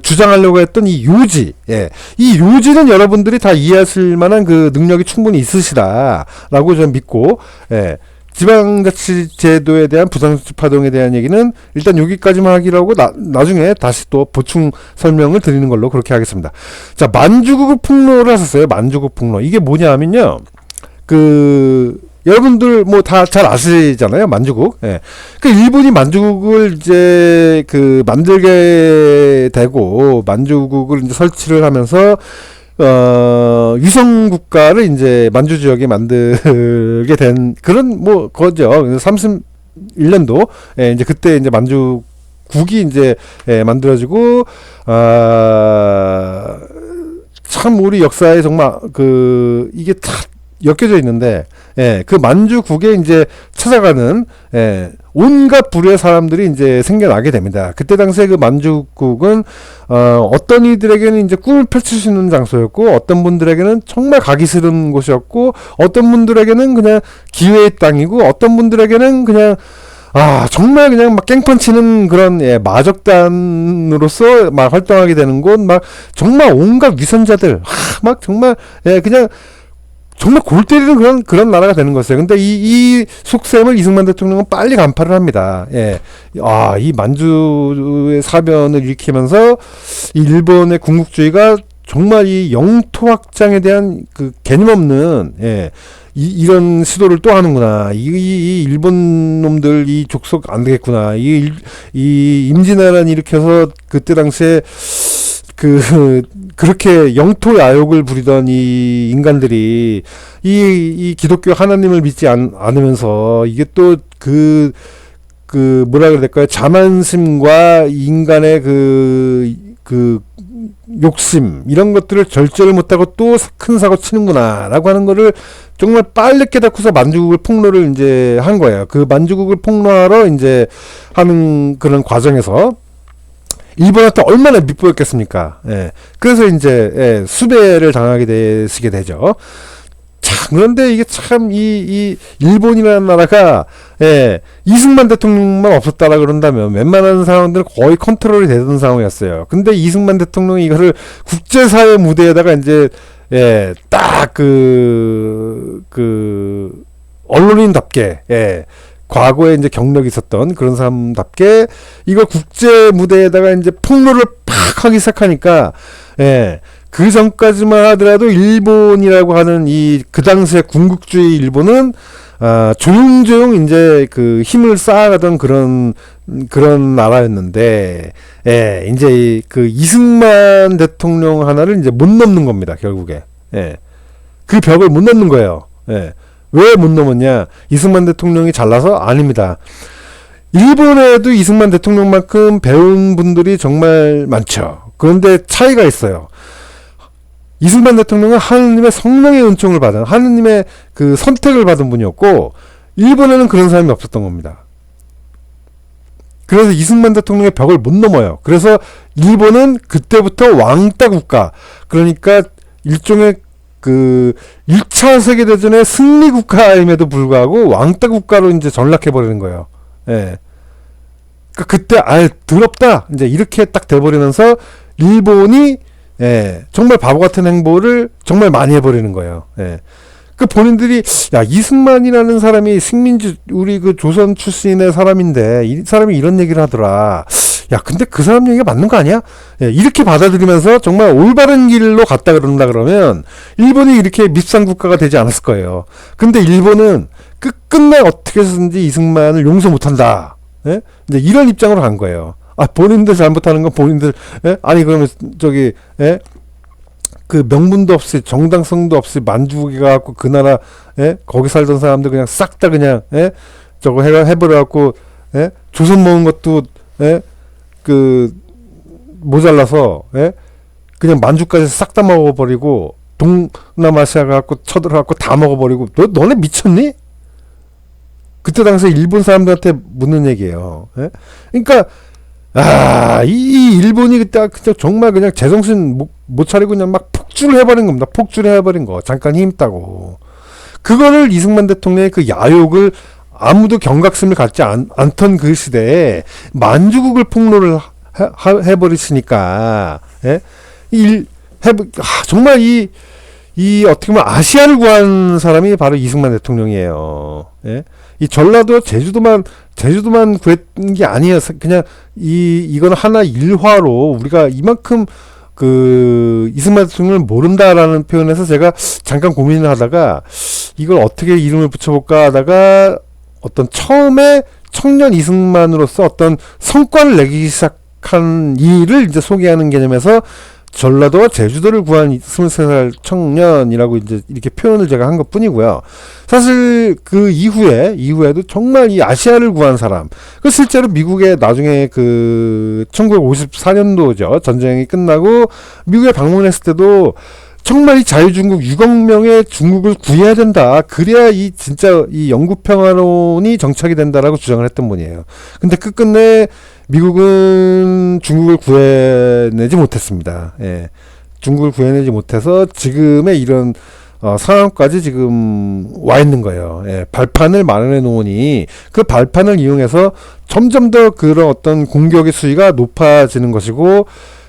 A: 주장하려고 했던 이 요지. 예. 이 요지는 여러분들이 다 이해하실 만한 능력이 충분히 있으시다라고 저는 믿고, 예. 지방자치제도에 대한 부산정치 파동에 대한 얘기는 일단 여기까지만 하기로 하고 나중에 다시 또 보충 설명을 드리는 걸로 그렇게 하겠습니다. 자, 만주국 풍로를 하셨어요. 만주국 풍로. 이게 뭐냐 하면요. 여러분들 뭐 다 잘 아시잖아요. 만주국. 예. 일본이 만주국을 이제 만들게 되고 만주국을 이제 설치를 하면서 위성 국가를 이제 만주 지역에 만들게 된 그런 거죠. 31년도 이제 그때 이제 만주국이 이제 만들어지고 참 우리 역사에 정말 이게 탁 엮여져 있는데, 예, 만주국에 이제 찾아가는, 예, 온갖 부류의 사람들이 이제 생겨나게 됩니다. 그때 당시에 만주국은, 어떤 이들에게는 이제 꿈을 펼칠 수 있는 장소였고, 어떤 분들에게는 정말 가기 싫은 곳이었고, 어떤 분들에게는 그냥 기회의 땅이고, 어떤 분들에게는 그냥, 정말 그냥 막 깽판 치는 그런, 예, 마적단으로서 막 활동하게 되는 곳, 막 정말 온갖 위선자들, 막 정말, 예, 그냥, 정말 골 때리는 그런 나라가 되는 거였어요. 근데 이 속셈을 이승만 대통령은 빨리 간파를 합니다. 예. 이 만주의 사변을 일으키면서 이 일본의 군국주의가 정말 이 영토 확장에 대한 그 개념 없는, 예. 이런 시도를 또 하는구나. 이 일본 놈들 이 족속 안 되겠구나. 이 임진왜란 일으켜서 그때 당시에 그렇게 영토 야욕을 부리던 이 인간들이 이 기독교 하나님을 믿지 않으면서 이게 또 뭐라 그래야 될까요? 자만심과 인간의 욕심, 이런 것들을 절제를 못하고 또 큰 사고 치는구나, 라고 하는 거를 정말 빨리 깨닫고서 만주국을 폭로를 이제 한 거예요. 그 만주국을 폭로하러 이제 하는 그런 과정에서 일본한테 얼마나 밉보였겠습니까? 예. 그래서 이제, 수배를 당하게 되죠. 자, 그런데 이게 참, 이 일본이라는 나라가, 이승만 대통령만 없었다라 그런다면 웬만한 상황들은 거의 컨트롤이 되던 상황이었어요. 근데 이승만 대통령이 이거를 국제사회 무대에다가 이제, 딱 언론인답게, 과거에 이제 경력이 있었던 그런 사람답게 이걸 국제 무대에다가 이제 폭로를 팍 하기 시작하니까, 그 전까지만 하더라도 일본이라고 하는 그 당시에 군국주의 일본은 조용조용 이제 그 힘을 쌓아가던 그런 나라였는데, 이제 그 이승만 대통령 하나를 이제 못 넘는 겁니다, 결국에. 그 벽을 못 넘는 거예요. 왜 못 넘었냐? 이승만 대통령이 잘나서? 아닙니다. 일본에도 이승만 대통령만큼 배운 분들이 정말 많죠. 그런데 차이가 있어요. 이승만 대통령은 하느님의 성령의 은총을 받은, 하느님의 그 선택을 받은 분이었고, 일본에는 그런 사람이 없었던 겁니다. 그래서 이승만 대통령의 벽을 못 넘어요. 그래서 일본은 그때부터 왕따 국가, 그러니까 일종의 1차 세계대전의 승리 국가임에도 불구하고 왕따 국가로 이제 전락해버리는 거예요. 그때, 더럽다! 이제 이렇게 딱 돼버리면서 일본이, 정말 바보 같은 행보를 정말 많이 해버리는 거예요. 본인들이, 이승만이라는 사람이 식민지, 우리 조선 출신의 사람인데, 이 사람이 이런 얘기를 하더라. 근데 그 사람 얘기가 맞는 거 아니야? 이렇게 받아들이면서 정말 올바른 길로 갔다 그런다 그러면 일본이 이렇게 밉상 국가가 되지 않았을 거예요. 근데 일본은 끝끝내 어떻게 해서든지 이승만을 용서 못한다. 이제 이런 입장으로 간 거예요. 본인들 잘못하는 건 본인들, 아니 그러면 그 명분도 없이 정당성도 없이 만주국이 가갖고 그 나라, 거기 살던 사람들 그냥 싹 다 그냥, 저거 해버려갖고, 조선 먹은 것도, 모자라서, 그냥 만주까지 싹 다 먹어버리고, 동남아시아 가갖고 쳐들어갖고 다 먹어버리고, 너네 미쳤니? 그때 당시에 일본 사람들한테 묻는 얘기예요. 그러니까, 이 일본이 그때 정말 그냥 제정신 못 차리고 그냥 막 폭주를 해버린 겁니다. 폭주를 해버린 거. 잠깐 힘 따고. 그거를 이승만 대통령의 그 야욕을 아무도 경각심을 갖지 않던 그 시대에 만주국을 폭로를 해버리시니까, 정말 어떻게 보면 아시아를 구한 사람이 바로 이승만 대통령이에요. 이 전라도 제주도만 구했던 게 아니에요. 그냥 이건 하나 일화로 우리가 이만큼 이승만 대통령을 모른다라는 표현에서 제가 잠깐 고민을 하다가 이걸 어떻게 이름을 붙여볼까 하다가 어떤 처음에 청년 이승만으로서 어떤 성과를 내기 시작한 일을 이제 소개하는 개념에서 전라도와 제주도를 구한 23살 청년이라고 이제 이렇게 표현을 제가 한 것 뿐이고요. 사실 그 이후에도 정말 이 아시아를 구한 사람, 실제로 미국에 나중에 1954년도죠. 전쟁이 끝나고 미국에 방문했을 때도 정말 이 자유중국 6억 명의 중국을 구해야 된다. 그래야 진짜 이 영구평화론이 정착이 된다라고 주장을 했던 분이에요. 근데 끝끝내 미국은 중국을 구해내지 못했습니다. 중국을 구해내지 못해서 지금의 이런 상황까지 지금 와 있는 거예요. 발판을 마련해 놓으니 그 발판을 이용해서 점점 더 그런 어떤 공격의 수위가 높아지는 것이고,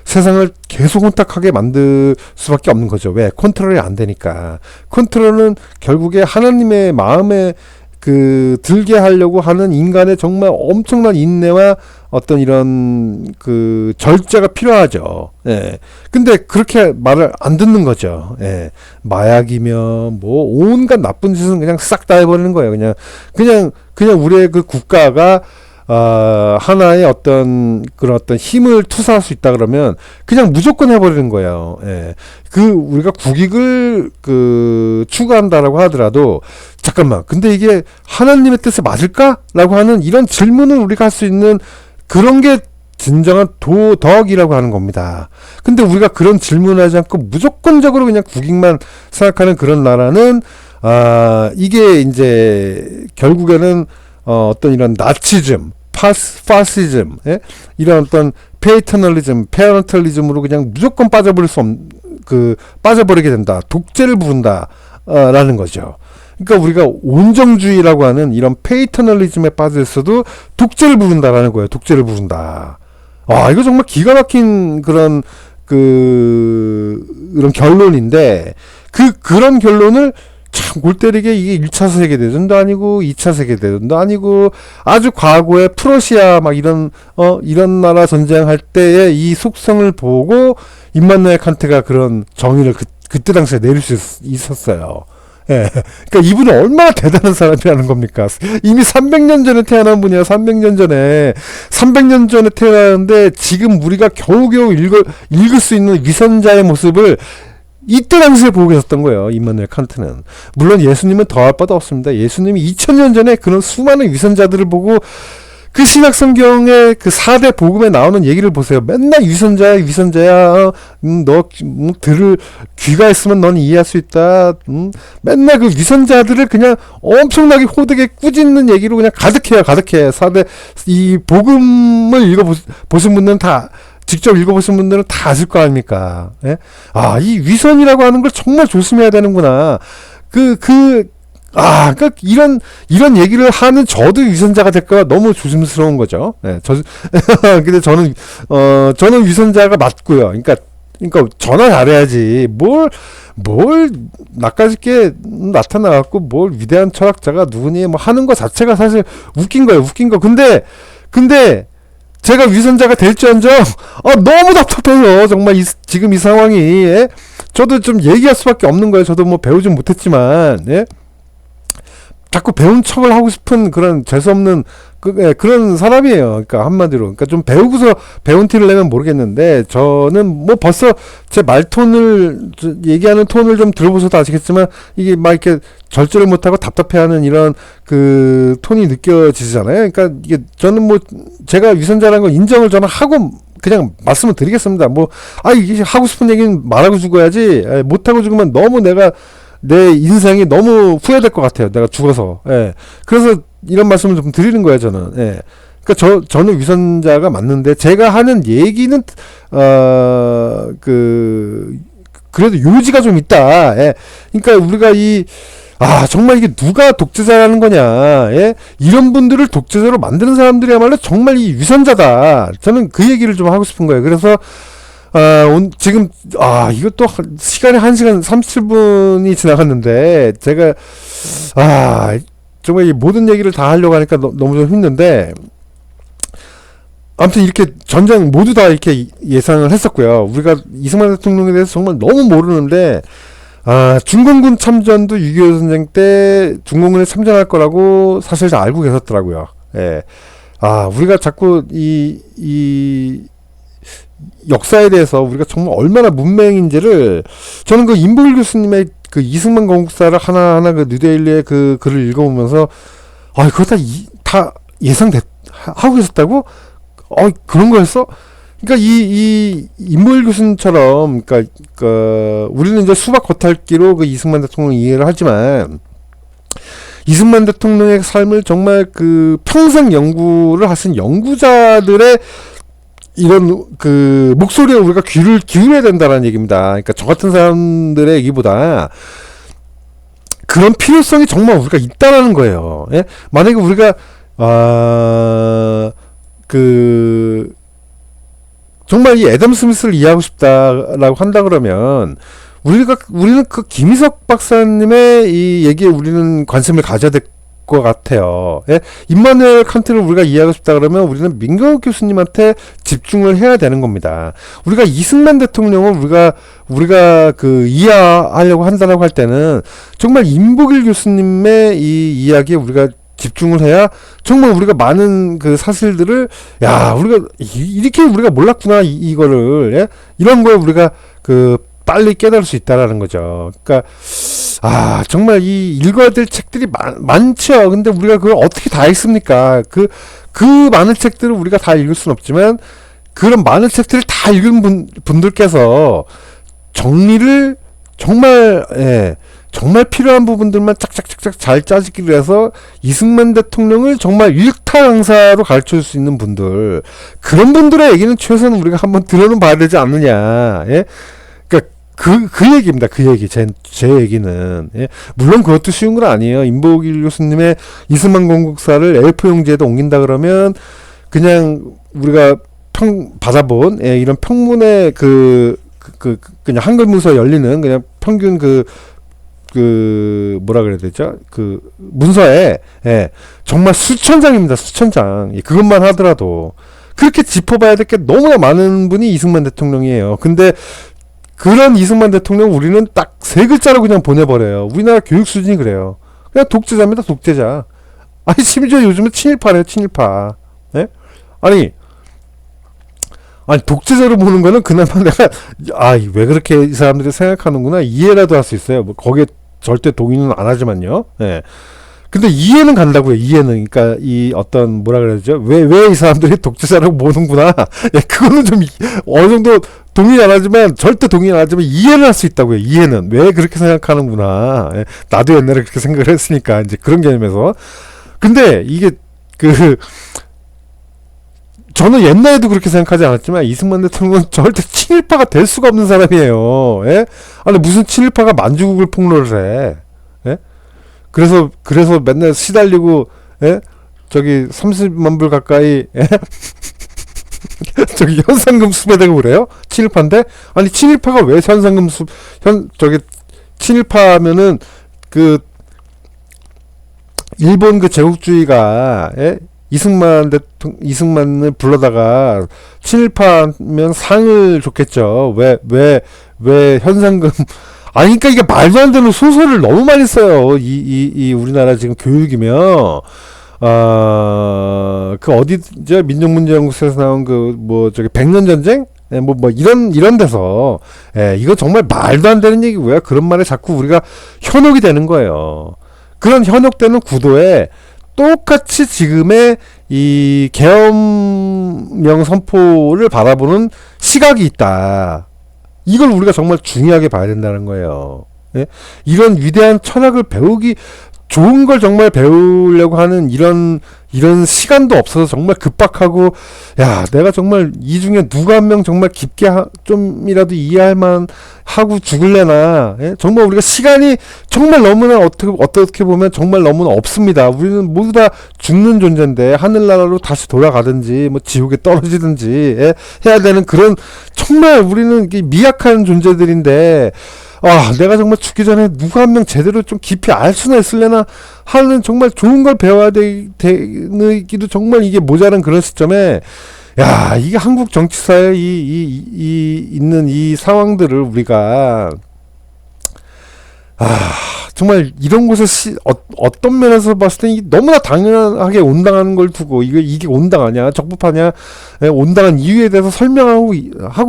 A: 세상을 계속 혼탁하게 만들 수밖에 없는 거죠. 왜? 컨트롤이 안 되니까. 컨트롤은 결국에 하나님의 마음에 그 들게 하려고 하는 인간의 정말 엄청난 인내와 어떤 이런 그 절제가 필요하죠. 예. 근데 그렇게 말을 안 듣는 거죠. 예. 마약이며 뭐 온갖 나쁜 짓은 그냥 싹 다 해버리는 거예요. 그냥 우리의 그 국가가 하나의 어떤 그런 어떤 힘을 투사할 수 있다 그러면 그냥 무조건 해버리는 거예요. 예. 우리가 국익을 추구한다라고 하더라도 잠깐만, 근데 이게 하나님의 뜻에 맞을까?라고 하는 이런 질문을 우리가 할 수 있는 그런 게 진정한 도덕이라고 하는 겁니다. 근데 우리가 그런 질문을 하지 않고 무조건적으로 그냥 국익만 생각하는 그런 나라는 이게 이제 결국에는 어떤 이런 나치즘, 파시즘, 예? 이런 어떤 페이터널리즘, 페어런털리즘으로 그냥 무조건 빠져버리게 된다. 독재를 부른다. 라는 거죠. 그러니까 우리가 온정주의라고 하는 이런 페이터널리즘에 빠져 있어도 독재를 부른다라는 거예요. 독재를 부른다. 이거 정말 기가 막힌 그런 그런 결론인데 그런 결론을 참 골 때리게 이게 1차 세계대전도 아니고 2차 세계대전도 아니고 아주 과거에 프러시아 막 이런 나라 전쟁할 때의 이 속성을 보고 임마누엘 칸트가 그런 정의를 그때 당시에 내릴 수 있었어요. 예. 그러니까 이분은 얼마나 대단한 사람이라는 겁니까? 이미 300년 전에 태어난 분이야. 300년 전에 태어났는데 지금 우리가 겨우겨우 읽을 수 있는 위선자의 모습을 이때 당시에 보고 계셨던 거예요. 임마누엘 칸트는. 물론 예수님은 더할 바도 없습니다. 예수님이 2000년 전에 그런 수많은 위선자들을 보고 그 신약 성경의 그 4대 복음에 나오는 얘기를 보세요. 맨날 위선자야. 너 들을 귀가 있으면 넌 이해할 수 있다. 맨날 그 위선자들을 그냥 엄청나게 호되게 꾸짖는 얘기로 그냥 가득해. 4대 이 복음을 읽어보신 분들은 다 직접 읽어보신 분들은 다 아실 거 아닙니까? 예? 이 위선이라고 하는 걸 정말 조심해야 되는구나. 그러니까 이런 얘기를 하는 저도 위선자가 될까 너무 조심스러운 거죠. 예, 근데 저는 위선자가 맞고요. 그러니까 전화 잘해야지. 뭘 나까짓게 나타나갖고 뭘 위대한 철학자가 누구니 뭐 하는 거 자체가 사실 웃긴 거예요. 근데 제가 위선자가 될지언정 너무 답답해요. 정말 지금 이 상황이. 예? 저도 좀 얘기할 수밖에 없는 거예요. 저도 뭐 배우진 못했지만 예? 자꾸 배운 척을 하고 싶은 그런 재수없는 그런 사람이에요. 그러니까 한마디로. 그러니까 좀 배우고서 배운 티를 내면 모르겠는데 저는 뭐 벌써 제 말톤을 얘기하는 톤을 좀 들어보셔도 아시겠지만 이게 막 이렇게 절제를 못하고 답답해하는 이런 그 톤이 느껴지잖아요. 그러니까 이게 저는 뭐 제가 위선자라는 걸 인정을 저는 하고 그냥 말씀을 드리겠습니다. 이게 하고 싶은 얘기는 말하고 죽어야지. 못하고 죽으면 너무 내 인생이 너무 후회될 것 같아요. 내가 죽어서. 예. 그래서 이런 말씀을 좀 드리는 거예요, 저는. 예. 그러니까 저는 위선자가 맞는데 제가 하는 얘기는 그래도 요지가 좀 있다. 예. 그러니까 우리가 정말 이게 누가 독재자라는 거냐. 예? 이런 분들을 독재자로 만드는 사람들이야말로 정말 이 위선자다. 저는 그 얘기를 좀 하고 싶은 거예요. 그래서 지금 이것도 시간이 1시간 37분이 지나갔는데 제가 정말 이 모든 얘기를 다 하려고 하니까 너무 좀 힘든데 아무튼 이렇게 전장 모두 다 이렇게 예상을 했었고요. 우리가 이승만 대통령에 대해서 정말 너무 모르는데 중공군 참전도 6.25 전쟁 때 중공군에 참전할 거라고 사실 다 알고 계셨더라고요. 예. 우리가 자꾸 이 역사에 대해서 우리가 정말 얼마나 문맹인지를 저는 그 임보일 교수님의 그 이승만 건국사를 하나하나 그 뉴데일리의 그 글을 읽어보면서 그거 다 하고 계셨다고? 그런 거였어? 그러니까 이 임보일 교수님처럼 그러니까 우리는 이제 수박 겉핥기로 그 이승만 대통령 이해를 하지만 이승만 대통령의 삶을 정말 그 평생 연구를 하신 연구자들의 이런 그 목소리에 우리가 귀를 기울여야 된다는 얘기입니다. 그러니까 저 같은 사람들의 얘기보다 그런 필요성이 정말 우리가 있다라는 거예요. 예? 만약에 우리가 정말 이 애덤 스미스를 이해하고 싶다라고 한다 그러면 우리는 그 김희석 박사님의 이 얘기에 우리는 관심을 가져야 될 것 같아요. 예? 임마누엘 칸트를 우리가 이해하고 싶다 그러면 우리는 민경욱 교수님한테 집중을 해야 되는 겁니다. 우리가 이승만 대통령을 우리가 그 이해하려고 한다라고 할 때는 정말 임보길 교수님의 이 이야기에 우리가 집중을 해야 정말 우리가 많은 그 사실들을 우리가 이렇게 우리가 몰랐구나 이거를 예? 이런 거에 우리가 그 빨리 깨달을 수 있다라는 거죠. 그러니까 정말 이 읽어야 될 책들이 많죠. 근데 우리가 그걸 어떻게 다 읽습니까? 그 많은 책들을 우리가 다 읽을 수는 없지만 그런 많은 책들을 다 읽은 분들께서 정리를 정말 필요한 부분들만 짝짝짝짝 잘 짜지기로 해서 이승만 대통령을 정말 일타 강사로 가르쳐 줄 수 있는 분들, 그런 분들의 얘기는 최소한 우리가 한번 들어는 봐야 되지 않느냐. 예? 그러니까 그 얘기입니다. 그 얘기. 제 얘기는. 예? 물론 그것도 쉬운 건 아니에요. 임보길 교수님의 이승만 건국사를 A4 용지에도 옮긴다 그러면 그냥 우리가 받아본 이런 평문의 그냥 한글 문서 열리는 그냥 평균 뭐라 그래야 되죠? 그 문서에 정말 수천 장입니다. 수천 장. 그것만 하더라도 그렇게 짚어봐야 될 게 너무나 많은 분이 이승만 대통령이에요. 근데 그런 이승만 대통령 우리는 딱 세 글자로 그냥 보내버려요. 우리나라 교육 수준이 그래요. 그냥 독재자입니다. 독재자. 아니 심지어 요즘은 친일파래요. 친일파. 예? 아니 독재자로 보는 거는 그나마 내가 왜 그렇게 이 사람들이 생각하는구나 이해라도 할 수 있어요. 뭐 거기에 절대 동의는 안 하지만요. 예. 근데 이해는 간다고요. 이해는. 그러니까 이 어떤 뭐라 그러죠? 왜 이 사람들이 독재자라고 보는구나. 예, 그거는 좀 어느 정도 동의 안 하지만 절대 동의 안 하지만 이해는 할 수 있다고요. 이해는 왜 그렇게 생각하는구나. 예, 나도 옛날에 그렇게 생각을 했으니까 이제 그런 개념에서. 근데 이게 저는 옛날에도 그렇게 생각하지 않았지만 이승만 대통령은 절대 친일파가 될 수가 없는 사람이에요. 예? 아니 무슨 친일파가 만주국을 폭로를 해? 예? 그래서 맨날 시달리고 예? 저기 30만 불 가까이 예? 저기 현상금 수배되고 그래요? 친일파인데? 아니 친일파가 왜 현상금 친일파면은 일본 제국주의가 예? 이승만을 불러다가 친일파면 상을 줬겠죠. 왜 현상금 그러니까 이게 말도 안 되는 소설을 너무 많이 써요. 이 우리나라 지금 교육이며 어디죠? 민족문제연구소에서 나온 저기 백년전쟁? 이런 데서 이거 정말 말도 안 되는 얘기고요. 그런 말에 자꾸 우리가 현혹이 되는 거예요. 그런 현혹되는 구도에 똑같이 지금의 이 계엄령 선포를 바라보는 시각이 있다. 이걸 우리가 정말 중요하게 봐야 된다는 거예요. 예? 이런 위대한 철학을 좋은 걸 정말 배우려고 하는 이런 시간도 없어서 정말 급박하고 내가 정말 이 중에 누가 한 명 정말 깊게 좀이라도 이해할 만 하고 죽을래나. 예? 정말 우리가 시간이 정말 너무나 어떻게 보면 정말 너무나 없습니다. 우리는 모두 다 죽는 존재인데 하늘나라로 다시 돌아가든지 뭐 지옥에 떨어지든지 해야 되는 그런 정말 우리는 미약한 존재들인데 내가 정말 죽기 전에 누가 한 명 제대로 좀 깊이 알 수나 있을래나 하는 정말 좋은 걸 배워야 되기도 정말 이게 모자란 그런 시점에 이게 한국 정치사에 있는 이 상황들을 우리가 정말 이런 곳에 어떤 면에서 봤을 때 너무나 당연하게 온당하는 걸 두고 이게 온당하냐 적법하냐 온당한 이유에 대해서 설명하고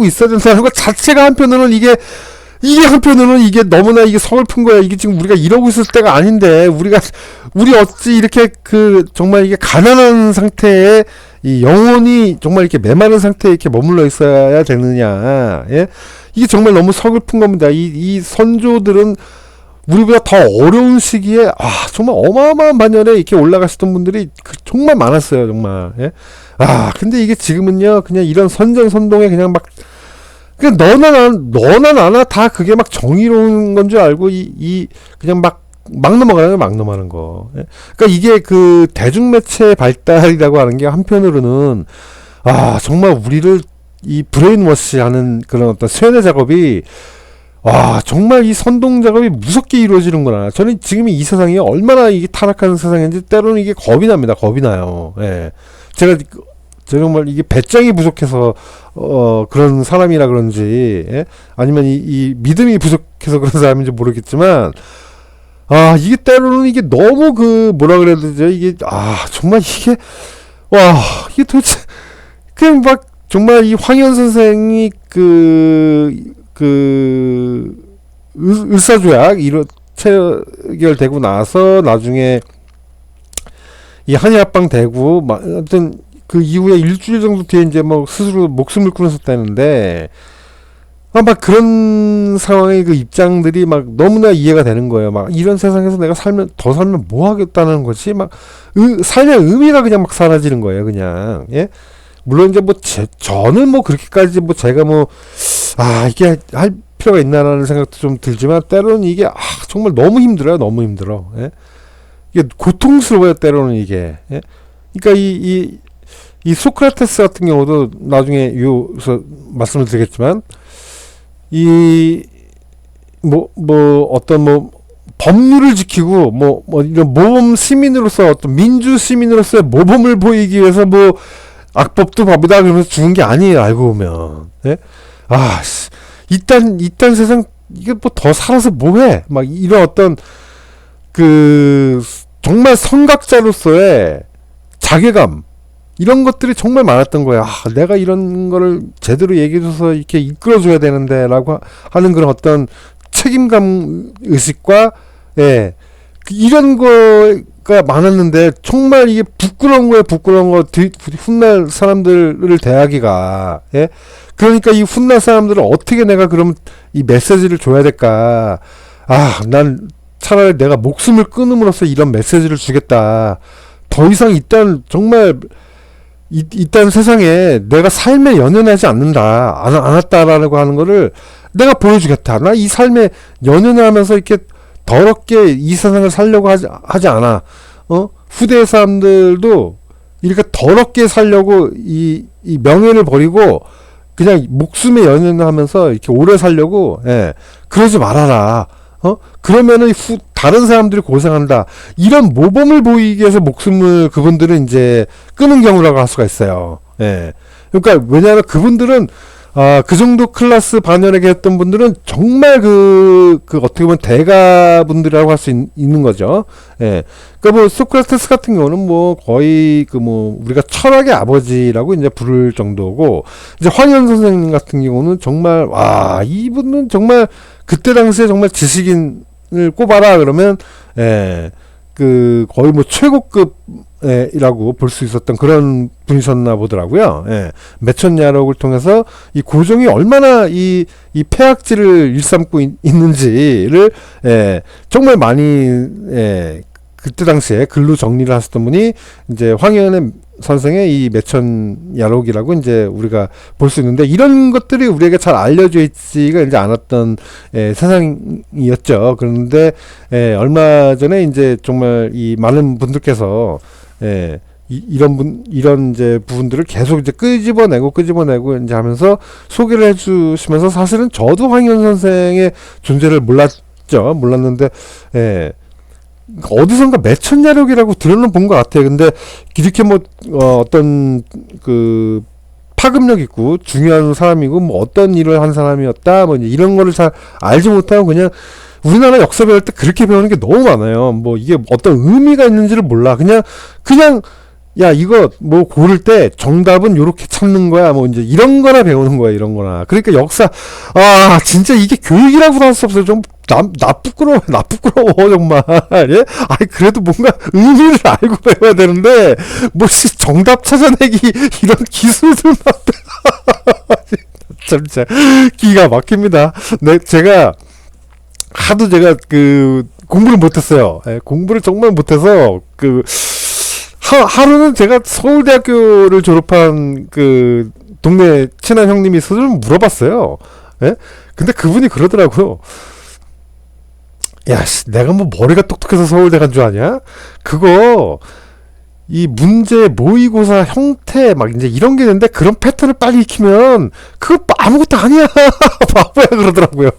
A: 있어야 된다는 것 자체가 한편으로는 이게 너무나 이게 서글픈 거야. 이게 지금 우리가 이러고 있을 때가 아닌데, 우리 어찌 이렇게 정말 이게 가난한 상태에, 영혼이 정말 이렇게 메마른 상태에 이렇게 머물러 있어야 되느냐, 예? 이게 정말 너무 서글픈 겁니다. 이 선조들은 우리보다 더 어려운 시기에, 정말 어마어마한 반열에 이렇게 올라가셨던 분들이 정말 많았어요, 정말, 예? 근데 이게 지금은요, 그냥 이런 선전선동에 그냥 너나 나나 다 그게 막 정의로운 건 줄 알고 그냥 막 넘어가는 거. 예? 그러니까 이게 대중매체 발달이라고 하는 게 한편으로는 정말 우리를 이 브레인워시 하는 그런 어떤 세뇌 작업이, 와, 정말 이 선동 작업이 무섭게 이루어지는구나. 저는 지금 이 세상이 얼마나 이게 타락한 세상인지 때로는 이게 겁이 납니다. 겁이 나요. 예. 제가 정말 이게 배짱이 부족해서 그런 사람이라 그런지, 예? 아니면 이 믿음이 부족해서 그런 사람인지 모르겠지만, 아, 이게 때로는 이게 너무 뭐라 그래야 되죠? 이게, 정말 이게, 와, 이게 도대체, 그냥 막, 정말 이 황현 선생이 을사조약, 체결되고 나서 나중에 이 한일합방 되고, 하여튼 그 이후에 일주일 정도 뒤에 이제 뭐 스스로 목숨을 끊었었다는데, 막 그런 상황의 그 입장들이 막 너무나 이해가 되는 거예요. 막 이런 세상에서 내가 더 살면 뭐 하겠다는 거지? 막 삶의 의미가 그냥 막 사라지는 거예요. 그냥. 예? 물론 이제 뭐 저는 뭐 그렇게까지 뭐 제가 뭐 이게 할 필요가 있나라는 생각도 좀 들지만 때로는 이게 정말 너무 힘들어요. 너무 힘들어. 예? 이게 고통스러워요. 때로는 이게. 예? 그러니까 이 소크라테스 같은 경우도 나중에 여기서 말씀을 드리겠지만, 어떤 법률을 지키고, 이런 모범 시민으로서, 어떤 민주 시민으로서의 모범을 보이기 위해서 악법도 법이다 그러면서 죽은 게 아니에요, 알고 보면. 예? 이딴 세상, 이게 더 살아서 뭐해? 막 이런 어떤, 정말 선각자로서의 자괴감, 이런 것들이 정말 많았던 거야. 내가 이런 거를 제대로 얘기해줘서 이렇게 이끌어줘야 되는데, 라고 하는 그런 어떤 책임감 의식과, 예, 이런 거가 많았는데, 정말 이게 부끄러운 거, 훗날 사람들을 대하기가, 예? 그러니까 이 훗날 사람들은 어떻게 내가 그럼 이 메시지를 줘야 될까? 난 차라리 내가 목숨을 끊음으로써 이런 메시지를 주겠다. 더 이상 정말, 이딴 세상에 내가 삶에 연연하지 않았다라고 하는 거를 내가 보여주겠다. 나 이 삶에 연연하면서 이렇게 더럽게 이 세상을 살려고 하지 않아. 후대 사람들도 이렇게 더럽게 살려고 이 명예를 버리고 그냥 목숨에 연연하면서 이렇게 오래 살려고, 예, 그러지 말아라. 그러면은 다른 사람들이 고생한다. 이런 모범을 보이기 위해서 목숨을 그분들은 이제 끊은 경우라고 할 수가 있어요. 예. 그러니까 왜냐하면 그분들은 그 정도 클래스 반열에 했던 분들은 정말 어떻게 보면 대가분들이라고 할 수 있는 거죠. 예. 그러니까 소크라테스 같은 경우는 거의 우리가 철학의 아버지라고 이제 부를 정도고, 이제 황현 선생님 같은 경우는 정말, 이분은 정말 그때 당시에 정말 지식인을 꼽아라 그러면, 예, 거의 최고급이라고 볼 수 있었던 그런 분이셨나 보더라고요. 예. 매천야록을 통해서 이 고종이 얼마나 이 폐악질을 일삼고 있는지를, 예, 정말 많이, 예, 그때 당시에 글로 정리를 하셨던 분이 이제 황현의 선생의 이 매천야록이라고 이제 우리가 볼 수 있는데, 이런 것들이 우리에게 잘 알려져 있지가 이제 않았던, 세상이었죠. 그런데, 얼마 전에 이제 정말 이 많은 분들께서, 이런 이제 부분들을 계속 이제 끄집어내고 이제 하면서 소개를 해주시면서, 사실은 저도 황현 선생의 존재를 몰랐는데, 어디선가 매천야록이라고 들어는 본 것 같아요. 근데 이렇게 어떤 파급력 있고 중요한 사람이고 어떤 일을 한 사람이었다 이런 거를 잘 알지 못하고 그냥 우리나라 역사 배울 때 그렇게 배우는 게 너무 많아요. 이게 어떤 의미가 있는지를 몰라. 그냥 야, 이거 고를 때 정답은 요렇게 찾는 거야. 이제 이런 거나 배우는 거야, 이런 거나. 그러니까 역사, 진짜 이게 교육이라고 할 수 없어요. 나 부끄러워, 정말. 예? 그래도 뭔가 의미를 알고 배워야 되는데, 정답 찾아내기, 이런 기술들만. 진짜, 기가 막힙니다. 제가 공부를 못했어요. 예, 공부를 정말 못해서, 하루는 제가 서울대학교를 졸업한 동네 친한 형님이 있어서 좀 물어봤어요. 예? 근데 그분이 그러더라고요. 야, 내가 머리가 똑똑해서 서울대 간 줄 아냐? 그거 이 문제 모의고사 형태 막 이제 이런 게 있는데 그런 패턴을 빨리 익히면 그거 아무것도 아니야 바보야 그러더라고요.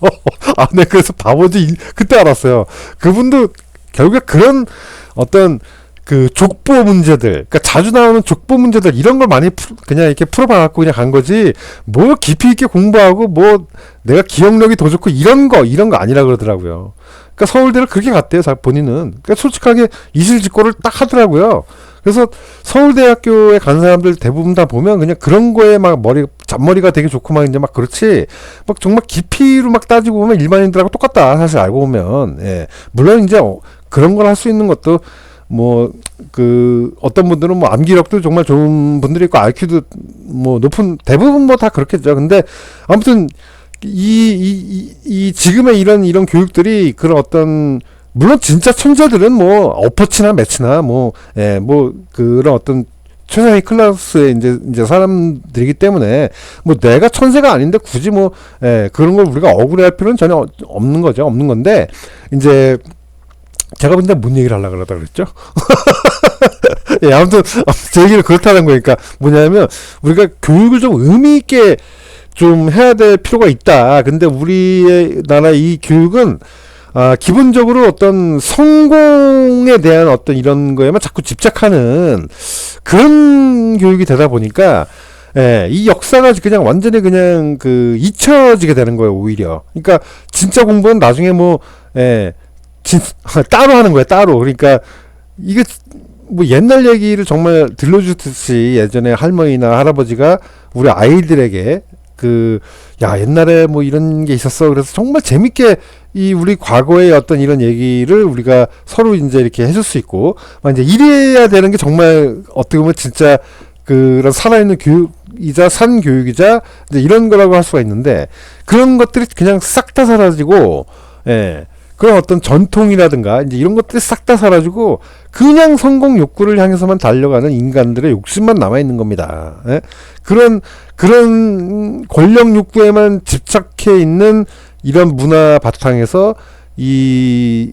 A: 아, 네, 그래서 바보지 그때 알았어요. 그분도 결국에 그런 어떤 그 족보 문제들, 그러니까 자주 나오는 족보 문제들 이런 걸 많이 그냥 이렇게 풀어봐갖고 그냥 간 거지. 뭐 깊이 있게 공부하고 뭐 내가 기억력이 더 좋고 이런 거 아니라 그러더라고요. 그러니까 서울대를 그렇게 갔대요, 본인은. 그러니까 솔직하게 이실직고를 딱 하더라고요. 그래서 서울대학교에 간 사람들 대부분 다 보면 그냥 그런 거에 막 잔머리가 되게 좋고 막 이제 막 그렇지, 막 정말 깊이로 막 따지고 보면 일반인들하고 똑같다, 사실 알고 보면. 예. 물론 이제 그런 걸 할 수 있는 것도 뭐 그 어떤 분들은 뭐 암기력도 정말 좋은 분들이 있고 IQ도 뭐 높은, 대부분 뭐 다 그렇겠죠. 근데 아무튼 이 지금의 이런 교육들이 그런 어떤, 물론 진짜 천재들은 뭐 어퍼치나 매치나 뭐, 예, 뭐 그런 어떤 최상위 클래스의 이제 사람들이기 때문에 뭐 내가 천재가 아닌데 굳이 뭐, 예, 그런 걸 우리가 억울해할 필요는 전혀 없는 거죠. 없는 건데, 이제 제가 근데 뭔 얘기를 하려고 그러다 그랬죠? 예, 아무튼 제 얘기는 그렇다는 거니까 뭐냐면, 우리가 교육을 좀 의미 있게 좀 해야 될 필요가 있다. 근데 우리나라 이 교육은 기본적으로 어떤 성공에 대한 어떤 이런 거에만 자꾸 집착하는 그런 교육이 되다 보니까, 예, 이 역사가 그냥 완전히 그냥 그 잊혀지게 되는 거예요, 오히려. 그러니까 진짜 공부는 나중에 뭐, 예, 따로 하는 거예요, 따로. 그러니까 이게 뭐 옛날 얘기를 정말 들려주듯이 예전에 할머니나 할아버지가 우리 아이들에게 야, 옛날에 뭐 이런 게 있었어. 그래서 정말 재밌게 이 우리 과거의 어떤 이런 얘기를 우리가 서로 이제 이렇게 해줄 수 있고, 막 이제 이래야 되는 게 정말 어떻게 보면 진짜 그런 살아있는 교육이자 산 교육이자 이제 이런 거라고 할 수가 있는데, 그런 것들이 그냥 싹 다 사라지고, 예. 그런 어떤 전통이라든가 이제 이런 것들이 싹 다 사라지고 그냥 성공 욕구를 향해서만 달려가는 인간들의 욕심만 남아 있는 겁니다. 예? 그런 권력 욕구에만 집착해 있는 이런 문화 바탕에서 이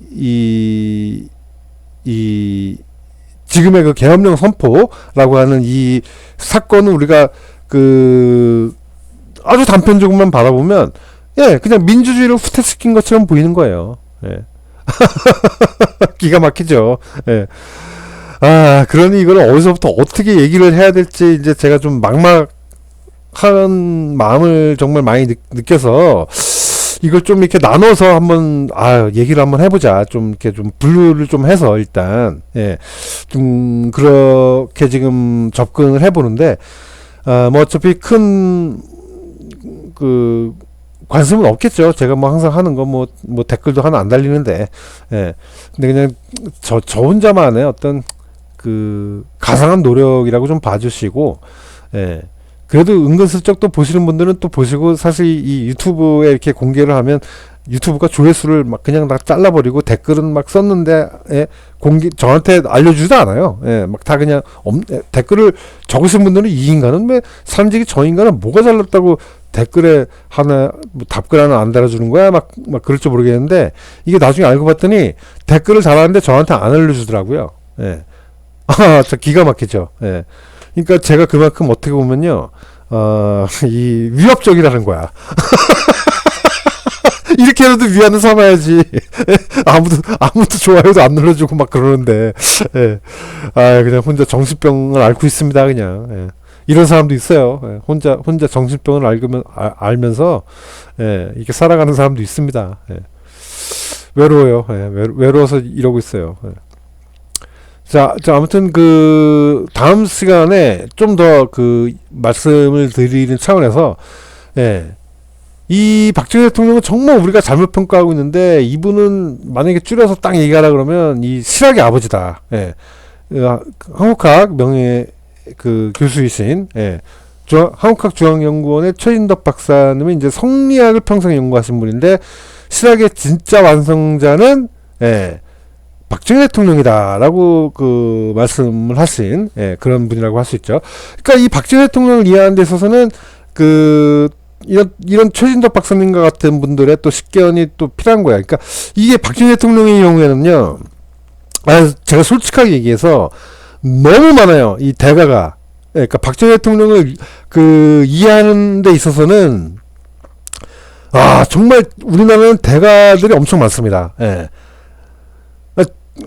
A: 지금의 그 계엄령 선포라고 하는 이 사건은 우리가 아주 단편적으로만 바라보면, 예, 그냥 민주주의를 후퇴시킨 것처럼 보이는 거예요. 예. 기가 막히죠. 예. 그러니 이걸 어디서부터 어떻게 얘기를 해야 될지 이제 제가 좀 막막한 마음을 정말 많이 느껴서, 이걸 좀 이렇게 나눠서 한번 얘기를 한번 해보자. 좀 이렇게 좀 분류를 좀 해서 일단, 예, 좀 그렇게 지금 접근을 해보는데, 뭐 어차피 큰 관심은 없겠죠. 제가 뭐 항상 하는 거 뭐 댓글도 하나 안 달리는데, 예. 근데 그냥 저 혼자만의 어떤 가상한 노력이라고 좀 봐주시고, 예. 그래도 은근슬쩍 또 보시는 분들은 또 보시고, 사실 이 유튜브에 이렇게 공개를 하면 유튜브가 조회수를 막 그냥 다 잘라버리고 댓글은 막 썼는데, 예, 저한테 알려주지도 않아요. 예, 막 다 그냥 댓글을 적으신 분들은 이 인간은 왜 산직이 저 인간은 뭐가 잘났다고 댓글에 뭐 답글 하나 안 달아주는 거야? 막 그럴 줄 모르겠는데, 이게 나중에 알고 봤더니 댓글을 달았는데 저한테 안 알려주더라고요. 예. 저 기가 막히죠. 예. 그러니까 제가 그만큼 어떻게 보면요, 이 위협적이라는 거야. 이렇게라도 위안을 삼아야지. 아무도 좋아요도 안 눌러주고 막 그러는데, 예. 그냥 혼자 정신병을 앓고 있습니다, 그냥. 예. 이런 사람도 있어요. 예. 혼자 정신병을 알면서, 예, 이렇게 살아가는 사람도 있습니다. 예. 외로워요. 예. 외로워서 이러고 있어요. 예. 자, 아무튼 다음 시간에 좀 더 말씀을 드리는 차원에서, 예, 이 박정희 대통령은 정말 우리가 잘못 평가하고 있는데, 이분은 만약에 줄여서 딱 얘기하라 그러면 이 실학의 아버지다. 예. 한국학 명예 교수이신, 예, 한국학중앙연구원의 최진덕 박사님은 이제 성리학을 평생 연구하신 분인데, 실학의 진짜 완성자는, 예, 박정희 대통령이다라고 말씀을 하신, 예, 그런 분이라고 할 수 있죠. 그러니까 이 박정희 대통령을 이해하는 데 있어서는 이런 최진덕 박사님과 같은 분들의 또 식견이 또 필요한 거야. 그러니까 이게 박정희 대통령의 경우에는요, 제가 솔직하게 얘기해서 너무 많아요. 이 대가가. 예, 그러니까 박정희 대통령을 이해하는 데 있어서는 정말 우리나라는 대가들이 엄청 많습니다. 예.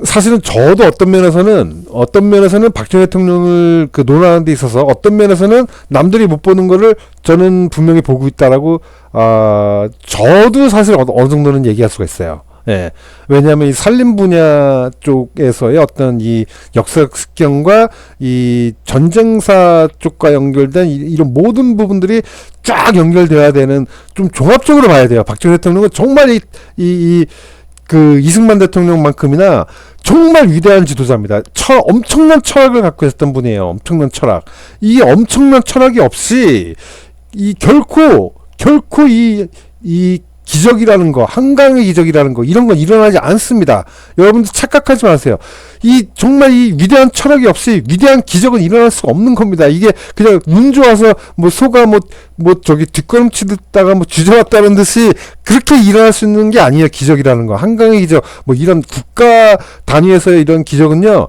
A: 사실은 저도 어떤 면에서는 박정희 대통령을 논하는 데 있어서 어떤 면에서는 남들이 못 보는 거를 저는 분명히 보고 있다라고 저도 사실 어느 정도는 얘기할 수가 있어요. 예. 왜냐하면 이 산림 분야 쪽에서의 어떤 이 역사적 습경과 이 전쟁사 쪽과 연결된 이런 모든 부분들이 쫙 연결돼야 되는, 좀 종합적으로 봐야 돼요. 박정희 대통령은 정말 이승만 대통령만큼이나 정말 위대한 지도자입니다. 엄청난 철학을 갖고 있었던 분이에요. 엄청난 철학. 이 엄청난 철학이 없이 결코 이 기적이라는 거, 한강의 기적이라는 거, 이런 건 일어나지 않습니다. 여러분들 착각하지 마세요. 정말 이 위대한 철학이 없이 위대한 기적은 일어날 수가 없는 겁니다. 이게 그냥 운 좋아서 소가 뒷걸음치 듣다가 쥐져왔다는 듯이 그렇게 일어날 수 있는 게 아니에요. 기적이라는 거. 한강의 기적, 이런 국가 단위에서의 이런 기적은요.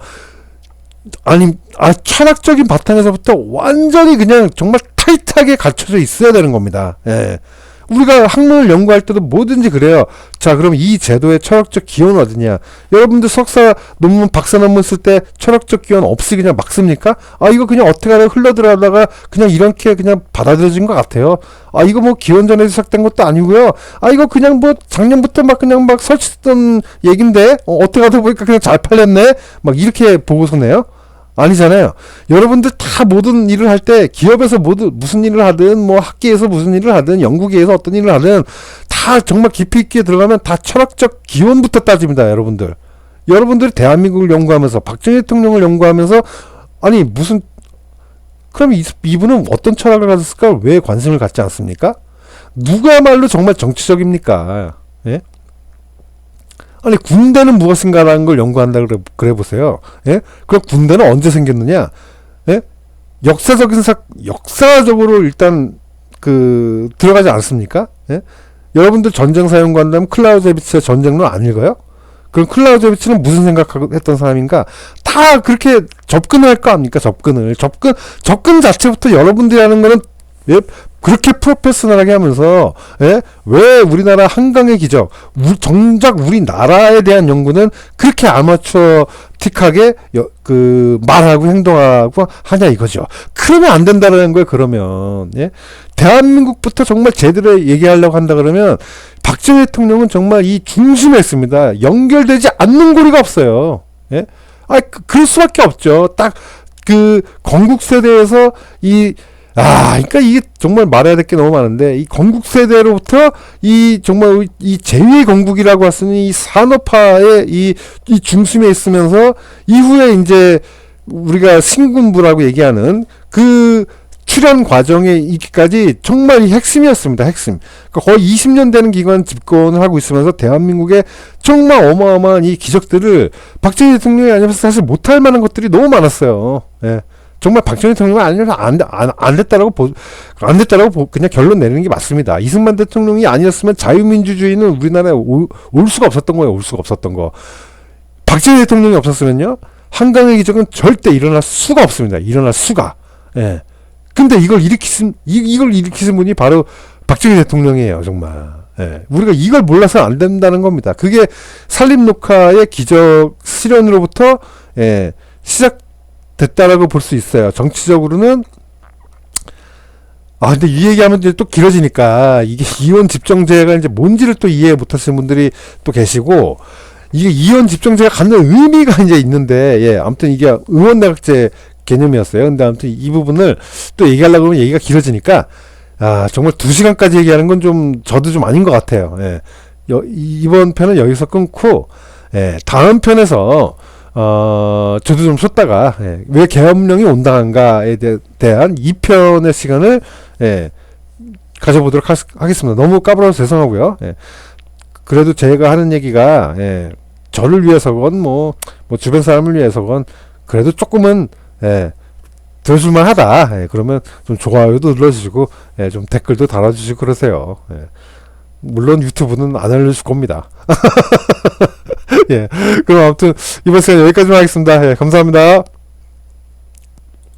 A: 철학적인 바탕에서부터 완전히 그냥 정말 타이트하게 갖춰져 있어야 되는 겁니다. 예. 우리가 학문을 연구할 때도 뭐든지 그래요. 자, 그럼 이 제도의 철학적 기원은 어디냐? 여러분들 석사 논문, 박사 논문 쓸 때 철학적 기원 없이 그냥 막 씁니까? 이거 그냥 어떻게 하다 흘러들어가다가 그냥 이렇게 그냥 받아들여진 것 같아요. 이거 기원전에 시작된 것도 아니고요. 이거 그냥 작년부터 그냥 설치했던 얘긴데, 어떻게 하다 보니까 그냥 잘 팔렸네? 이렇게 보고서 내요? 아니잖아요. 여러분들 다 모든 일을 할 때 기업에서 무슨 일을 하든 학계에서 무슨 일을 하든 연구계에서 어떤 일을 하든 다 정말 깊이 있게 들어가면 다 철학적 기원부터 따집니다. 여러분들이 대한민국을 연구하면서 박정희 대통령을 연구하면서 그럼 이분은 어떤 철학을 가졌을까? 왜 관심을 갖지 않습니까? 누구야말로 정말 정치적입니까? 예? 군대는 무엇인가라는 걸 연구한다 그래 보세요. 예? 그럼 군대는 언제 생겼느냐? 예? 역사적으로 일단 들어가지 않습니까? 예? 여러분들 전쟁사 연구한다면 클라우제비츠의 전쟁론 안 읽어요? 그럼 클라우제비츠는 무슨 생각했던 사람인가? 다 그렇게 접근할 거 아닙니까? 접근 자체부터 여러분들이 하는 거는, 예? 그렇게 프로페셔널하게 하면서, 예? 왜 우리나라 한강의 기적, 정작 우리나라에 대한 연구는 그렇게 아마추어틱하게 말하고 행동하고 하냐 이거죠. 그러면 안 된다는 거예요. 그러면, 예? 대한민국부터 정말 제대로 얘기하려고 한다 그러면 박정희 대통령은 정말 이 중심에 있습니다. 연결되지 않는 고리가 없어요. 예? 그럴 수밖에 없죠. 딱 건국 세대에서 그러니까 이게 정말 말해야 될 게 너무 많은데, 이 건국 세대로부터 정말 제2의 건국이라고 했으니 이 산업화의 이 중심에 있으면서 이후에 이제 우리가 신군부라고 얘기하는 출현 과정에 이기까지 정말 핵심이었습니다. 핵심. 그러니까 거의 20년 되는 기간 집권을 하고 있으면서 대한민국의 정말 어마어마한 이 기적들을 박정희 대통령이 아니면 사실 못할 만한 것들이 너무 많았어요. 예. 정말 박정희 대통령은 아니면 안 됐다라고 그냥 결론 내리는 게 맞습니다. 이승만 대통령이 아니었으면 자유민주주의는 우리나라에 올 수가 없었던 거예요. 올 수가 없었던 거. 박정희 대통령이 없었으면요, 한강의 기적은 절대 일어날 수가 없습니다. 일어날 수가. 예. 근데 이걸 일으키신 분이 바로 박정희 대통령이에요. 정말. 예. 우리가 이걸 몰라서 안 된다는 겁니다. 그게 산림녹화의 기적 실현으로부터, 예, 됐다라고 볼 수 있어요. 정치적으로는, 근데 이 얘기하면 이제 또 길어지니까, 이게 이원 집정제가 이제 뭔지를 또 이해 못 하시는 분들이 또 계시고, 이게 이원 집정제가 갖는 의미가 이제 있는데, 예, 아무튼 이게 의원내각제 개념이었어요. 근데 아무튼 이 부분을 또 얘기하려고 하면 얘기가 길어지니까, 정말 2시간까지 얘기하는 건 저도 좀 아닌 것 같아요. 예. 이번 편은 여기서 끊고, 예, 다음 편에서, 저도 좀 쉬었다가, 예, 왜 계엄령이 온당한가에 대한 2편의 시간을, 예, 가져보도록 하겠습니다. 너무 까불어서 죄송하고요. 예, 그래도 제가 하는 얘기가, 예, 저를 위해서건 주변 사람을 위해서건 그래도 조금은, 예, 들어줄만 하다. 예, 그러면 좀 좋아요도 눌러주시고, 예, 좀 댓글도 달아주시고 그러세요. 예. 물론 유튜브는 안 알려줄 겁니다. 예. 그럼 아무튼 이번 시간 여기까지만 하겠습니다. 예, 감사합니다.